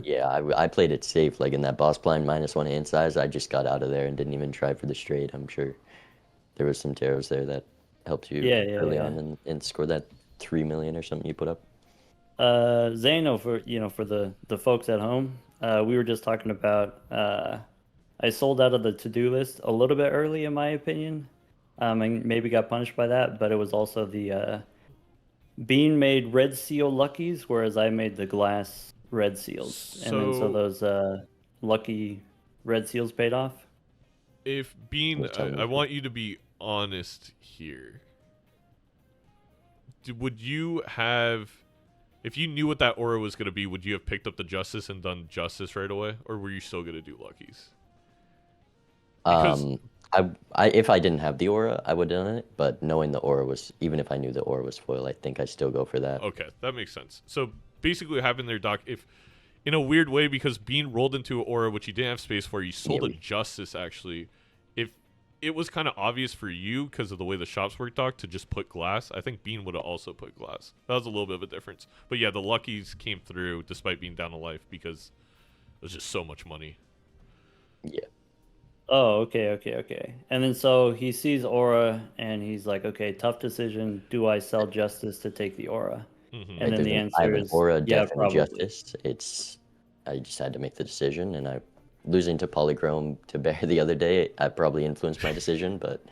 Yeah, I played it safe. Like in that boss blind -1 hand size, I just got out of there and didn't even try for the straight. I'm sure there was some taros there that helped you early on and score that 3 million or something you put up. Zano, for the folks at home, we were just talking about. I sold out of the to-do list a little bit early, in my opinion, and maybe got punished by that. But it was also the Bean made red seal luckies, whereas I made the glass red seals, and then so those lucky red seals paid off. If Bean, I want you to be honest here. Would you have, if you knew what that aura was going to be, would you have picked up the Justice and done Justice right away, or were you still going to do Luckies? Because if I didn't have the aura, I would have done it. But knowing the aura was, even if I knew the aura was foil, I think I still go for that. Okay, that makes sense. So basically, having their doc, if in a weird way, because Bean rolled into an aura which he didn't have space for, you sold a Justice actually. If it was kind of obvious for you because of the way the shops worked, Doc, to just put glass, I think Bean would have also put glass. That was a little bit of a difference. But yeah, the Luckies came through despite being down to life because it was just so much money. Yeah. Oh, okay. And then so he sees aura and he's like, okay, tough decision. Do I sell Justice to take the aura? Mm-hmm. And then the answer is aura, yeah, death, probably. and Justice. I just had to make the decision, and losing to Polychrome to Bear the other day, I probably influenced my decision, but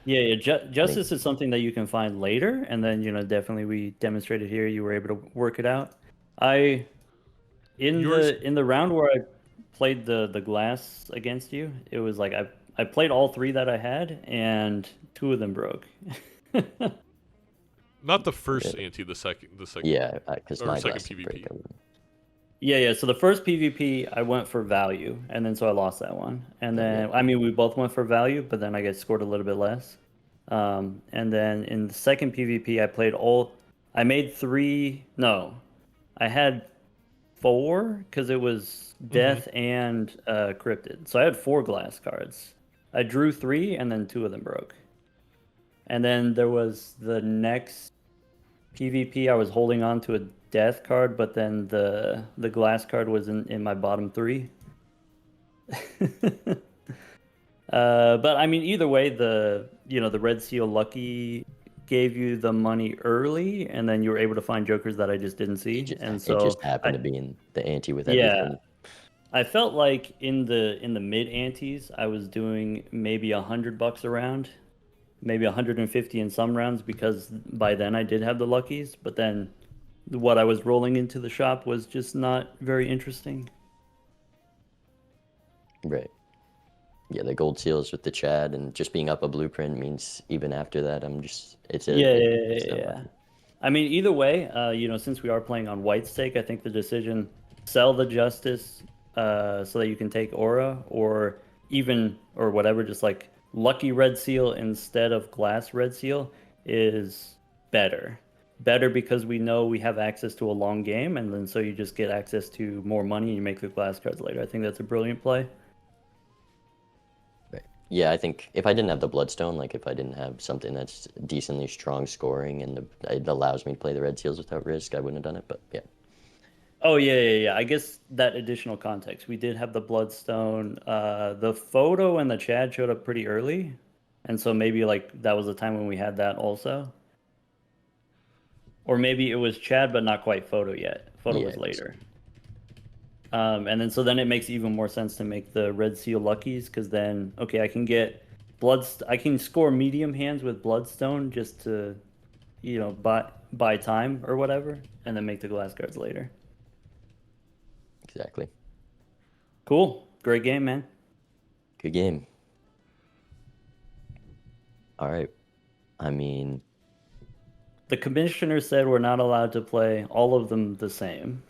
yeah. Justice is something that you can find later, and then definitely we demonstrated here you were able to work it out. In the round where I played the glass against you, it was like I played all 3 that I had, and 2 of them broke. Not the first ante, the second. Yeah, because my second glass PvP. Yeah. So the first PvP, I went for value, and then so I lost that one. And then, we both went for value, but then I guess scored a little bit less. And then in the second PvP, I made 3. No, I had 4 because it was Death and Cryptid. So I had 4 glass cards. I drew 3, and then 2 of them broke. And then there was the next PvP. I was holding on to a Death card, but then the glass card was in my bottom 3. But I mean, either way, the Red Seal Lucky gave you the money early, and then you were able to find jokers that I just didn't see, and so it just happened to be in the ante with yeah, everything. I felt like in the mid antes, I was doing maybe $100 a round, maybe 150 in some rounds, because by then I did have the luckies. But then what I was rolling into the shop was just not very interesting. Right. Yeah, the gold seals with the Chad and just being up a blueprint means even after that, Yeah. I mean, either way, since we are playing on white stake, I think the decision sell the Justice so that you can take Aura, or whatever, just like lucky red seal instead of glass red seal is better. Better because we know we have access to a long game, and then so you just get access to more money and you make the glass cards later. I think that's a brilliant play. Yeah, I think if I didn't have the Bloodstone, like if I didn't have something that's decently strong scoring and it allows me to play the red seals without risk, I wouldn't have done it. But yeah. Oh yeah. I guess that additional context. We did have the Bloodstone. The photo and the Chad showed up pretty early, and so maybe like that was the time when we had that also. Or maybe it was Chad, but not quite photo yet. Photo was later. And then so then it makes even more sense to make the red seal luckies, because then I can get I can score medium hands with Bloodstone just to buy time or whatever, and then make the glass cards later. Exactly. Cool. Great game, man. Good game. All right. I mean, the commissioner said we're not allowed to play all of them the same.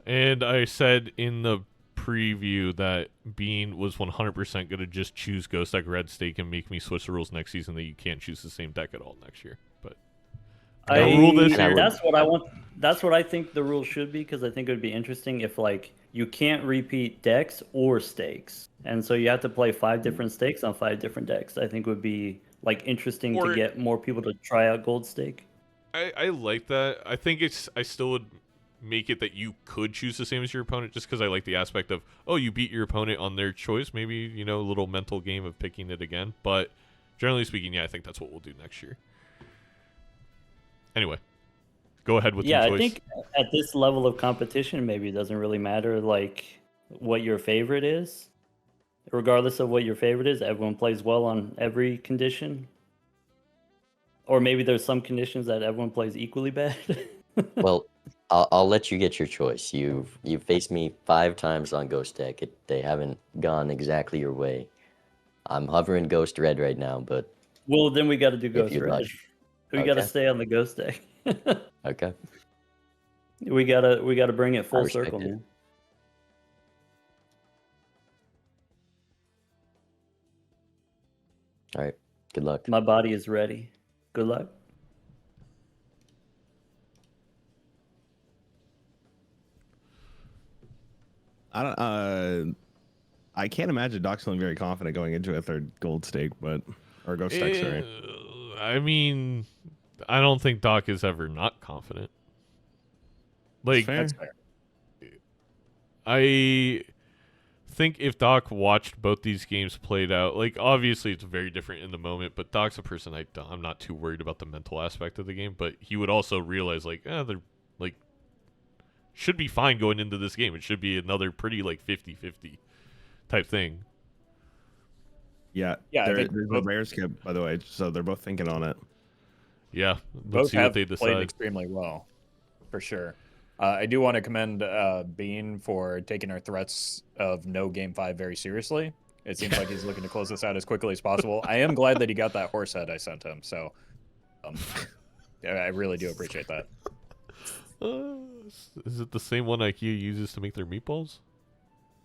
And I said in the preview that Bean was 100% going to just choose Ghost Deck Red Stake and make me switch the rules next season, that you can't choose the same deck at all next year. But rule this year. That's what I want. That's what I think the rule should be, because I think it would be interesting if like you can't repeat decks or stakes, and so you have to play 5 different stakes on 5 different decks. I think would be like interesting to get more people to try out Gold Stake. I like that. I think I still would make it that you could choose the same as your opponent, just because I like the aspect of, oh, you beat your opponent on their choice, maybe, a little mental game of picking it again. But generally speaking, yeah, I think that's what we'll do next year. Anyway, go ahead with your choice. I think at this level of competition, maybe it doesn't really matter like what your favorite is. Regardless of what your favorite is, everyone plays well on every condition. Or maybe there's some conditions that everyone plays equally bad. Well, I'll let you get your choice. You've faced me 5 times on Ghost Deck. They haven't gone exactly your way. I'm hovering Ghost Red right now, but well, then we got to do Ghost Red. Like. We got to stay on the Ghost Deck. Okay. We gotta bring it full circle, man. All right. Good luck. My body is ready. Good luck. I can't imagine Doc's feeling very confident going into a third Gold Stake, or Ghost Deck, sorry. I mean, I don't think Doc is ever not confident. Like, That's fair. I think if Doc watched both these games played out, like, obviously it's very different in the moment, but Doc's a person I'm not too worried about the mental aspect of the game, but he would also realize, like, they're, like, should be fine going into this game. It should be another pretty, like, 50-50 type thing. Yeah, there's a rare skip, by the way, so they're both thinking on it. Yeah, both have played extremely well, for sure. I do want to commend Bean for taking our threats of no Game 5 very seriously. It seems like he's looking to close this out as quickly as possible. I am glad that he got that horse head I sent him, so I really do appreciate that. Is it the same one IKEA uses to make their meatballs?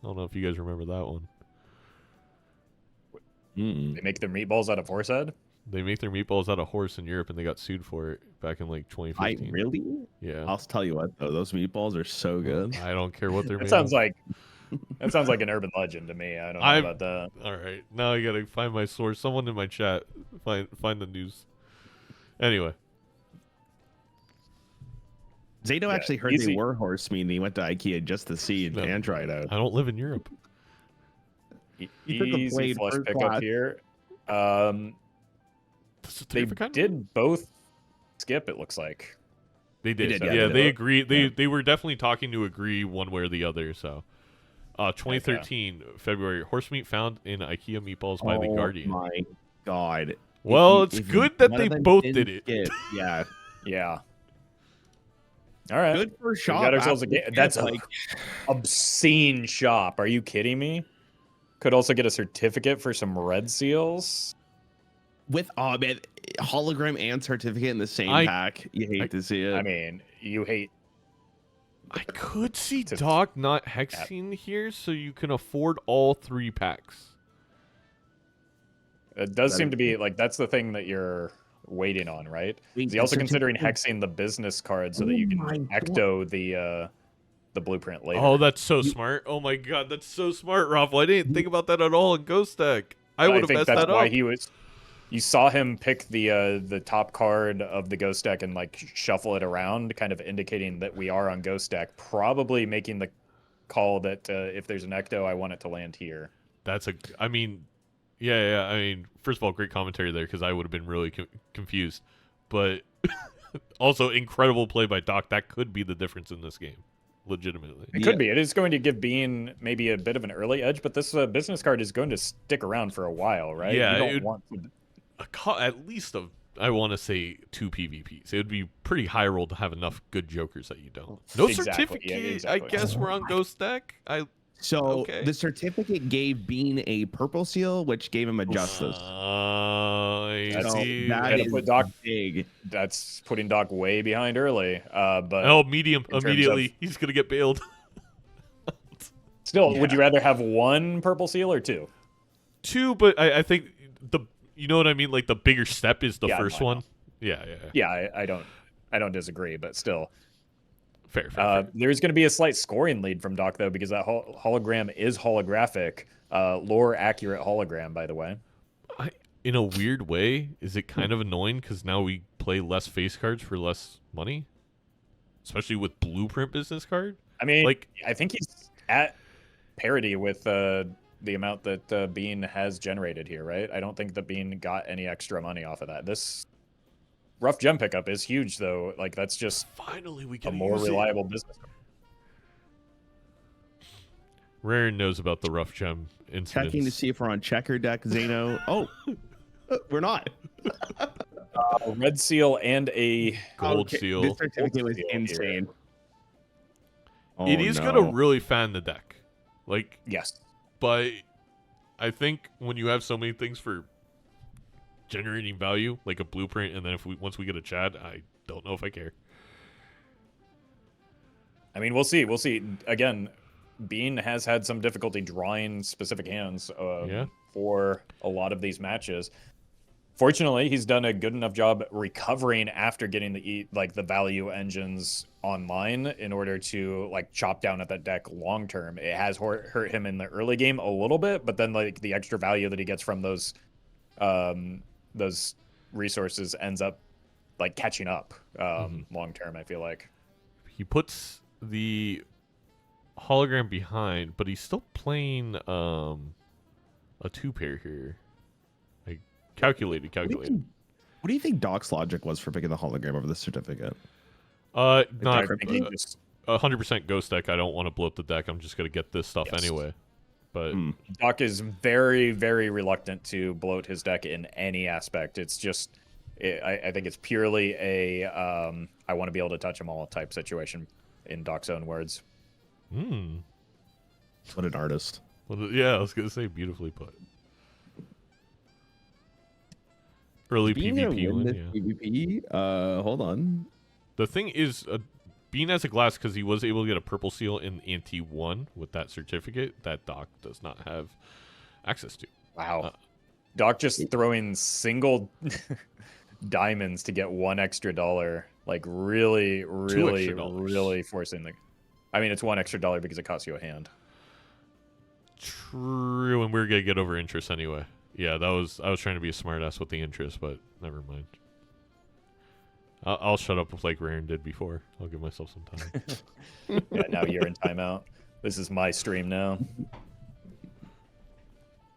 I don't know if you guys remember that one. They make their meatballs out of horse head? They make their meatballs out of horse in Europe, and they got sued for it back in like 2015. Really? Yeah. I'll tell you what, though, those meatballs are so good. I don't care what they're made. That sounds like an urban legend to me. I don't know about that. All right, now I gotta find my source. Someone in my chat, find the news. Anyway, Zato actually heard they were horse meat, and he went to IKEA just to see and try it out. I don't live in Europe. He took a Easy blade flush first pickup class. here. The They certificate? did both skip, it looks like. They did. did, Yeah, yeah, they did. agreed. They were definitely talking to agree one way or the other. So, 2013 February, horse meat found in IKEA meatballs by the Guardian. Oh my god. Well, it's good that they both did it. Yeah. Yeah. All right. Good for We shop. got ourselves a game. That's like obscene shop. Are you kidding me? Could also get a certificate for some red seals. with man, hologram and certificate in the same pack. You hate to see it. I mean, you hate. I could see Doc not hexing here, so you can afford all 3 packs. It does seem to be like that's the thing that you're waiting on, right? Is he also considering hexing the business card so that you can ecto the blueprint later? Oh, that's so smart. Oh my god, that's so smart, Raffle. I didn't think about that at all in Ghost Deck. I would have think messed that's that why up. he was. You saw him pick the top card of the Ghost Deck and like shuffle it around, kind of indicating that we are on Ghost Deck, probably making the call that if there's an ecto, I want it to land here. That's a. I mean, yeah. I mean, first of all, great commentary there because I would have been really confused, but also incredible play by Doc. That could be the difference in this game, legitimately. It could be. It is going to give Bean maybe a bit of an early edge, but this business card is going to stick around for a while, right? Yeah, you don't want to. At least I want to say 2 PvPs. It would be pretty high roll to have enough good jokers that you don't. No certificate. Yeah, exactly. I guess we're on Ghost Deck. The certificate gave Bean a purple seal, which gave him a justice. That is Doc big. That's putting Doc way behind early. But medium immediately. He's gonna get bailed. Still, would you rather have 1 purple seal or 2? 2, but I think you know what I mean. Like the bigger step is the first one. Yeah. I don't disagree, but still. Fair. There's going to be a slight scoring lead from Doc, though, because that hologram is holographic. Lore accurate hologram, by the way. In a weird way, is it kind of annoying because now we play less face cards for less money? Especially with blueprint business card? I mean, I think he's at parity with the amount that Bean has generated here, right? I don't think that Bean got any extra money off of that. This rough gem pickup is huge, though. Like, that's just finally we a can more reliable business. Raren knows about the rough gem incidents. Checking to see if we're on checker deck, Zeno. Oh, we're not. Red seal and a gold seal. This certificate was insane. It is gonna really fan the deck. Like, yes. But I think when you have so many things for generating value, like a blueprint, and then once we get a Chad, I don't know if I care. I mean, we'll see. We'll see. Again, Bean has had some difficulty drawing specific hands for a lot of these matches. Fortunately, he's done a good enough job recovering after getting the value engines online in order to chop down at that deck long term. It has hurt him in the early game a little bit, but then the extra value that he gets from those resources ends up catching up long term. I feel like he puts the hologram behind, but he's still playing a 2-pair here. Calculated. What do you think Doc's logic was for picking the hologram over the certificate? Not 100% ghost deck. I don't want to blow up the deck. I'm just gonna get this stuff anyway. But Doc is very, very reluctant to bloat his deck in any aspect. It's just, I think it's purely a I want to be able to touch them all type situation, in Doc's own words. What an artist. Yeah, I was gonna say beautifully put. Early PvP one, yeah. PvP? Hold on. The thing is, Bean has a glass because he was able to get a purple seal in Ante 1 with that certificate that Doc does not have access to. Wow. Doc just throwing single diamonds to get $1 extra. Really, really, really forcing the... I mean, it's $1 extra because it costs you a hand. True, and we're going to get over interest anyway. Yeah, I was trying to be a smartass with the interest, but never mind. I'll shut up like Raren did before. I'll give myself some time. Yeah, now you're in timeout. This is my stream now.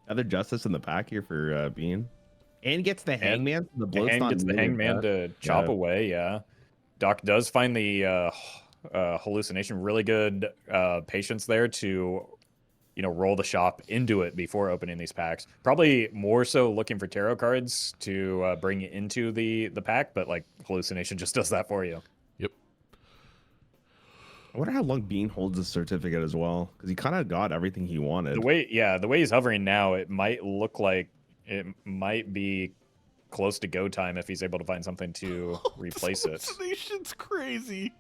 Other justice in the pack here for Bean. And gets the hangman. The bloat's and not gets the hangman to chop away. Yeah, Doc does find the hallucination. Really good patience there to, roll the shop into it before opening these packs. Probably more so looking for tarot cards to bring into the pack, but like hallucination just does that for you. Yep. I wonder how long Bean holds the certificate as well, because he kind of got everything he wanted. The way he's hovering now, it might look like it might be close to go time if he's able to find something to replace it. Hallucination's crazy.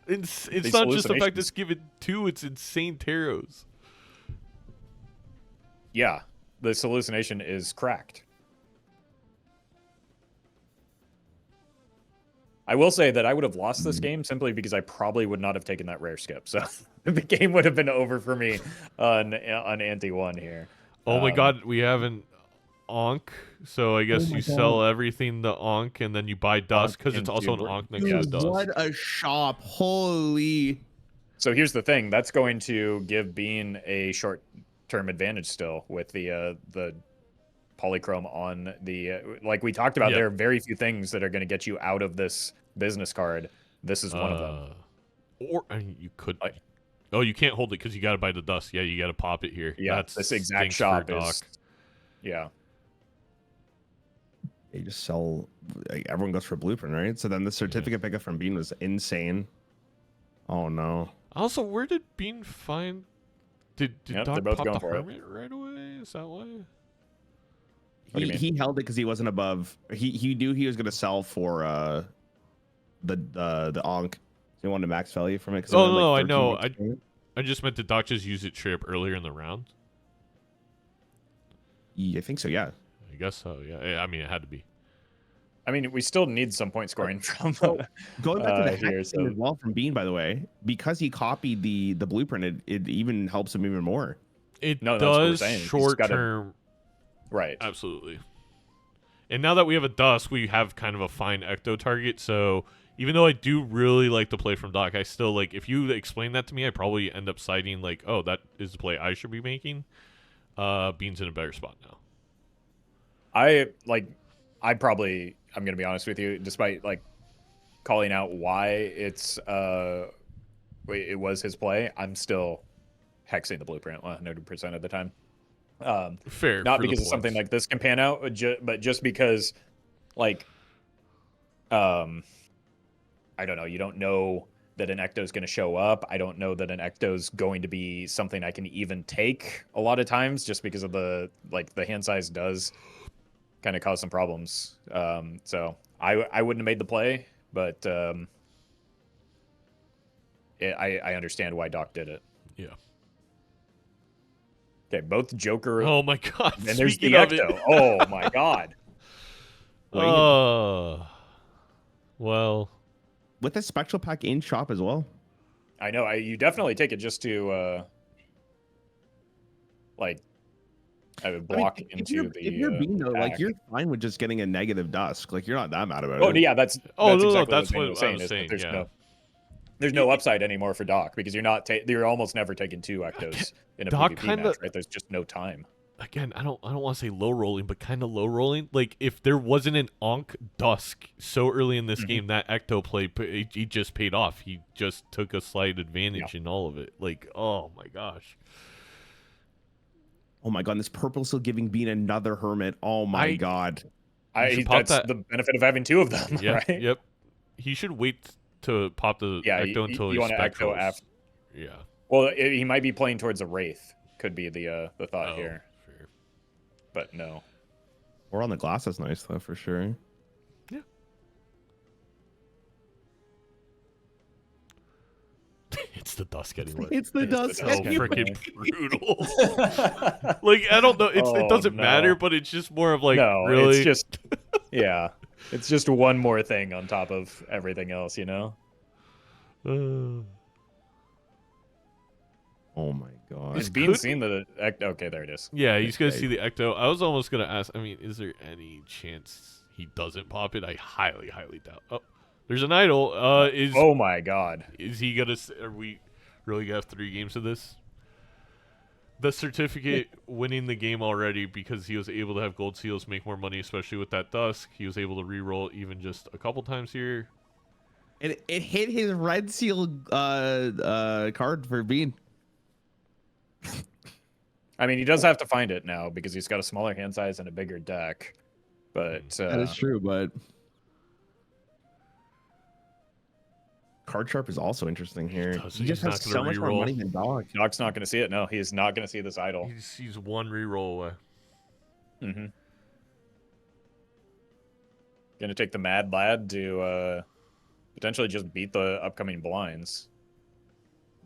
It's not just the fact it's given 2, it's insane tarots. Yeah, this hallucination is cracked. I will say that I would have lost this game simply because I probably would not have taken that rare skip. So the game would have been over for me on ante 1 here. Oh my god, we have an Ankh, so I guess you sell everything the Ankh and then you buy dust because it's also an Ankh next to dust. What a shop. Holy. So here's the thing. That's going to give Bean a short-term advantage still with the polychrome on the... like we talked about, there are very few things that are going to get you out of this business card. This is one of them. Or you could... Oh, you can't hold it because you got to buy the dust. Yeah, you got to pop it here. Yeah, this exact shop is... Yeah. They just sell... Like, everyone goes for blueprint, right? So then the certificate pickup from Bean was insane. Oh, no. Also, where did Bean find... Did Doc pop the hermit right away? Is that why? He held it because he wasn't above... He knew he was going to sell for the Ankh. He wanted max value from it. Oh, no, I know. I just meant did Doc just use it straight up earlier in the round? Yeah, I think so, yeah. I guess so, yeah. I mean, it had to be. I mean, we still need some point scoring from going back to the hack thing as well from Bean, by the way, because he copied the blueprint, it even helps him even more. It does short term. Right. Absolutely. And now that we have a dust, we have kind of a fine ecto target, so even though I do really like the play from Doc, I still, like, if you explain that to me, I probably end up citing, like, oh, that is the play I should be making. Bean's in a better spot now. I'm going to be honest with you, despite, like, calling out why it was his play, I'm still hexing the blueprint 100% of the time. Fair. Not because of something like this can pan out, but just because, like, I don't know. You don't know that an ecto is going to show up. I don't know that an ecto is going to be something I can even take a lot of times, just because of the hand size does kind of cause some problems. So I wouldn't have made the play, but I understand why Doc did it. Yeah. Okay, both Joker. Oh my god! And there's the ecto. Oh my god. Well, with the spectral pack in shop as well. I know. You definitely take it just to I would block into the. If you're Bean though, like, you're fine with just getting a negative dusk. Like, you're not that mad about it. Oh yeah, that's exactly what I was saying. There's no upside anymore for Doc because you're almost never taking 2 ectos in a Doc PvP match, right? There's just no time. Again, I don't want to say low rolling, but kind of low rolling. Like, if there wasn't an Ankh Dusk so early in this game, that ecto play he just paid off. He just took a slight advantage in all of it. Like, oh my gosh. Oh my god, this purple still giving Bean another hermit. Oh my god. That's the benefit of having 2 of them, right? Yep. He should wait to pop the ecto until he's spectral. Yeah. Well, he might be playing towards a wraith. Could be the thought here. Fair. But no. Or on the glass is nice though, for sure. Yeah. It's the dust getting wet. It's the dust. So freaking brutal. Like, I don't know. It doesn't matter, but it's just more of like, really. It's just, yeah. It's just one more thing on top of everything else, you know. Oh my god. Is Bean seeing the ecto? Okay, there it is. Yeah, he's gonna see the ecto. I was almost gonna ask. I mean, is there any chance he doesn't pop it? I highly, highly doubt. Oh, there's an idol. Oh my god. Is he gonna? Are we really gonna have 3 games of this? the certificate winning the game already because he was able to have gold seals, make more money, especially with that dusk. He was able to re-roll even just a couple times here. It hit his red seal card for Bean. I mean, he does have to find it now because he's got a smaller hand size and a bigger deck. But that is true, but card sharp is also interesting here. He just has so much more money than Dog. Dog's not going to see it. No, he is not going to see this idol. He's one re-roll away. Mm-hmm. Going to take the Mad Lad to potentially just beat the upcoming blinds.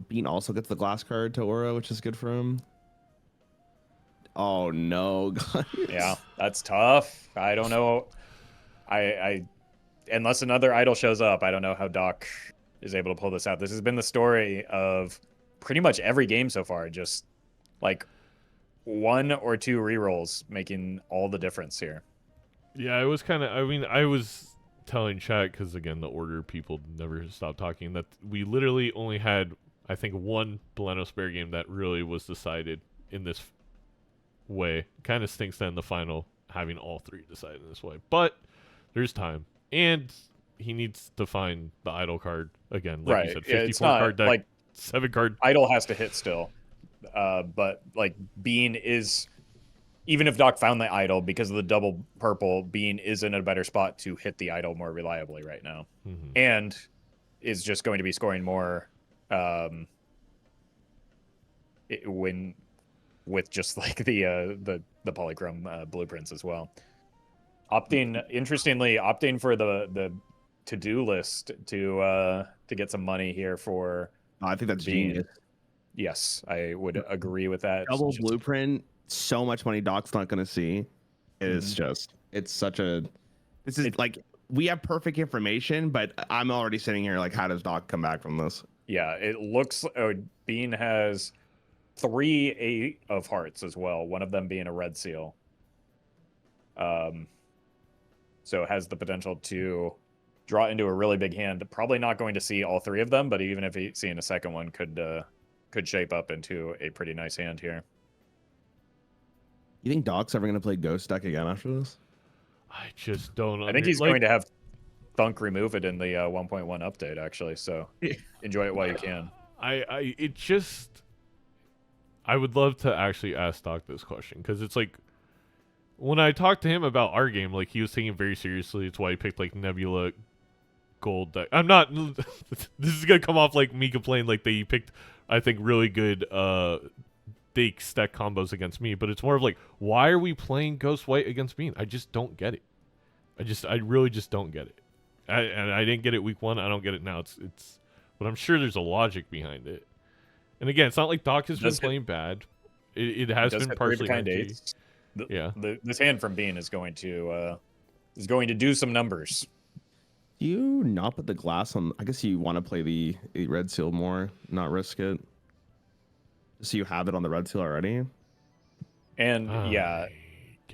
Bean also gets the glass card to Aura, which is good for him. Oh no, guys. Yeah, that's tough. I don't know. I unless another idol shows up, I don't know how Doc is able to pull this out. This has been the story of pretty much every game so far. Just like 1 or 2 rerolls making all the difference here. Yeah, it was kind of. I mean, I was telling chat because again, the order people never stop talking. That we literally only had, I think, 1 Balatro Spare game that really was decided in this way. Kind of stinks that in the final having all 3 decided in this way, but there's time, and he needs to find the idol card again. Like right. You said, 54 card deck, like 7 card. Idol has to hit still, but like Bean is. Even if Doc found the idol, because of the double purple, Bean is in a better spot to hit the idol more reliably right now, and is just going to be scoring more when with just like the polychrome blueprints as well. Interestingly, opting for the to-do list to get some money here for. I think that's Bean. genius. Yes, I would agree with that. Double blueprint. So much money Doc's not going to see. It's just, it's such a, this is like, we have perfect information, but I'm already sitting here like, how does Doc come back from this? Yeah, it looks, Bean has 3 8 of hearts as well, one of them being a red seal. So it has the potential to draw into a really big hand. Probably not going to see all 3 of them, but even if he's seeing a second one, could shape up into a pretty nice hand here. You think Doc's ever going to play Ghost deck again after this? I just don't. I think he's going to have Thunk remove it in the 1.1 update, actually. So enjoy it while you can. I would love to actually ask Doc this question because it's like when I talked to him about our game, like he was taking it very seriously. It's why he picked like Nebula Gold deck. I'm not. This is gonna come off like me complaining like he picked, I think, really good stack combos against me, but it's more of like, why are we playing Ghost White against Bean? I just don't get it. I really just don't get it. And I didn't get it week 1. I don't get it now. It's, but I'm sure there's a logic behind it. And again, it's not like Doc has been playing bad. It has been partially yeah. This hand from Bean is going to do some numbers. Do you not put the glass on? I guess you want to play the red seal more, not risk it. So you have it on the red seal already? And yeah,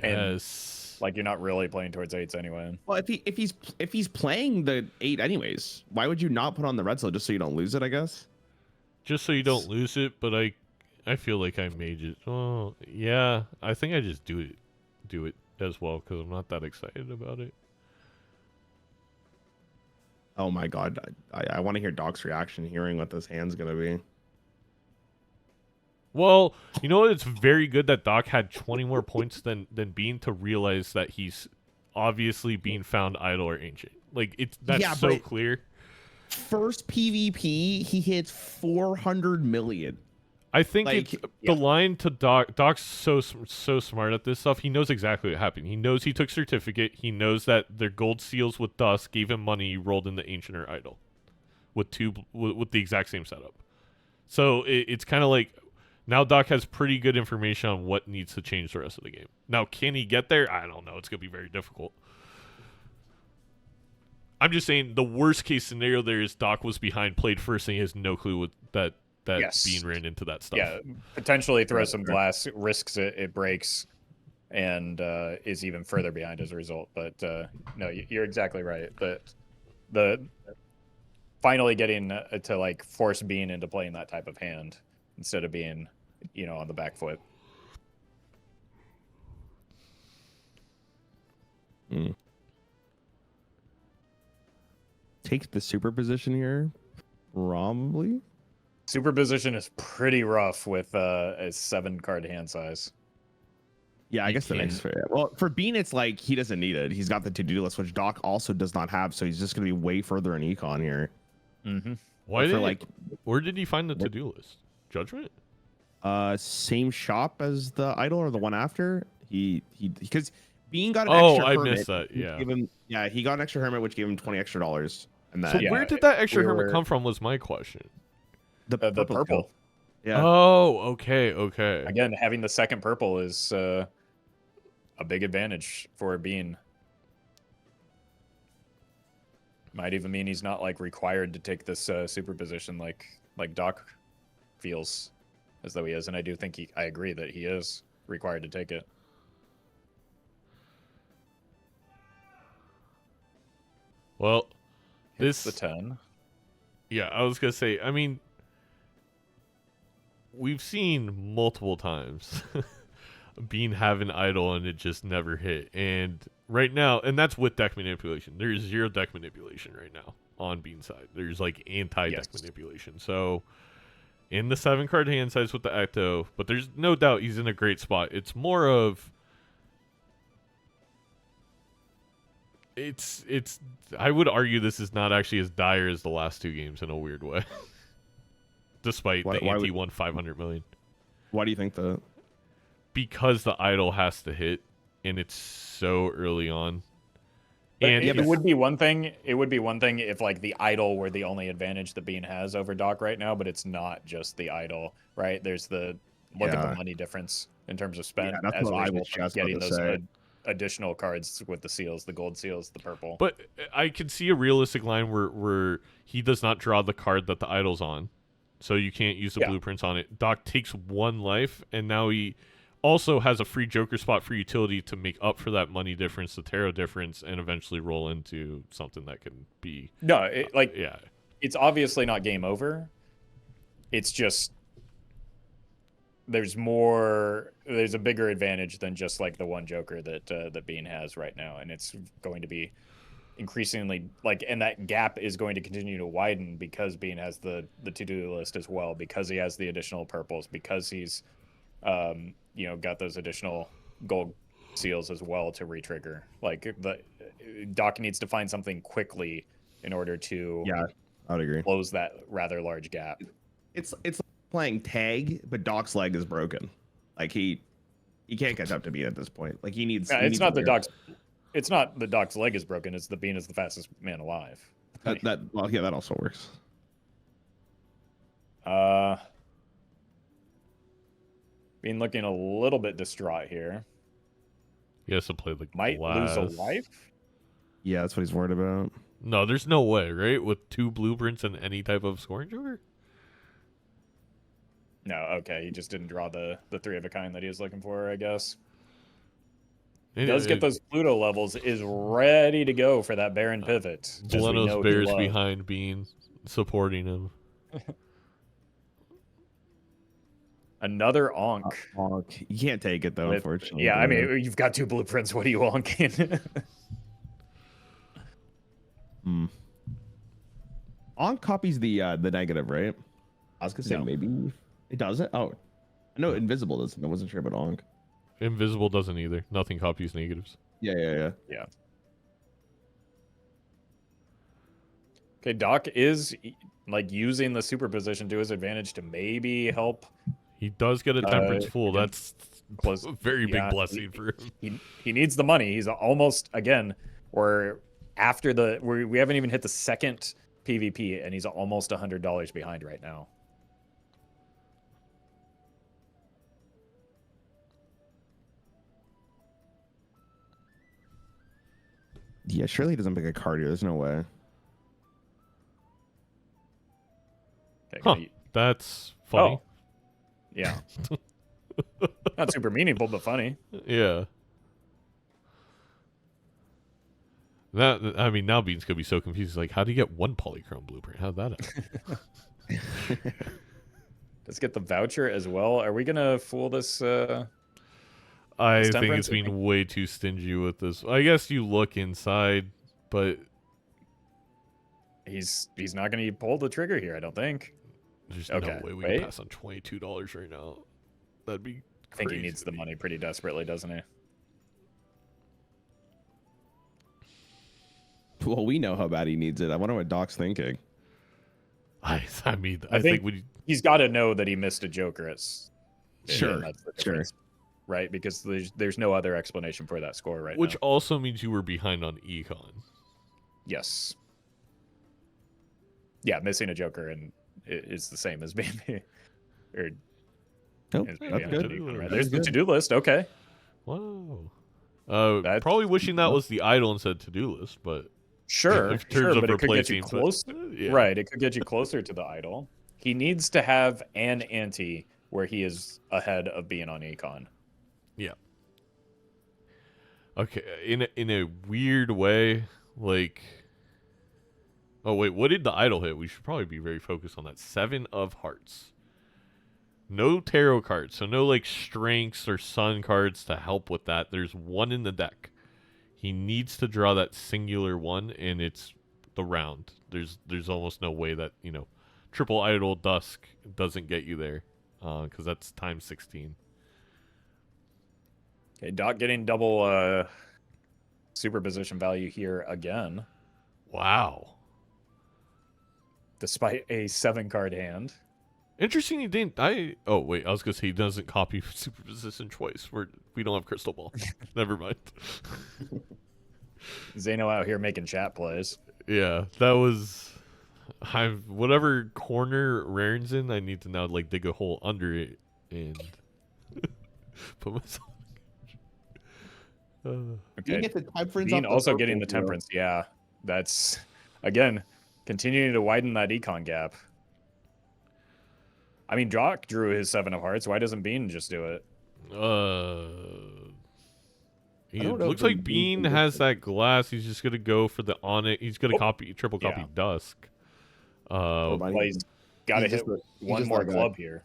yes. Like you're not really playing towards 8s anyway. Well, if he's playing the 8 anyways, why would you not put on the red seal just so you don't lose it? I guess. Just so you don't lose it, but I feel like I made it. Oh yeah, I think I just do it as well because I'm not that excited about it. Oh my god, I want to hear Doc's reaction hearing what this hand's gonna be. Well, you know what? It's very good that Doc had 20 more points than Bean to realize that he's obviously being found idle or ancient. Like that's so clear. First PvP, he hits 400 million. I think it's the line to Doc. Doc's so smart at this stuff. He knows exactly what happened. He knows he took certificate. He knows that their gold seals with Dusk gave him money. He rolled in the ancient or idol with the exact same setup. So it's kind of like. Now Doc has pretty good information on what needs to change the rest of the game. Now, can he get there? I don't know. It's going to be very difficult. I'm just saying the worst case scenario there is Doc was behind, played first, and he has no clue that Bean ran into that stuff. Yeah, potentially throw some glass, risks it breaks, and is even further behind as a result. But no, you're exactly right. But the finally getting to like force Bean into playing that type of hand instead of being on the back foot. Take the super position here, probably. Super position is pretty rough with a 7-card hand size. Yeah, I guess that makes fair. Well, for Bean, it's like he doesn't need it. He's got the to-do list, which Doc also does not have, so he's just going to be way further in Econ here. Mm-hmm. Where did he find the to-do list? Judgment? Same shop as the idol or the one after. Because Bean got an extra hermit. I missed that. Yeah. He got an extra hermit, which gave him 20 extra dollars. And that, so where did that extra hermit come from? Was my question. The purple. Yeah. Oh, okay. Again, having the second purple is a big advantage for Bean. Might even mean he's not like required to take this super position like Doc feels as though he is, and I do think I agree that he is required to take it. Well, Hits the 10. Yeah, I was gonna say. I mean, we've seen multiple times Bean have an idol and it just never hit. And right now, and that's with deck manipulation. There's 0 deck manipulation right now on Bean's side. There's like anti-deck manipulation. So in the 7-card hand size with the Ecto, but there's no doubt he's in a great spot. It's more of it's I would argue this is not actually as dire as the last 2 games in a weird way. Despite the ante won 500 million. Why do you think that? Because the idol has to hit, and it's so early on. And it would be one thing. It would be one thing if like the idol were the only advantage that Bean has over Doc right now, but it's not just the idol, right? There's the look at the money difference in terms of spend as a result of getting those additional cards with the seals, the gold seals, the purple. But I could see a realistic line where he does not draw the card that the idol's on, so you can't use the blueprints on it. Doc takes 1 life, and now he also has a free Joker spot for utility to make up for that money difference, the tarot difference, and eventually roll into something that can be... No, it's obviously not game over. It's just there's a bigger advantage than just like the 1 Joker that Bean has right now, and it's going to be increasingly and that gap is going to continue to widen because Bean has the to-do list as well, because he has the additional purples, because he's got those additional gold seals as well to re-trigger. Like the Doc needs to find something quickly in order to I would agree, close that rather large gap. It's like playing tag, but Doc's leg is broken. Like he can't catch up to Bean at this point. Like he needs. It's not the Doc's leg is broken. It's the Bean is the fastest man alive. That also works. Bean looking a little bit distraught here. He has to play the might glass. Lose a life. Yeah, that's what he's worried about. No, there's no way, right? With 2 blueprints and any type of scoring joker? No, okay. He just didn't draw the 3 of a kind that he was looking for, I guess. He does get those Pluto levels, is ready to go for that Baron pivot. Buenos Bears behind Bean, supporting him. Another Onk. Onk. You can't take it, though, unfortunately. Yeah, I mean, you've got 2 blueprints. What are you onking? Onk copies the negative, right? I was going to say maybe it doesn't. Oh, no, Invisible doesn't. I wasn't sure about Onk. Invisible doesn't either. Nothing copies negatives. Yeah. Okay, Doc is using the superposition to his advantage to maybe help. He does get a temperance fool. That's close. A very big blessing for him. He needs the money. He's almost, again, we're after we haven't even hit the second PvP, and he's almost $100 behind right now. Yeah, surely he doesn't pick a card here. There's no way. Huh. That's funny. Oh. Yeah. Not super meaningful, but funny. Yeah. Now Beans could be so confused. He's like, how do you get 1 polychrome blueprint? How'd that happen? Let's get the voucher as well. Are we gonna fool this? I think it's being way too stingy with this. I guess you look inside, but he's not gonna pull the trigger here. I don't think. There's no way we can pass on $22 right now. That'd be crazy. I think he needs the money pretty desperately, doesn't he? Well, we know how bad he needs it. I wonder what Doc's thinking. I think he's got to know that he missed a Joker. Sure. Right, because there's no other explanation for that score right now. Which also means you were behind on Econ. Yes. Yeah, missing a Joker and is the same as being that's good. Right? There's the to-do list. Okay. Wow. Probably wishing that was the idol instead of to-do list, but sure, in terms of but it could get you replacing, closer. Right, it could get you closer to the idol. He needs to have an ante where he is ahead of being on Econ. Yeah. Okay, in a weird way, like. Oh wait, what did the idol hit? We should probably be very focused on that. 7 of hearts. No tarot cards, so no like strengths or sun cards to help with that. There's 1 in the deck. He needs to draw that singular one, and it's the round. There's almost no way that triple idol dusk doesn't get you there, because that's times 16. Okay, Doc getting double superposition value here again. Wow. Despite a 7-card hand. Interesting he didn't. Oh, wait. I was going to say he doesn't copy superposition twice. We don't have crystal ball. Never mind. Zeno out here making chat plays. Yeah, that was... whatever corner Raren's in, I need to now like dig a hole under it and put myself... Okay. Get the temperance Bean also getting the temperance. Yeah, that's, again, continuing to widen that econ gap. I mean, Doc drew his 7 of hearts. Why doesn't Bean just do it? It looks like Bean has that glass. He's just gonna go for the on it. He's gonna triple copy Dusk. He's got to hit one more club here.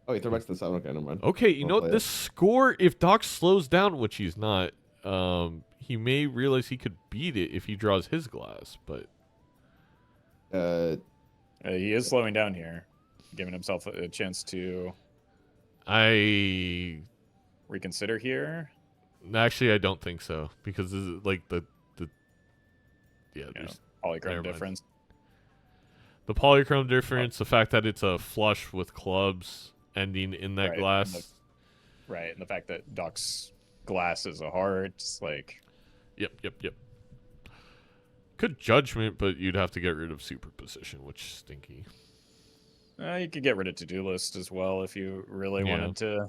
Oh, he threw back to the 7. Okay, never mind. Okay, this score, if Doc slows down, which he's not, he may realize he could beat it if he draws his glass, but... he is slowing down here, giving himself a chance to... reconsider here? Actually, I don't think so, because this is like the there's polychrome difference. The polychrome difference, the fact that it's a flush with clubs ending in that glass. And the fact that Doc's glass is a heart, it's like... Yep. Good judgment, but you'd have to get rid of superposition, which is stinky. You could get rid of to-do list as well if you really wanted to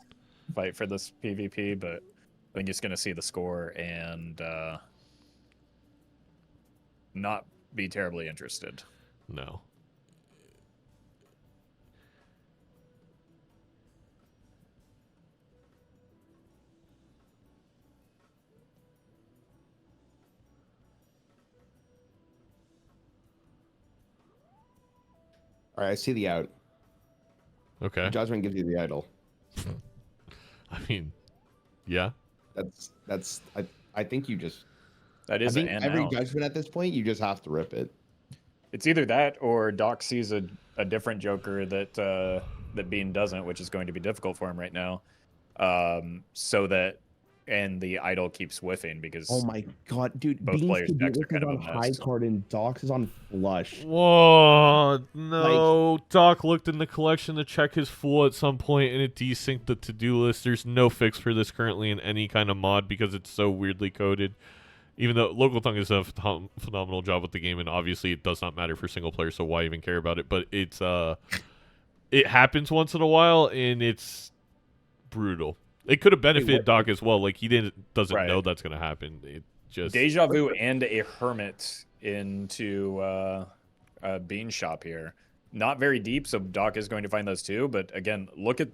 fight for this PvP, but I think he's going to see the score and not be terribly interested. No. All right, I see the out. Okay. Judgment gives you the idol. I mean, yeah. That's. I think you just. That is every judgment at this point. You just have to rip it. It's either that or Doc sees a different Joker that Bean doesn't, which is going to be difficult for him right now. And the idol keeps whiffing because... Oh my god, dude. Both players' decks are kind of on high card and Doc's is on flush. Whoa, no. Doc looked in the collection to check his full at some point and it desynced the to-do list. There's no fix for this currently in any kind of mod because it's so weirdly coded. Even though Local Tongue has done a phenomenal job with the game, and obviously it does not matter for single player, so why even care about it? But it's it happens once in a while, and it's brutal. It could have benefited Doc as well. Like, he doesn't know that's going to happen. It just... Deja Vu and a Hermit into a Bean shop here. Not very deep, so Doc is going to find those too. But again, look at...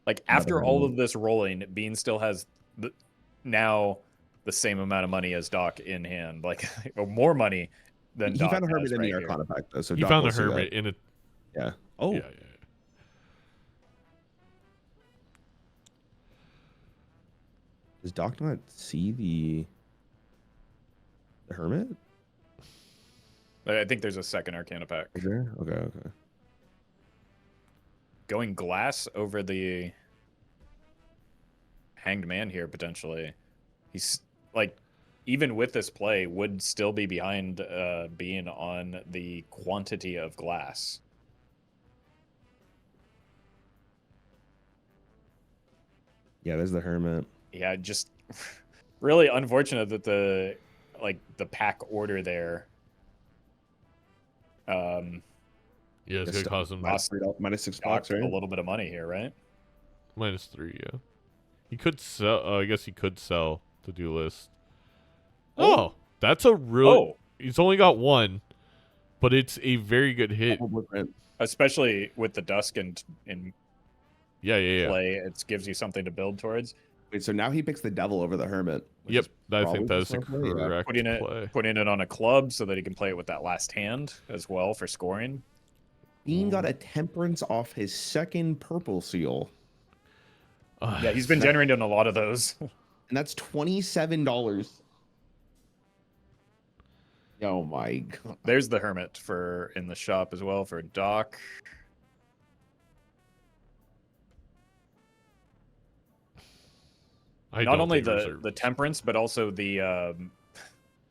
Like, after all of this rolling, Bean still has now the same amount of money as Doc in hand. Like, more money than Doc found a Hermit has in right the Arcana pack, though. So he found a Hermit in a... Yeah. Oh. Yeah. Does Doc not see the hermit? I think there's a second Arcana pack. Is there? Okay. Going glass over the Hanged Man here, potentially. He's, like, even with this play, would still be behind being on the quantity of glass. Yeah, there's the hermit. Yeah, just really unfortunate that the pack order there. Yeah, it's gonna cost him -$6, right? A little bit of money here, right? -3. Yeah, he could sell. I guess he could sell the do list. Oh, that's a real. Oh. He's only got one, but it's a very good hit. Especially with the dusk and Yeah. play, it gives you something to build towards. Wait, so now he picks the devil over the hermit. Yep, I think probably that's the the smart play, yeah. correct play. Putting it on a club so that he can play it with that last hand as well for scoring. Bean got a temperance off his second purple seal, Yeah, he's been generating a lot of those. and that's $27. Oh my god! There's the hermit in the shop as well for Doc. Not only the temperance, but also the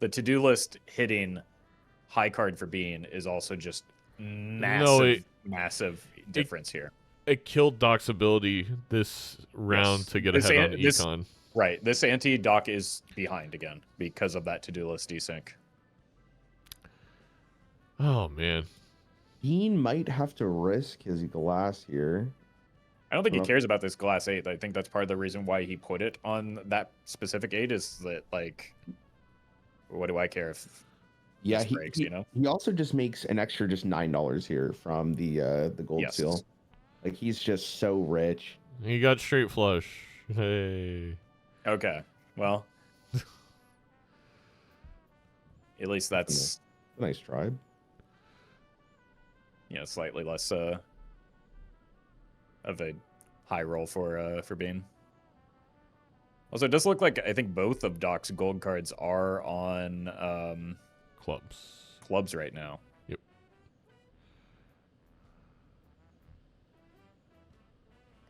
to-do list hitting high card for Bean is also just massive difference here. It killed Doc's ability this round to get ahead on Econ. Right, this anti-Doc is behind again because of that to-do list desync. Oh man, Bean might have to risk his glass here. I don't think he cares about this glass 8. I think that's part of the reason why he put it on that specific 8 is that, like, what do I care if this breaks, you know? He also just makes an extra just $9 here from the gold seal. Like, he's just so rich. He got straight flush. Hey. Okay, well, at least that's a nice tribe. Yeah, slightly less of a high roll for Bean. Also, it does look like I think both of Doc's gold cards are on clubs right now. Yep.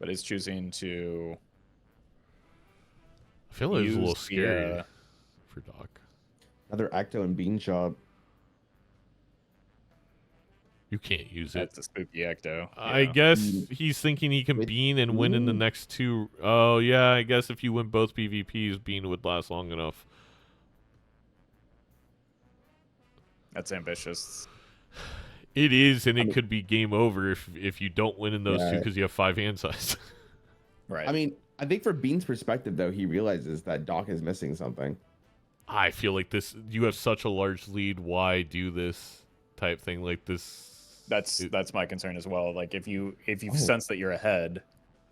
But is choosing to. I feel like it's a little scary for Doc. Another Acto and Bean shop. You can't use it. That's a spooky Ecto. I guess he's thinking he can Bean and win in the next two. Oh, yeah, I guess if you win both PvPs, Bean would last long enough. That's ambitious. It is, and it could be game over if you don't win in those two because you have 5 hand size. Right. I mean, I think from Bean's perspective, though, he realizes that Doc is missing something. I feel like you have such a large lead. Why do this type thing like this? That's my concern as well. Like if you sense that you're ahead,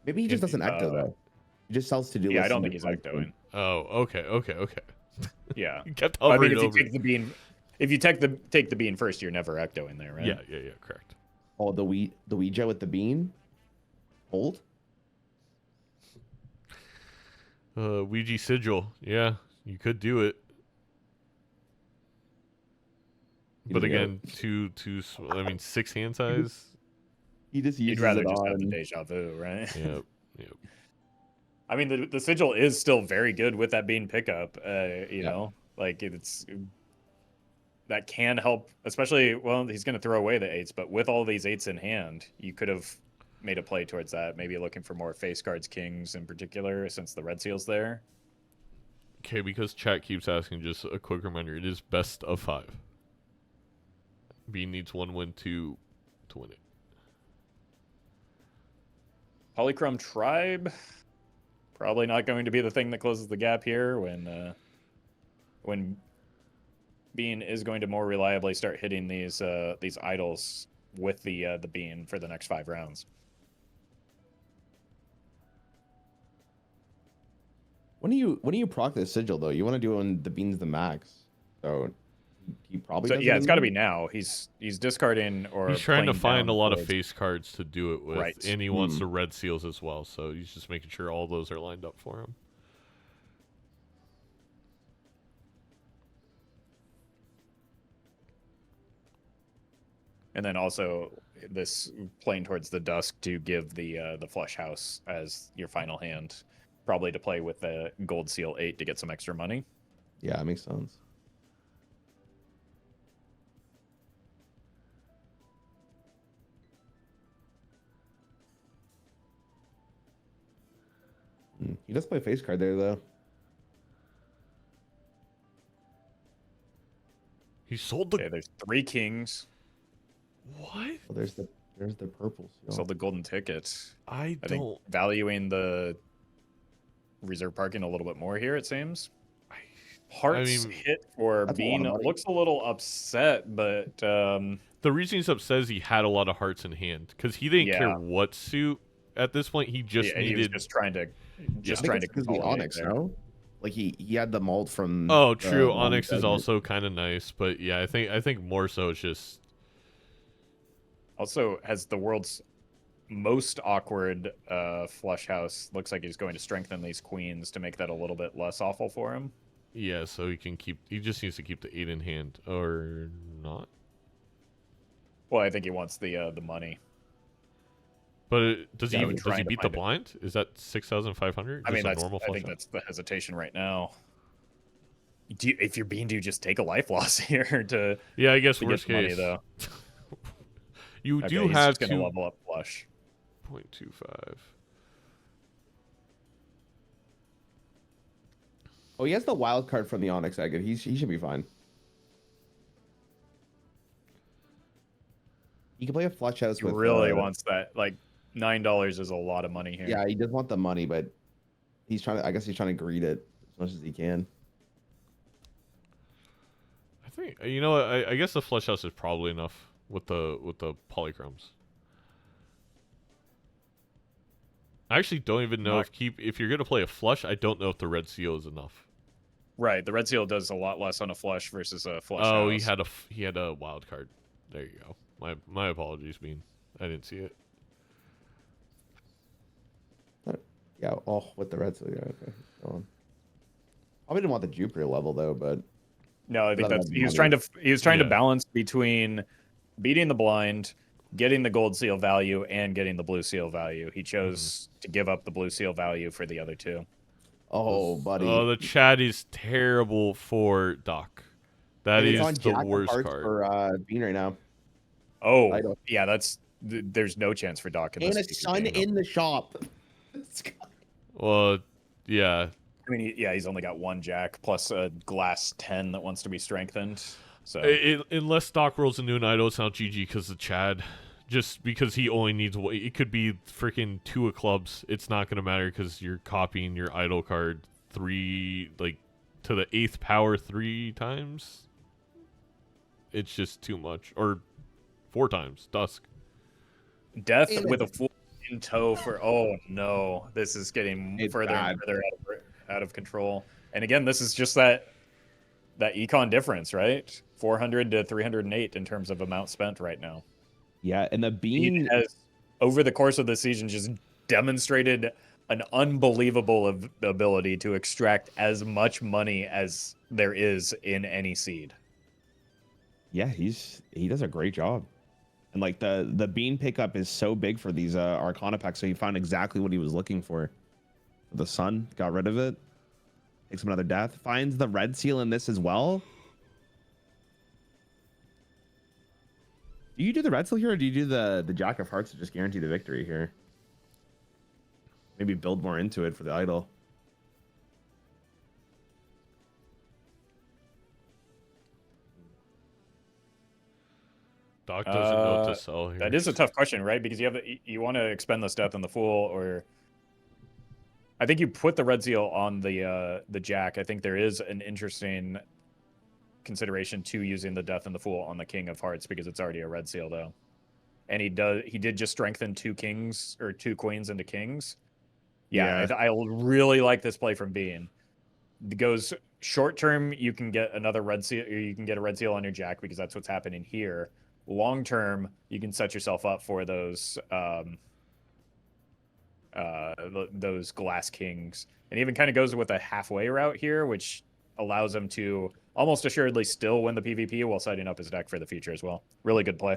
maybe he just doesn't ecto though. He just sells to do. Yeah, I don't think he's ectoing. Oh, okay. Yeah, you kept hovering if you over. take the bean, if you take the bean first, you're never ectoing there, right? Yeah, correct. Oh, the Ouija with the bean, hold. Ouija sigil. Yeah, you could do it. But again, two. I mean, 6 hand size. He just You'd rather just have the deja vu, right? Yep. I mean, the sigil is still very good with that bean pickup. You know, like that can help, especially. Well, he's going to throw away the 8s, but with all these 8s in hand, you could have made a play towards that. Maybe looking for more face cards, kings in particular, since the red seal's there. Okay, because chat keeps asking, just a quick reminder: it is best of 5. Bean needs 1 win to win it. Polychrome Tribe, probably not going to be the thing that closes the gap here when Bean is going to more reliably start hitting these idols with the Bean for the next 5 rounds. When do you proc this sigil though? You want to do it when the Bean's the max, so. He probably it's got to be now. He's discarding or he's trying to find a lot of face cards to do it with, right. And he wants the red seals as well. So he's just making sure all those are lined up for him. And then also this playing towards the dusk to give the flush house as your final hand, probably to play with the gold seal 8 to get some extra money. Yeah, that makes sense. He does play face card there though. He sold the. Okay, there's 3 kings. What? Well, there's the purple seal. Sold the golden ticket. I think don't. valuing the reserve parking a little bit more here, it seems. Hearts hit for Bean looks a little upset, but the reason he's upset is he had a lot of hearts in hand because he didn't care what suit at this point. He just needed. He was just trying to the Onyx, no? Like he had the mold from. Oh, true. Onyx is also kind of nice, but yeah, I think more so it's just. Also has the world's most awkward flush house. Looks like he's going to strengthen these queens to make that a little bit less awful for him. Yeah, so he can keep. He just needs to keep the 8 in hand, or not. Well, I think he wants the money. But does he beat the blind? Is that 6,500? I mean, I think that's the hesitation right now. If you're Bean, do you just take a life loss here to? Yeah, I guess worst case. Money, though. You do have to level up flush. 0.25. Oh, he has the wild card from the Onyx Agate. He should be fine. He can play a flush house with. Really wants that. Like $9 is a lot of money here. Yeah, he does want the money, but he's trying to. I guess he's trying to greed it as much as he can. I think I guess the flush house is probably enough with the polychromes. I actually don't even know if you're gonna play a flush. I don't know if the red seal is enough. Right, the red seal does a lot less on a flush versus a flush. Oh, house. he had a wild card. There you go. My apologies, Bean. I didn't see it. Yeah. Oh, with the red seal. Yeah. Okay. Go on. Probably didn't want the Jupiter level though, but. No, I think he was trying to balance between beating the blind, getting the gold seal value, and getting the blue seal value. He chose to give up the blue seal value for the other 2. Oh, buddy. Oh, the chat is terrible for Doc. That is the worst card for Bean right now. Oh, yeah, there's no chance for Doc. And a sun in the shop. Well, yeah. I mean, he's only got 1 jack plus a glass 10 that wants to be strengthened. So unless Doc rolls into an idol, it's not GG because of Chad. Just because he only needs it could be freaking 2 of clubs. It's not gonna matter because you're copying your idol card 3 to the 8th power 3 times. It's just too much, or 4 times. Dusk. Death with a full in tow for. Oh no, this is getting further and further out of control. And again, this is just that econ difference, right? 400 to 308 in terms of amount spent right now. Yeah, and the Bean has, over the course of the season, just demonstrated an unbelievable ability to extract as much money as there is in any seed. Yeah, he does a great job. And like the Bean pickup is so big for these Arcana packs, so he found exactly what he was looking for. The sun, got rid of it. Takes him another death. Finds the red seal in this as well. Do you do the red seal here, or do you do the Jack of Hearts to just guarantee the victory here? Maybe build more into it for the idol. Doc doesn't know what to sell here. That is a tough question, right? Because you want to expend this death on the fool, or I think you put the red seal on the jack. I think there is an interesting consideration to using the death and the fool on the king of hearts because it's already a red seal though, and he did just strengthen 2 kings or 2 queens into kings. Yeah. I really like this play from Bean. It goes short term, you can get another red seal, or you can get a red seal on your jack because that's what's happening here. Long term, you can set yourself up for those glass kings, and even kind of goes with a halfway route here, which allows him to almost assuredly still win the PvP while setting up his deck for the future as well. Really good play.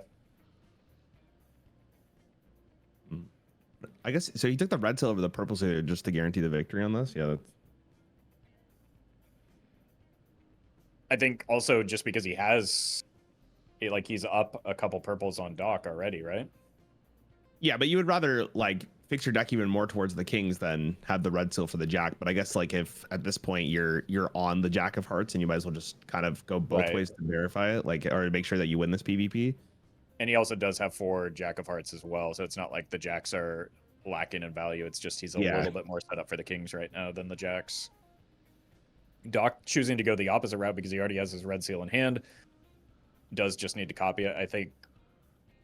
I guess so. He took the red seal over the purple seal just to guarantee the victory on this. Yeah. That's... I think also just because he has, like, he's up a couple purples on Doc already, right? Yeah, but you would rather like fix your deck even more towards the kings than have the red seal for the jack. But I guess like if at this point you're on the jack of hearts and you might as well just kind of go both ways to verify it, like, or make sure that you win this PvP. And he also does have 4 jack of hearts as well, so it's not like the jacks are lacking in value. It's just he's a little bit more set up for the kings right now than the jacks. Doc choosing to go the opposite route because he already has his red seal in hand does just need to copy it. I think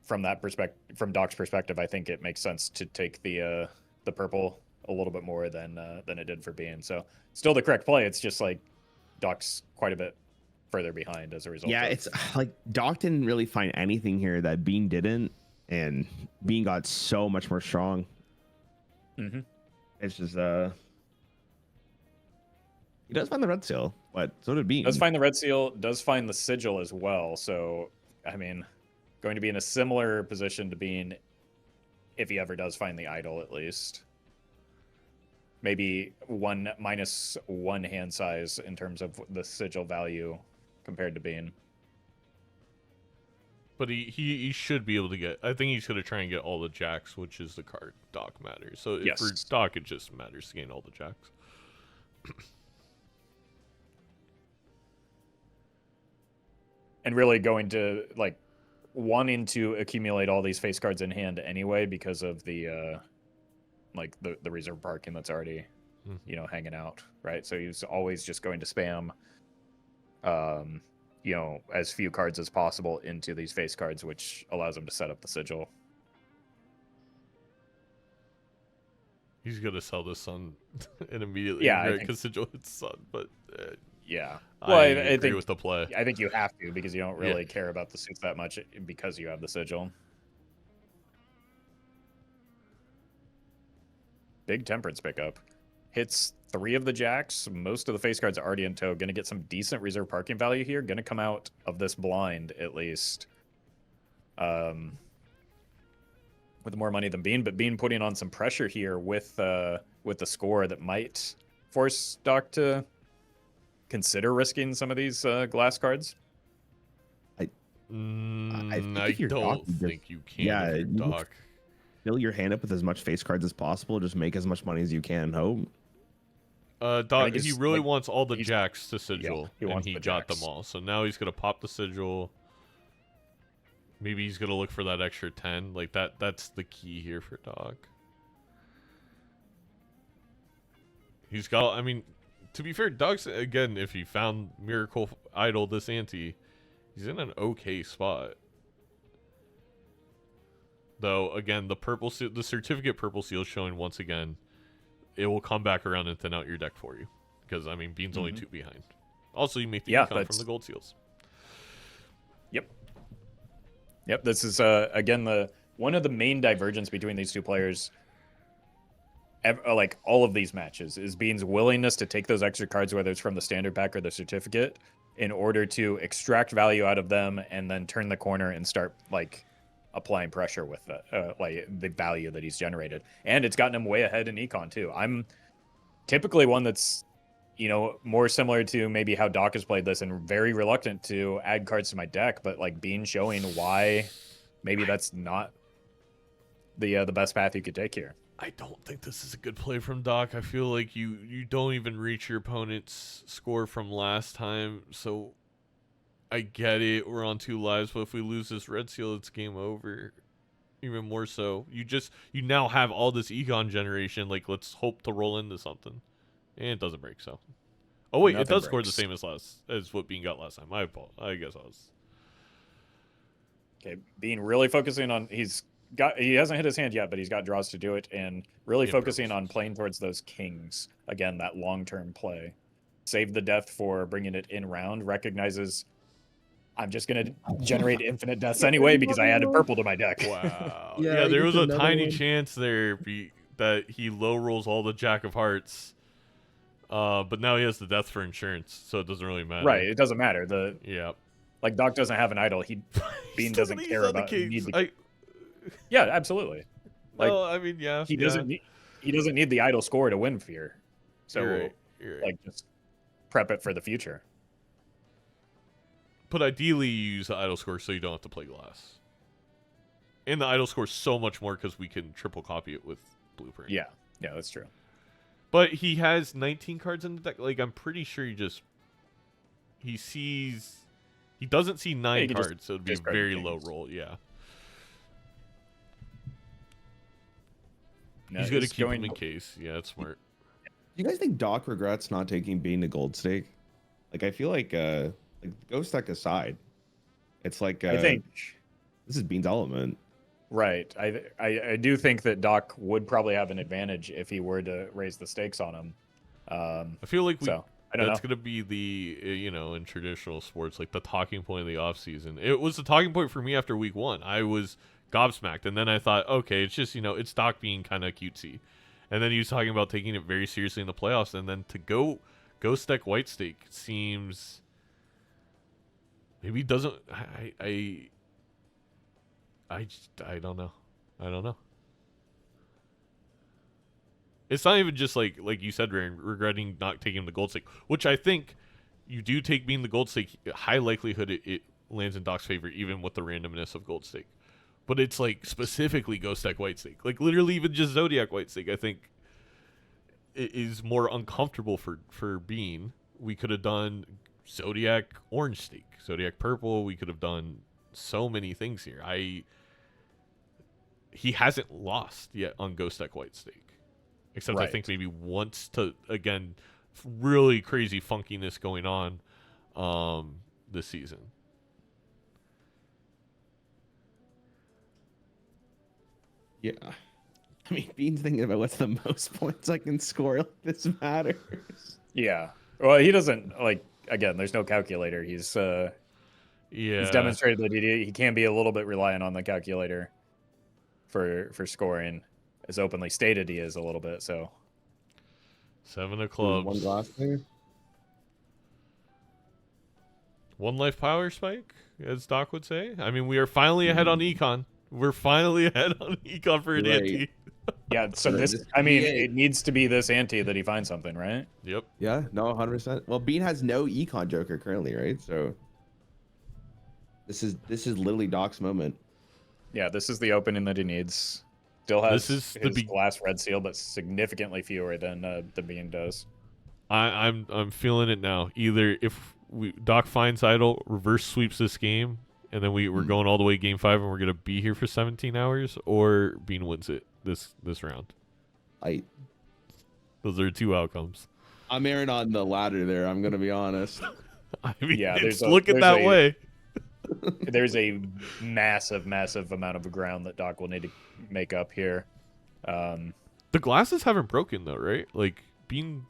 from that perspective, from Doc's perspective, I think it makes sense to take the purple a little bit more than it did for Bean. So still the correct play. It's just like Doc's quite a bit further behind as a result. Yeah, it's like Doc didn't really find anything here that Bean didn't, and Bean got so much more strong. Mm-hmm. It's just he does find the red seal, but so did Bean. Does find the red seal, does find the sigil as well. So, I mean, going to be in a similar position to Bean if he ever does find the idol, at least. Maybe -1 hand size in terms of the sigil value compared to Bean. But he should be able to get. I think he's going to try and get all the jacks, which is the card Doc matters. So yes. For Doc, it just matters to gain all the jacks. And really going to, like, wanting to accumulate all these face cards in hand anyway because of the like the reserve parking that's already you know, hanging out, right? So he's always just going to spam you know, as few cards as possible into these face cards, which allows him to set up the sigil. He's gonna sell the sun and immediately because sigil hits sun, but yeah. Well, I agree think, with the play. I think you have to because you don't really care about the suits that much because you have the sigil. Big temperance pickup. Hits 3 of the jacks. Most of the face cards are already in tow. Going to get some decent reserve parking value here. Going to come out of this blind at least. With more money than Bean, but Bean putting on some pressure here with the score that might force Doc to consider risking some of these glass cards. I don't think you can. Yeah, Doc. Fill your hand up with as much face cards as possible. Just make as much money as you can and hope. Doc, he really wants all the jacks to sigil, yeah, and he got them all. So now he's gonna pop the sigil. Maybe he's gonna look for that extra 10. Like that's the key here for Doc. He's got. I mean, to be fair, Doc's again. If he found Miracle Idol this ante, he's in an okay spot. Though again, the purple seal, the certificate purple seal showing once again. It will come back around and thin out your deck for you. Because, I mean, Bean's only 2 behind. Also, you make the econ from the gold seals. Yep. Yep, this is, again, one of the main divergence between these two players, like, all of these matches, is Bean's willingness to take those extra cards, whether it's from the standard pack or the certificate, in order to extract value out of them and then turn the corner and start, like, applying pressure with the value that he's generated. And it's gotten him way ahead in econ too. I'm typically one that's, you know, more similar to maybe how Doc has played this and very reluctant to add cards to my deck, but like Bean showing why maybe that's not the best path you could take here. I don't think this is a good play from Doc. I feel like you don't even reach your opponent's score from last time, so I get it, we're on 2 lives, but if we lose this red seal, it's game over. Even more so. You now have all this econ generation, like, let's hope to roll into something. And it doesn't break, so. Oh, wait, it does score the same as what Bean got last time. I guess I was. Okay, Bean really focusing on, he hasn't hit his hand yet, but he's got draws to do it, and really focusing on playing towards those kings. Again, that long-term play. Save the death for bringing it in round, recognizes I'm just going to generate infinite deaths anyway because I added purple to my deck. Wow. Yeah, there was a tiny chance there that he low rolls all the Jack of Hearts. But now he has the death for insurance, so it doesn't really matter. Right, it doesn't matter. Like, Doc doesn't have an idol. Bean doesn't care about it. Yeah, absolutely. Like, well, I mean, yeah, he doesn't need the idle score to win fear. So You're right. like just prep it for the future. But ideally, you use the idle score so you don't have to play glass. And the idle score is so much more because we can triple copy it with blueprint. Yeah, that's true. But he has 19 cards in the deck. Like, I'm pretty sure he doesn't see 9 cards, so it'd be a very low roll. Yeah. No, he's going to keep him in case. Yeah, that's smart. Do you guys think Doc regrets not taking Bean to gold stake? Like, I feel like Ghost deck aside, it's like I think this is Bean's element. Right. I do think that Doc would probably have an advantage if he were to raise the stakes on him. I feel like that's know. going to be the, in traditional sports, like the talking point of the offseason. It was the talking point for me after week 1. I was gobsmacked. And then I thought, okay, it's just, it's Doc being kind of cutesy. And then he was talking about taking it very seriously in the playoffs. And then to go deck white stake seems maybe doesn't. I don't know. I don't know. It's not even just like you said, Ryan, regretting not taking the gold stake, which I think you do take being the gold stake. High likelihood it lands in Doc's favor, even with the randomness of gold stake. But it's like specifically ghost deck white stake, like literally even just Zodiac white stake. I think it is more uncomfortable for Bean. We could have done Zodiac orange stake, Zodiac purple. We could have done so many things here. He hasn't lost yet on ghost deck white stake. Except I think maybe once to, again, really crazy funkiness going on this season. Yeah. I mean, Bean's thinking about what's the most points I can score. Like, this matters. Yeah. Well, he doesn't, again, there's no calculator. He's demonstrated that he can be a little bit reliant on the calculator for scoring. As openly stated he is a little bit, so 7 of clubs. One glass there. 1 life power spike, as Doc would say. I mean, we are finally ahead on Econ. We're finally ahead on Econ for an ante. Yeah, so it needs to be this ante that he finds something, right? Yep. Yeah, no, 100%. Well, Bean has no Econ Joker currently, right? So this is literally Doc's moment. Yeah, this is the opening that he needs. Still has his glass red seal, but significantly fewer than the Bean does. I'm feeling it now. Either if Doc finds idle, reverse sweeps this game, and then we're going all the way game 5, and we're gonna be here for 17 hours, or Bean wins it this round. Those are 2 outcomes. I'm erring on the ladder there. I'm gonna be honest. I mean, it's looking that way. There's a massive amount of ground that Doc will need to make up here. The glasses haven't broken though, right? Like Bean's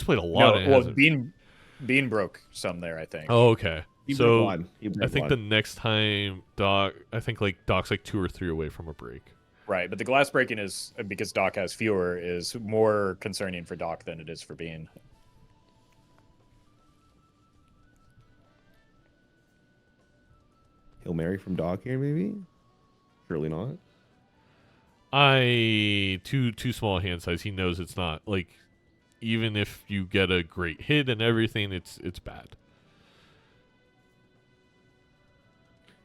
played a lot. No, well, Bean broke some there, I think. Oh, okay. So I think one. the next time Doc's like 2 or 3 away from a break. Right, but the glass breaking is because Doc has fewer is more concerning for Doc than it is for Bean. Hail Mary from Doc here, maybe? Surely not. Too small hand size. He knows it's not. Like, even if you get a great hit and everything, it's bad.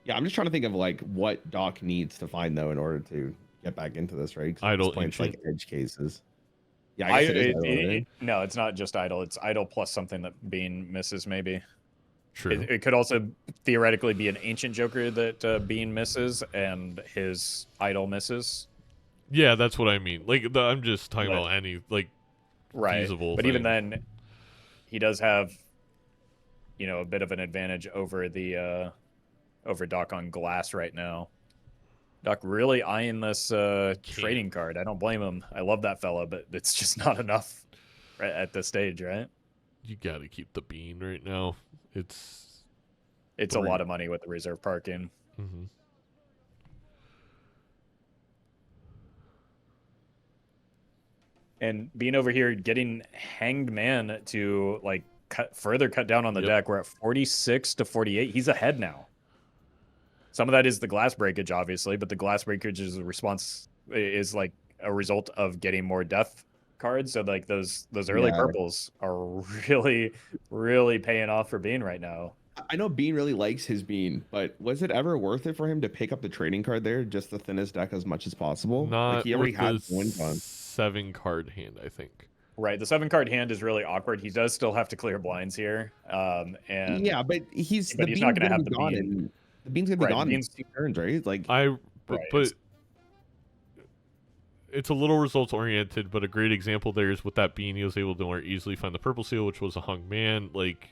Yeah, I'm just trying to think of like what Doc needs to find though in order to get back into this, right? Idle points like edge cases. Yeah, no, it's not just idle. It's idle plus something that Bean misses, maybe. True. It could also theoretically be an ancient Joker that Bean misses and his idol misses. Yeah, that's what I mean. Like, I'm just talking about any feasible. But thing. even then, he does have, a bit of an advantage over the over Doc on glass right now. Doc really eyeing this trading card. I don't blame him. I love that fella, but it's just not enough at this stage, right? You got to keep the Bean right now. It's a lot of money with the reserve parking. Mm-hmm. And being over here, getting Hanged Man to further cut down on the deck. We're at 46 to 48. He's ahead now. Some of that is the glass breakage, obviously, but the glass breakage is a response is like a result of getting more death cards. So like those early purples are really, really paying off for Bean right now. I know Bean really likes his Bean, but was it ever worth it for him to pick up the trading card there, just the thinnest deck as much as possible? Not like he already with had the one gun. 7-card hand, I think. Right, the 7-card hand is really awkward. He does still have to clear blinds here, and yeah, but he's not going to have the gone. Bean. The Bean's gonna be gone in Bean's 2 turns, right? Like but it's a little results oriented. But a great example there is with that Bean, he was able to more easily find the purple seal, which was a hung man. Like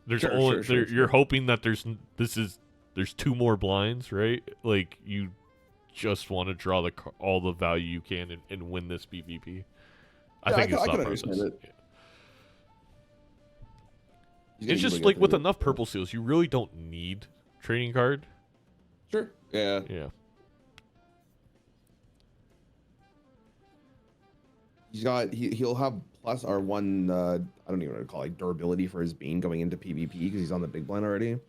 there's you're hoping that there's 2 more blinds, right? Like you just want to draw all the value you can and win this PvP. I think it's not process. It's just like with enough purple seals, you really don't need trading card. Sure. Yeah. Yeah. He'll have plus or 1 I don't even know what to call it, like durability for his Bean going into PvP because he's on the big blind already. So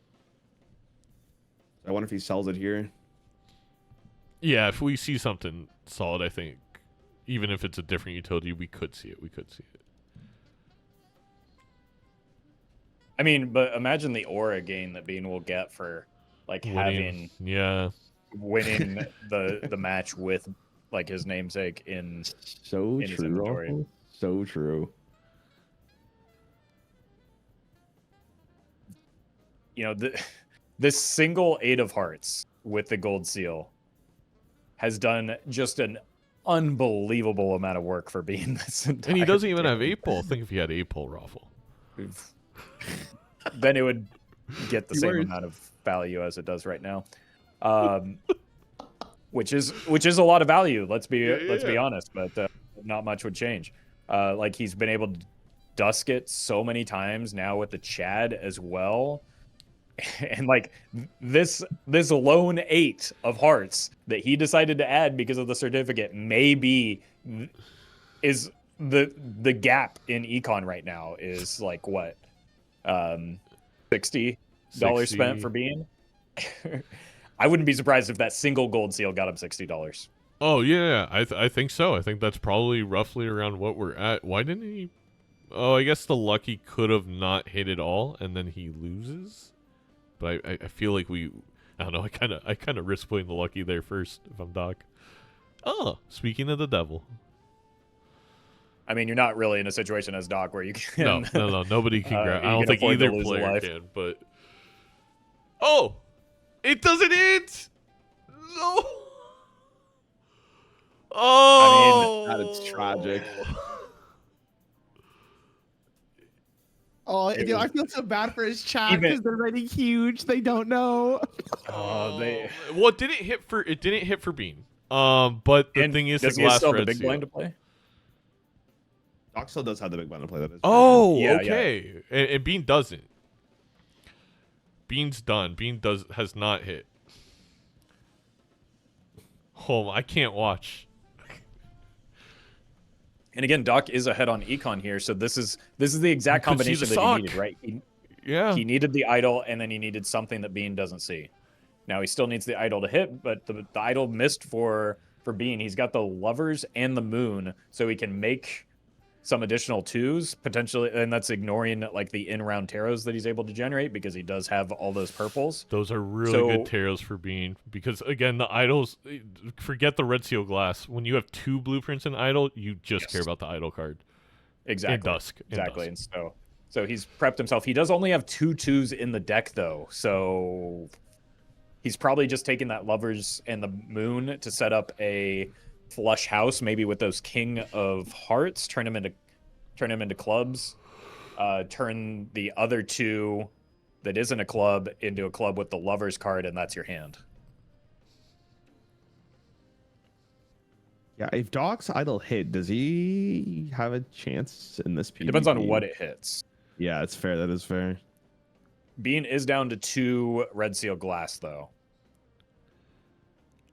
I wonder if he sells it here. Yeah, if we see something solid, I think even if it's a different utility, we could see it. I mean, but imagine the aura gain that Bean will get for like winning the match with like his namesake in his inventory. So true. You know, this single 8 of hearts with the gold seal has done just an unbelievable amount of work for Bean this entire and he doesn't even have 8-ball. Think if he had 8-ball raffle. Then it would get the same amount of value as it does right now, which is a lot of value. Let's be honest, but not much would change. Like he's been able to dusk it so many times now with the Chad as well, and like this lone 8 of hearts that he decided to add because of the certificate maybe is the gap in Econ right now is like what. $60 spent for Bean. I wouldn't be surprised if that single gold seal got him $60. Oh yeah, I think so. I think that's probably roughly around what we're at. Why didn't he? Oh, I guess the lucky could have not hit it all, and then he loses. But I feel like I don't know. I kind of risk playing the lucky there first if I'm Doc. Oh, speaking of the devil. I mean, you're not really in a situation as Doc where you can. No. Nobody can grab. I don't think either player can. But it doesn't hit. No. Oh, I mean, that is tragic. Oh, dude, I feel so bad for his chat because they're writing huge. They don't know. Well, it didn't hit for Bean. But the thing is, does he still have the big blind to play? Doc still does have the big blind to play. That is okay. Yeah. And Bean doesn't. Bean's done. Bean has not hit. Oh, I can't watch. And again, Doc is ahead on Econ here, so this is the exact combination that he needed, right? He needed the idol, and then he needed something that Bean doesn't see. Now he still needs the idol to hit, but the idol missed for Bean. He's got the lovers and the moon, so he can make some additional 2s potentially, and that's ignoring like the in-round tarots that he's able to generate because he does have all those purples. Those are really good tarots for Bean because again, the idols. Forget the red seal glass. When you have 2 blueprints in idol, you just care about the idol card. Exactly. In dusk. Exactly. And so he's prepped himself. He does only have 2 2s in the deck though, so he's probably just taking that lovers and the moon to set up a flush house, maybe with those king of hearts, turn him into clubs, turn the other 2 that isn't a club into a club with the lovers card, and that's your hand. Yeah, if Doc's idol hit, does he have a chance in this PvP? It depends on what it hits. Yeah, it's fair. That is fair. Bean is down to 2 red seal glass though.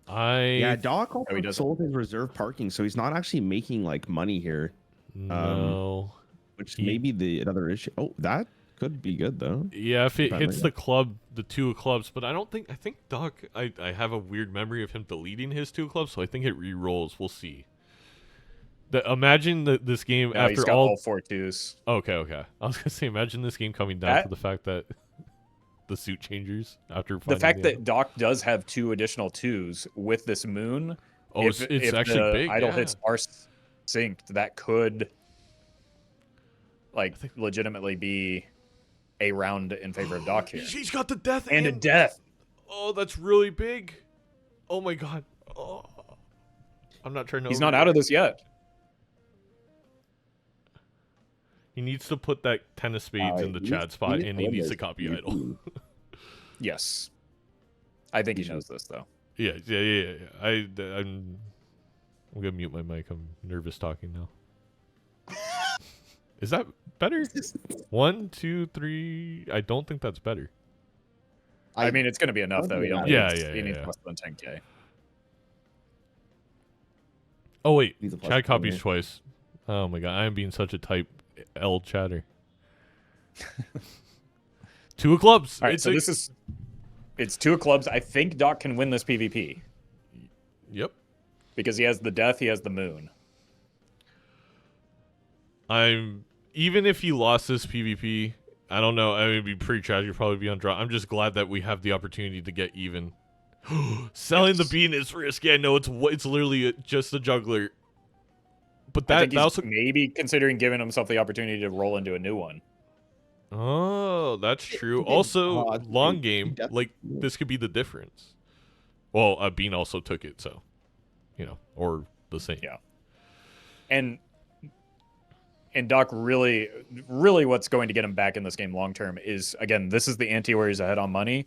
Doc also sold his reserve parking, so he's not actually making like money here. No, which may be another issue. Oh, that could be good though. Yeah, if it hits Depending. the club, the 2 of clubs, but I think Doc, I have a weird memory of him deleting his 2 of clubs, so I think it re-rolls. We'll see. Imagine this game No, he's after got all 4 twos. Okay. I was gonna say, imagine this game coming down to the fact that the suit changers after The fact that Doc does have 2 additional 2s with this moon. Oh, if it's actually the big. idle yeah. hits are synced, that could like legitimately be a round in favor of Doc here. He's got the death and a death. Oh, that's really big. Oh my god. Oh. I'm not trying to. He's not out of this yet. He needs to put that 10 of spades in the Chad spot, and he needs to copy idle. Yes, I think he knows this though. Yeah. I'm gonna mute my mic. I'm nervous talking now. Is that better? 1, 2, 3. I don't think that's better. I mean, it's gonna be enough though. He needs less than 10K. Oh wait, Chad copies twice. Oh my god, I am being such a type L chatter. 2 of clubs. All right, so it's 2 of clubs. I think Doc can win this PvP. Yep. Because he has the death, he has the moon. Even if he lost this PvP, I don't know. I mean, it'd be pretty tragic. He'd probably be on draw. I'm just glad that we have the opportunity to get even. Selling the bean is risky. I know it's literally just a juggler. But that also maybe considering giving himself the opportunity to roll into a new one. Oh, that's true. Also, long game, like this could be the difference. Well, Bean also took it, so or the same. Yeah. And Doc really what's going to get him back in this game long term is, again, this is the ante where he's ahead on money.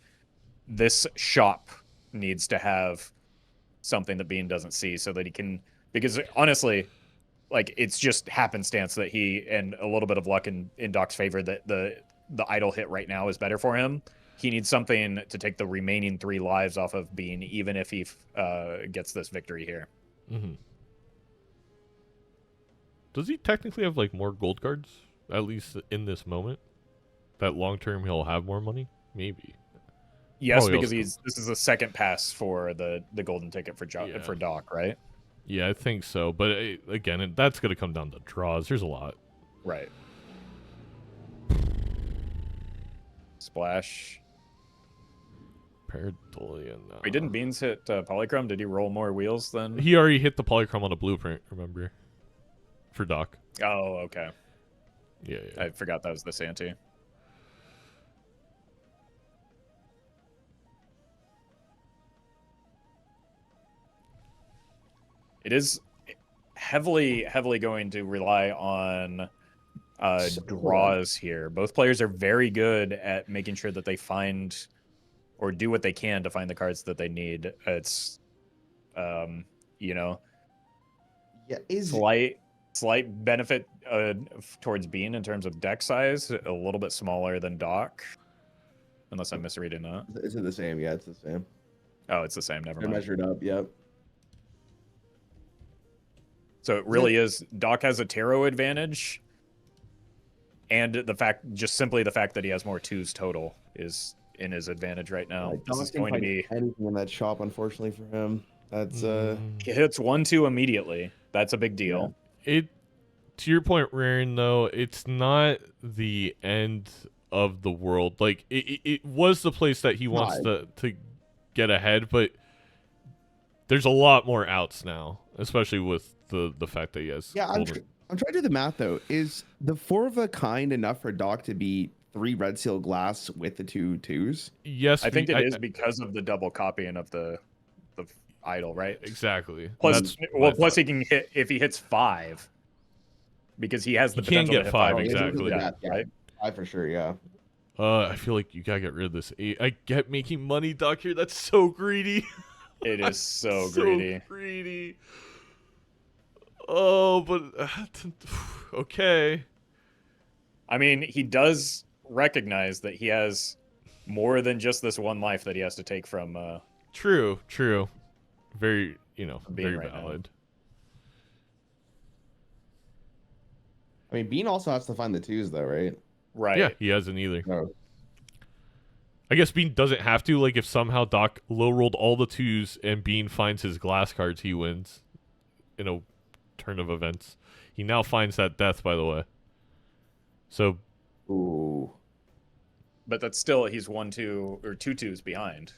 This shop needs to have something that Bean doesn't see so that he can, because honestly, like, it's just happenstance that he, and a little bit of luck in Doc's favor, that the idle hit right now is better for him. He needs something to take the remaining 3 lives off of Bean, even if he gets this victory here. Mm-hmm. Does he technically have like more gold cards, at least in this moment? That long term he'll have more money? Maybe. Yes, because this is a second pass for the golden ticket for Doc, right? Yeah, I think so. But again, that's going to come down to draws. There's a lot. Right. Splash. Pareidolia, no. Wait, didn't Beans hit Polychrome? Did he roll more wheels then? He already hit the Polychrome on a blueprint, remember? For Doc. Oh, okay. Yeah. I forgot that was the ante. It is heavily going to rely on draws here. Both players are very good at making sure that they find or do what they can to find the cards that they need. It's, slight benefit towards Bean in terms of deck size, a little bit smaller than Doc, unless I'm misreading that. Is it the same? Yeah, it's the same. Oh, it's the same. Never mind. They're measured up. Yep. So it really is. Doc has a tarot advantage, and simply the fact that he has more 2s total is in his advantage right now. This is going to be anything in that shop, unfortunately for him. That's he hits 1-2 immediately. That's a big deal. Yeah. To your point, Raren, though, it's not the end of the world. Like it was the place that he wants to get ahead, but there's a lot more outs now, especially with the fact that he has. Yeah, I'm trying to do the math though. Is the 4 of a kind enough for Doc to be 3 red seal glass with the 2 2s? Yes, I think it is because of the double copying of the idol, right? Exactly. Plus he can hit if he hits 5, because he has the potential to hit 5 exactly. Right? 5 for sure. Yeah. I feel like you gotta get rid of this 8. I get making money, Doc. Here, that's so greedy. It is so greedy. Oh, but okay. I mean, he does recognize that he has more than just this one life that he has to take from. True. Very, very right valid. I mean, Bean also has to find the 2s though, right? Right. Yeah, he hasn't either. No. I guess Bean doesn't have to. Like, if somehow Doc low rolled all the 2s and Bean finds his glass cards, he wins in a turn of events. He now finds that death, by the way. So, Ooh. But that's still, he's 1-2 or 2-2s behind.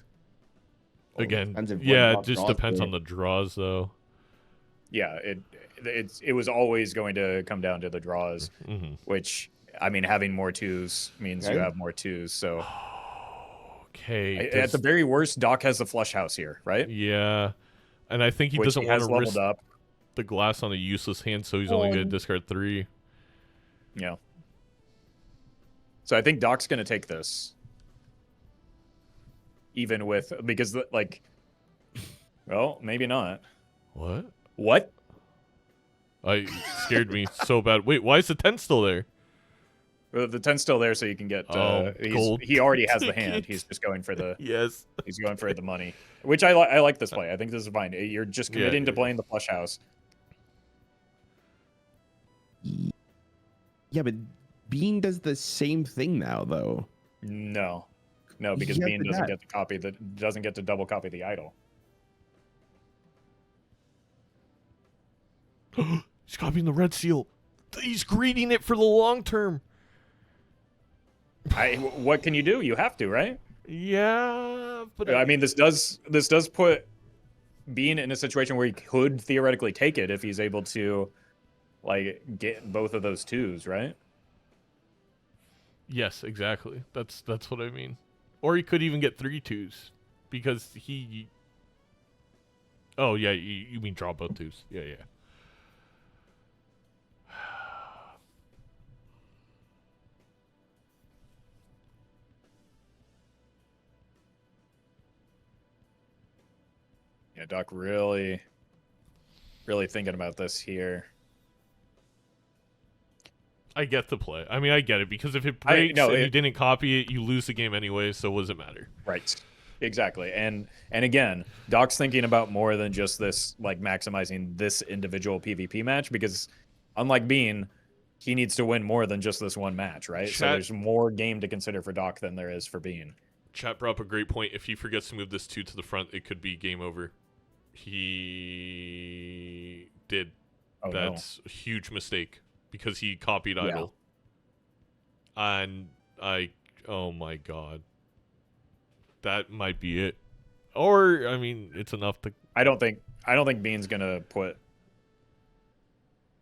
again, Depends if yeah, one it just draws depends it. on the draws, though. Yeah, it was always going to come down to the draws, Mm-hmm. which, I mean, having more 2s means you Okay. have more 2s. So Okay. at the very worst, Doc has the flush house here, right? Yeah. And I think he Which doesn't he want has to leveled risk up. the glass on a useless hand, so he's only going to discard 3. Yeah. So I think Doc's going to take this. Even with, because, like, well, maybe not. What? What? Scared me so bad. Wait, why is the 10 still there? Well, the 10's still there, so you can get. Gold. He already has the hand. He's just going for the. Yes. He's going for the money, which I like this play. I think this is fine. You're just committing to playing the flush house. Yeah, but Bean does the same thing now, though. No, because He has Bean the doesn't net. get to copy doesn't get to double copy the idol. He's copying the red seal. He's greeting it for the long term. What can you do? You have to, right? Yeah, but I mean, this does put Bean in a situation where he could theoretically take it if he's able to, like, get both of those 2s, right? yes, exactly. That's what I mean. Or he could even get 3 2s because he. Oh yeah, you mean draw both 2s? Yeah. Yeah, Doc really thinking about this here. I get the play. I mean, I get it because if it breaks and you didn't copy it, you lose the game anyway. So what does it matter? Right. Exactly. And again, Doc's thinking about more than just this, like, maximizing this individual PvP match, because unlike Bean, he needs to win more than just this one match, right? So there's more game to consider for Doc than there is for Bean. Chat brought up a great point. If he forgets to move this 2 to the front, it could be game over. He did. Oh, That's a huge mistake because he copied idol. And oh my god. That might be it. Or, I mean, it's enough to... I don't think Bean's gonna put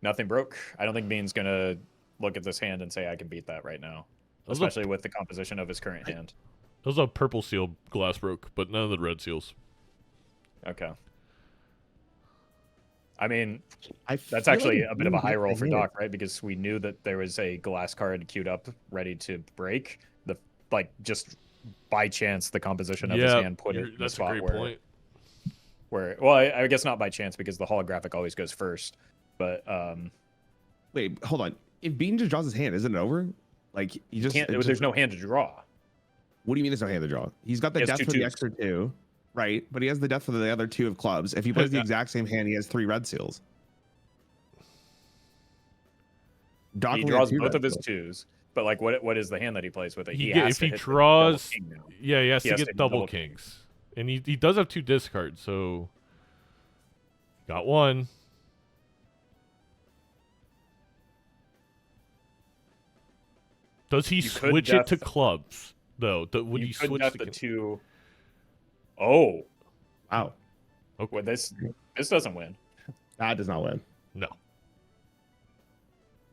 nothing broke. I don't think Bean's gonna look at this hand and say I can beat that right now. Especially with the composition of his current hand. Those are purple seal glass broke, but none of the red seals. Okay. I mean, that's feel actually like a bit of a Bean high gets roll the for hand. Doc, right? Because we knew that there was a glass card queued up ready to break. Just by chance, the composition of his hand put it in a spot point. well, I guess not by chance because the holographic always goes first. But Wait, hold on. If Bean just draws his hand, isn't it over? Like, he just can't. There's no hand to draw. What do you mean there's no hand to draw? He's got the He has death 2 for the 2s. extra 2, right? But he has the death for the other 2 of clubs. If he plays the exact same hand, he has 3 red seals. Doc He only draws had 2 both red of his seals. 2s. But, like, what is the hand that he plays with it? If he draws, he has to get double kings. And he does have 2 discards, so got 1. Does he switch it to clubs though? Would he switch the 2? Oh, Wow. Okay. well, this doesn't win. That does not win. No.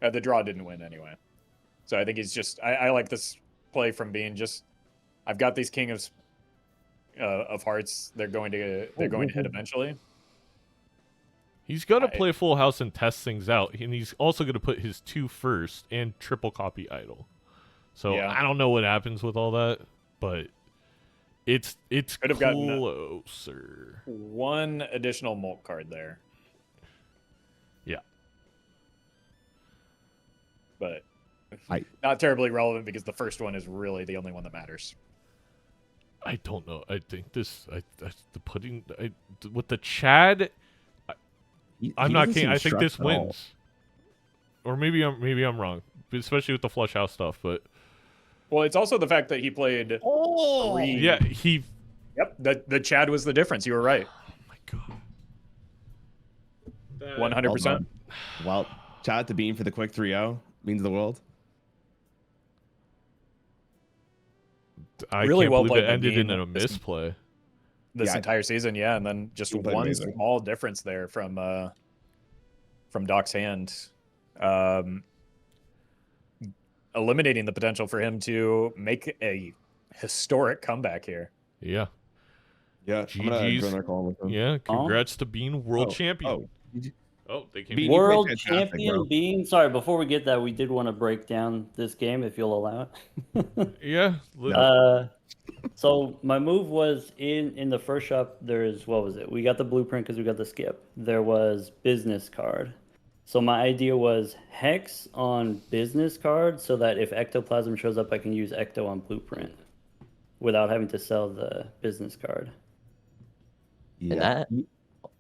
The draw didn't win anyway. So I think he's just. I like this play from Bean. Just, I've got these king of hearts. They're going to hit eventually. He's gonna play full house and test things out, and he's also gonna put his 2 first and triple copy idol. So Yeah. I don't know what happens with all that, but it's Could have gotten closer. one additional molt card there. Yeah. But not terribly relevant because the first one is really the only one that matters. I don't know. I think this the pudding with the Chad. I'm not kidding. I think this wins. Or maybe I'm wrong, especially with the flush house stuff. But Well, it's also the fact that he played. Oh, Yeah, he. Yep, the Chad was the difference. You were right. Oh my god. 100%. Well, shout out to Bean for the quick 3-0. Means the world. I Really can't well believe played it by ended in Bean. a misplay. This entire season, yeah, and then just He played one amazing. small difference there from Doc's hand, eliminating the potential for him to make a historic comeback here. Yeah. Yeah, I'm gonna GG's. join their call with them. Yeah, congrats to being world champion. Oh, they came. Bean, you played World fantastic, champion bro. being. Sorry, before we get that, we did want to break down this game, if you'll allow it. Yeah. So my move was in the first shop. There's what was it? We got the blueprint because we got the skip. There was business card. So my idea was hex on business card so that if ectoplasm shows up, I can use ecto on blueprint without having to sell the business card. And that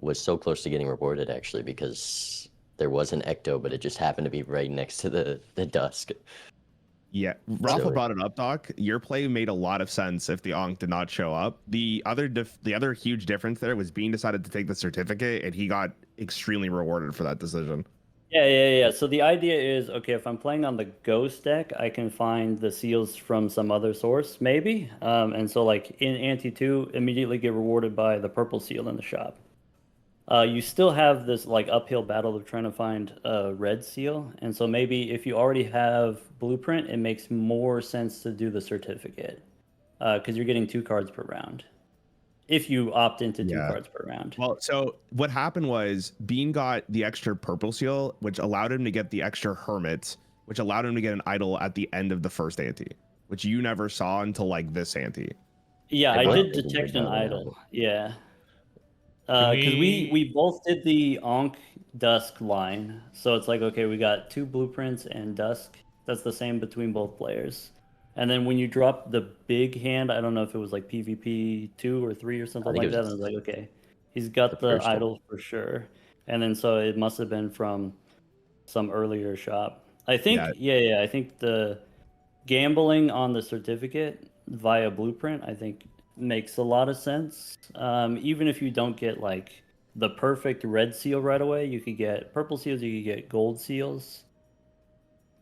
was so close to getting rewarded, actually, because there was an ecto, but it just happened to be right next to the dusk. Yeah, Rafa brought it up, Doc. Your play made a lot of sense if the Ankh did not show up. The other huge difference there was Bean decided to take the certificate, and he got extremely rewarded for that decision. Yeah. So the idea is, okay, if I'm playing on the ghost deck, I can find the seals from some other source, maybe. And so like in Ante 2, immediately get rewarded by the purple seal in the shop. You still have this like uphill battle of trying to find a red seal, and so maybe if you already have blueprint, it makes more sense to do the certificate because you're getting 2 cards per round. If you opt into 2 cards per round. Well, so what happened was Bean got the extra purple seal, which allowed him to get the extra hermit, which allowed him to get an idol at the end of the first ante, which you never saw until like this ante. Yeah, I did detect an idol. Yeah. Because we both did the Ankh Dusk line. So it's like, okay, we got 2 blueprints and Dusk. That's the same between both players. And then when you drop the big hand, I don't know if it was like PvP 2 or 3 or something like that. And I was like, okay, he's got the idol for sure. And then so it must have been from some earlier shop. I think, I think the gambling on the certificate via blueprint, I think makes a lot of sense. Even if you don't get like the perfect red seal right away, you could get purple seals, you could get gold seals.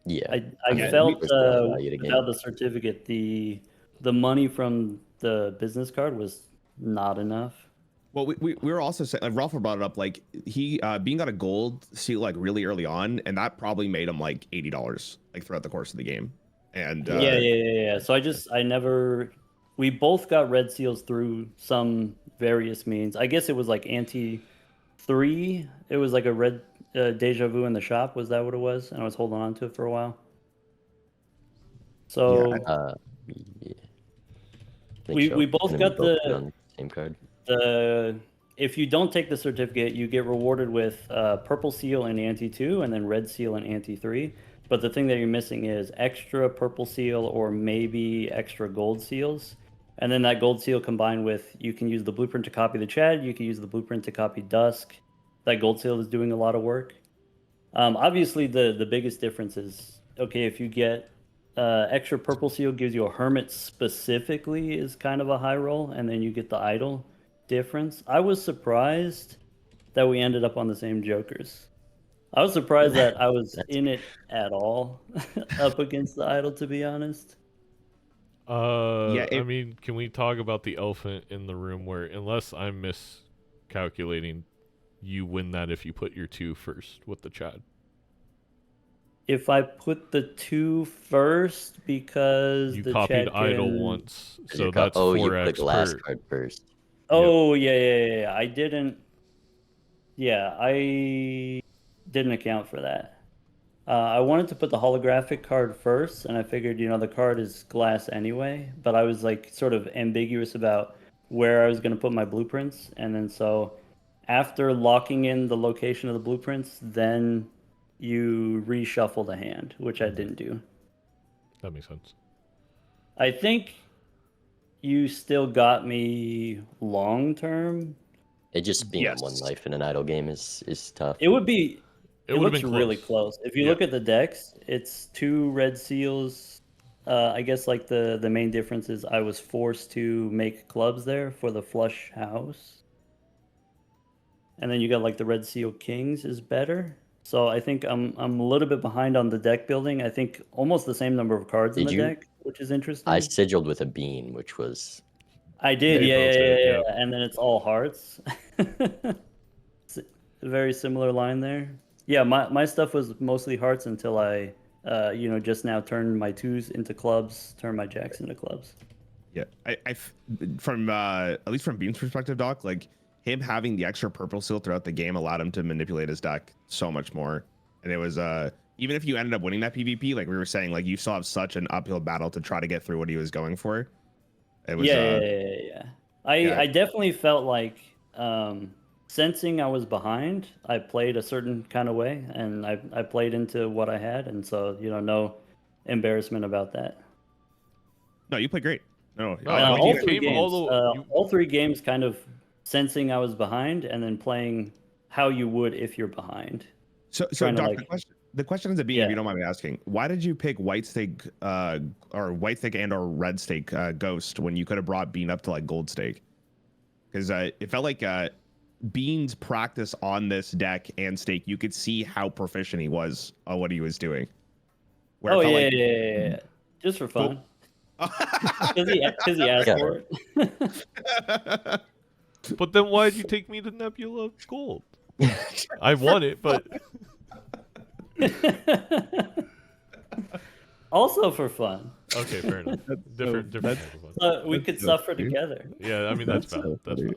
Yeah, I felt without the certificate, the money from the business card was not enough. Well, we were also saying, like Rafa brought it up, like he Bean got a gold seal like really early on, and that probably made him like $80 like throughout the course of the game. And yeah. So we both got red seals through some various means. I guess it was like Ante 3. It was like a red deja vu in the shop. Was that what it was? And I was holding on to it for a while. So we both got the same card. If you don't take the certificate, you get rewarded with purple seal in Ante 2 and then red seal in Ante 3. But the thing that you're missing is extra purple seal or maybe extra gold seals. And then that gold seal combined with, you can use the blueprint to copy the Chad, you can use the blueprint to copy Dusk. That gold seal is doing a lot of work. Obviously, the biggest difference is, okay, if you get extra purple seal gives you a hermit specifically is kind of a high roll, and then you get the idol difference. I was surprised that we ended up on the same jokers. I was surprised that I was in it at all up against the idol, to be honest. I mean, can we talk about the elephant in the room where, unless I'm miscalculating, you win that if you put your 2 first with the Chad? If I put the 2 first because you the copied Chad idol once, so that's 4x you put the glass card first. Oh, yeah. I didn't account for that. I wanted to put the holographic card first, and I figured, the card is glass anyway, but I was like sort of ambiguous about where I was going to put my blueprints. And then so after locking in the location of the blueprints, then you reshuffle the hand, which I didn't do. That makes sense. I think you still got me long term. It just being 1 life in an idle game is tough. It would be. It looks been really close. If you look at the decks, it's 2 red seals, I guess like the main difference is I was forced to make clubs there for the flush house. And then you got like the Red Seal Kings is better. So I think I'm a little bit behind on the deck building. I think almost the same number of cards in Did the you? deck, which is interesting. I sigiled with a bean, which was I did, They yeah, both did, yeah. yep. And then it's all hearts. It's a very similar line there. Yeah, my stuff was mostly hearts until I, just now turned my 2s into clubs, turned my jacks into clubs. Yeah, from at least from Bean's perspective, Doc, like him having the extra purple seal throughout the game allowed him to manipulate his deck so much more. And it was even if you ended up winning that PvP, like we were saying, like you still have such an uphill battle to try to get through what he was going for. It was Yeah. I definitely felt like sensing I was behind, I played a certain kind of way, and I played into what I had, and so no embarrassment about that. No, you played great. No, all 3 games, all 3 games, kind of sensing I was behind, and then playing how you would if you're behind. So Doc, the question ends up being, if you don't mind me asking, why did you pick white stake or white stake and or red stake ghost when you could have brought Bean up to like gold stake? Because it felt like Bean's practice on this deck and stake, you could see how proficient he was on what he was doing. Yeah. Just for fun. Because he asked for it. But then why did you take me to Nebula Gold? I won it, but also for fun. Okay, fair enough. Different type of fun. We could suffer together. Yeah, I mean that's valid. That's valid.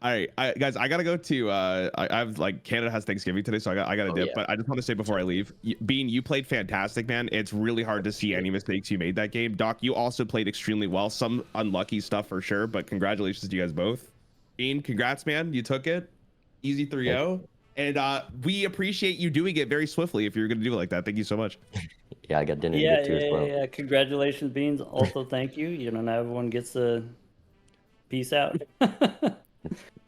All right, guys, I gotta go to. I have like Canada has Thanksgiving today, so I gotta dip. Yeah. But I just want to say before I leave, Bean, you played fantastic, man. It's really hard to see any mistakes you made that game. Doc, you also played extremely well. Some unlucky stuff for sure, but congratulations to you guys both. Bean, congrats, man. You took it. Easy 3-0. And we appreciate you doing it very swiftly if you're gonna do it like that. Thank you so much. Yeah, I got dinner to get to as well. Yeah. Congratulations, Beans. Also, thank you. Now everyone gets a peace out.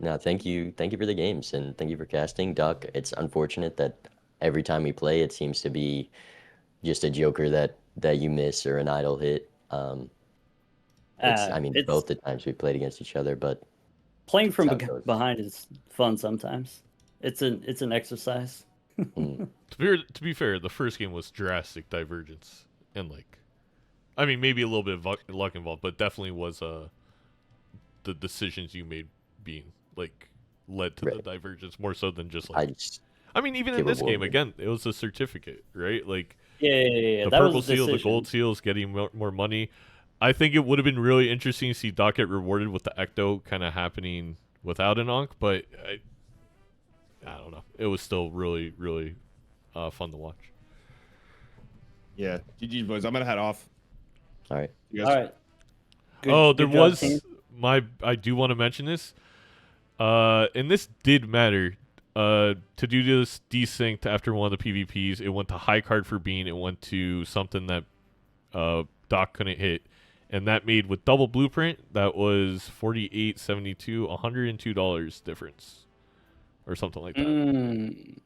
No, thank you for the games, and thank you for casting, Doc. It's unfortunate that every time we play, it seems to be just a joker that you miss or an idle hit. Both the times we played against each other, but playing from behind is fun sometimes. It's an exercise. To be fair, the first game was drastic divergence, and maybe a little bit of luck involved, but definitely was the decisions you made being led to the divergence more so than just even in this game again, it was a certificate, right? The purple seal, the gold seals, getting more money. I think it would have been really interesting to see Doc get rewarded with the ecto kind of happening without an onk, but I don't know. It was still really, really fun to watch. Yeah, GG boys. I'm gonna head off. All right. All right. I do want to mention this. And this did matter. To do this desynced after one of the PvPs, it went to high card for Bean. It went to something that Doc couldn't hit, and that made with double blueprint. That was $48.72, $102 difference, or something like that.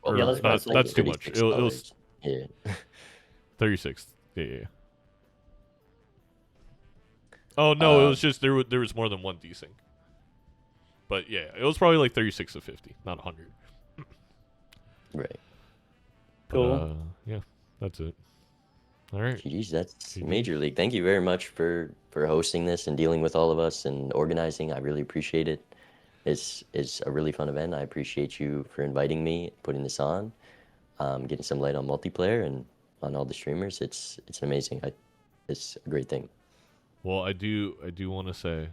Well, that's too much. It was 36. Yeah. Oh no, it was just there was more than one desync. But yeah, it was probably 36 to 50, not 100. Right. Cool. Yeah, that's it. All right. Jeez, that's Major League. Thank you very much for hosting this and dealing with all of us and organizing. I really appreciate it. It's a really fun event. I appreciate you for inviting me, putting this on, getting some light on multiplayer and on all the streamers. It's amazing. It's a great thing. Well, I do want to say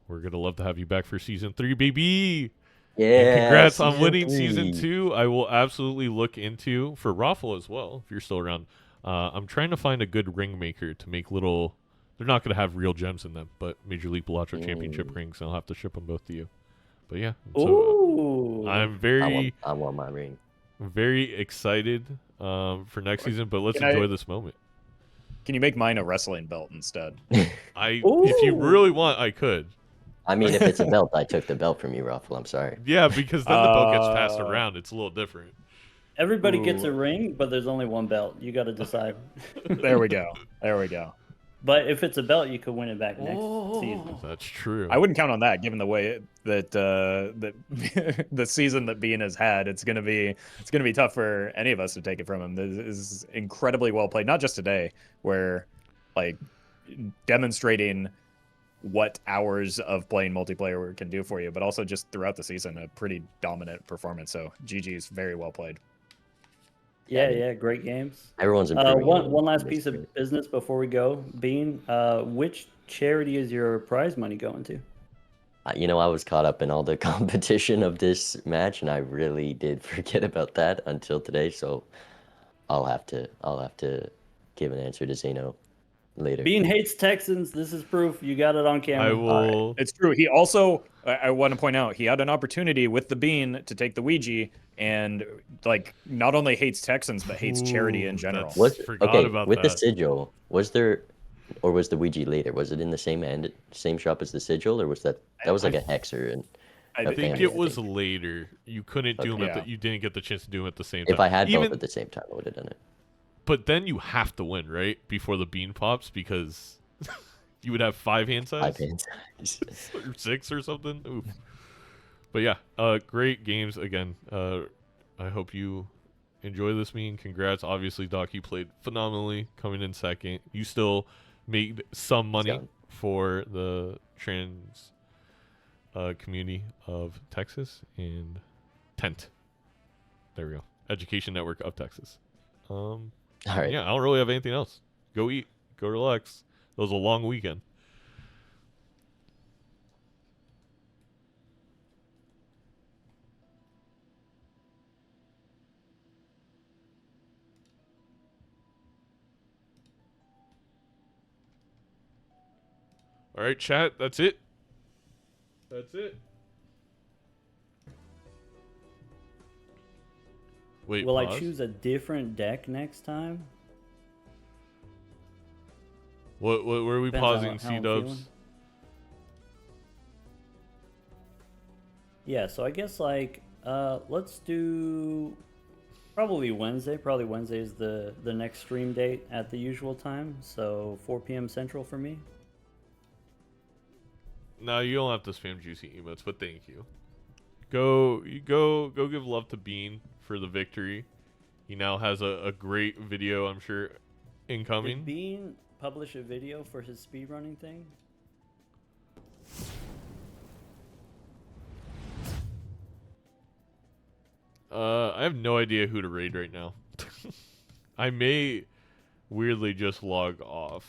we're gonna love to have you back for season 3, baby. Yeah. And congrats on winning season 2. I will absolutely look into for Raffle as well if you're still around. I'm trying to find a good ring maker to make little. They're not gonna have real gems in them, but Major League Balatro Championship rings. I'll have to ship them both to you. But yeah, so I'm very. I want my ring. Very excited for next season, but let's enjoy this moment. Can you make mine a wrestling belt instead? If you really want, I could. I mean, if it's a belt, I took the belt from you, Raffle. I'm sorry. Yeah, because then the belt gets passed around. It's a little different. Everybody gets Ooh. a ring, but there's only one belt. You got to decide. There we go. There we go. But if it's a belt, you could win it back next season. That's true. I wouldn't count on that, given the way that that the season that Bean has had. It's gonna be tough for any of us to take it from him. This is incredibly well played, not just today, where like demonstrating what hours of playing multiplayer can do for you, but also just throughout the season, a pretty dominant performance. So GG's very well played. Yeah, great games. Everyone's improving. One last piece of business before we go. Bean, which charity is your prize money going to? You know, I was caught up in all the competition of this match, and I really did forget about that until today. So I'll have to give an answer to Zeno later. Bean hates Texans. This is proof. You got it on camera. I will. It's true. He also, I want to point out, he had an opportunity with the Bean to take the Ouija, and like not only hates Texans but hates charity in general. Forgot about with that. the sigil, was there, or was the Ouija later? Was it in the same shop as the sigil, or was that was like a hexer? And I think it was later. You couldn't do them you didn't get the chance to do them at the same time. If I had both at the same time, I would have done it. But then you have to win, right? Before the bean pops, because you would have 5 hand size. 5 hand size. Or 6 or something. Oof. But yeah, great games again. I hope you enjoy this meeting. Congrats. Obviously, Doc, you played phenomenally, coming in second. You still made some money for the trans community of Texas and TENT. There we go. Education Network of Texas. All right. Yeah, I don't really have anything else. Go eat. Go relax. It was a long weekend. All right, chat. That's it. That's it. Wait, Will pause. I choose a different deck next time? What where are we Depends on pausing, how I'm C-dubs? feeling. Yeah, so I guess like let's do probably Wednesday. Probably Wednesday is the next stream date at the usual time. So 4 p.m. Central for me. No, you don't have to spam juicy emotes, but thank you. Go give love to Bean for the victory. He now has a great video, I'm sure, incoming. Did Bean publish a video for his speedrunning thing? I have no idea who to raid right now. I may weirdly just log off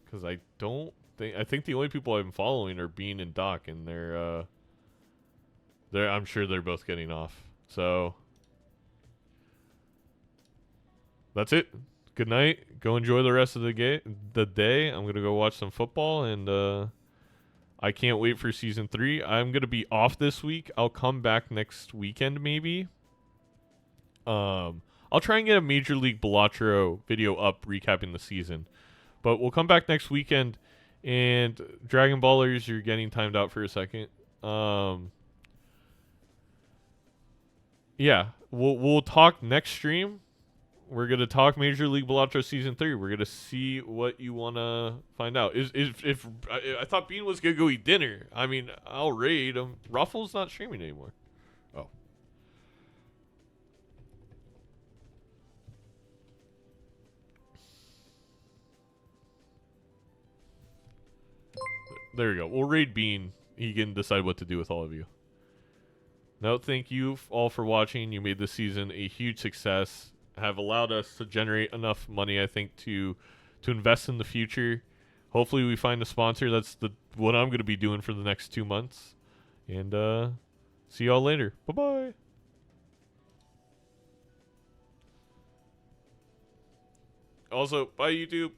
because I think the only people I'm following are Bean and Doc, and they're I'm sure they're both getting off. So that's it. Good night. Go enjoy the rest of the day. I'm gonna go watch some football, and I can't wait for season 3. I'm gonna be off this week. I'll come back next weekend maybe. I'll try and get a Major League Balatro video up recapping the season, but we'll come back next weekend. And Dragon Ballers, you're getting timed out for a second. Yeah, we'll talk next stream. We're gonna talk Major League Balatro season 3. We're gonna see what you wanna find out. If I thought Bean was gonna go eat dinner. I mean, I'll raid him. Ruffles not streaming anymore. Oh. There we go. We'll raid Bean. He can decide what to do with all of you. No, thank you all for watching. You made this season a huge success. Have allowed us to generate enough money, I think, to invest in the future. Hopefully we find a sponsor. That's what I'm going to be doing for the next 2 months. And see y'all later. Bye-bye. Also, bye YouTube.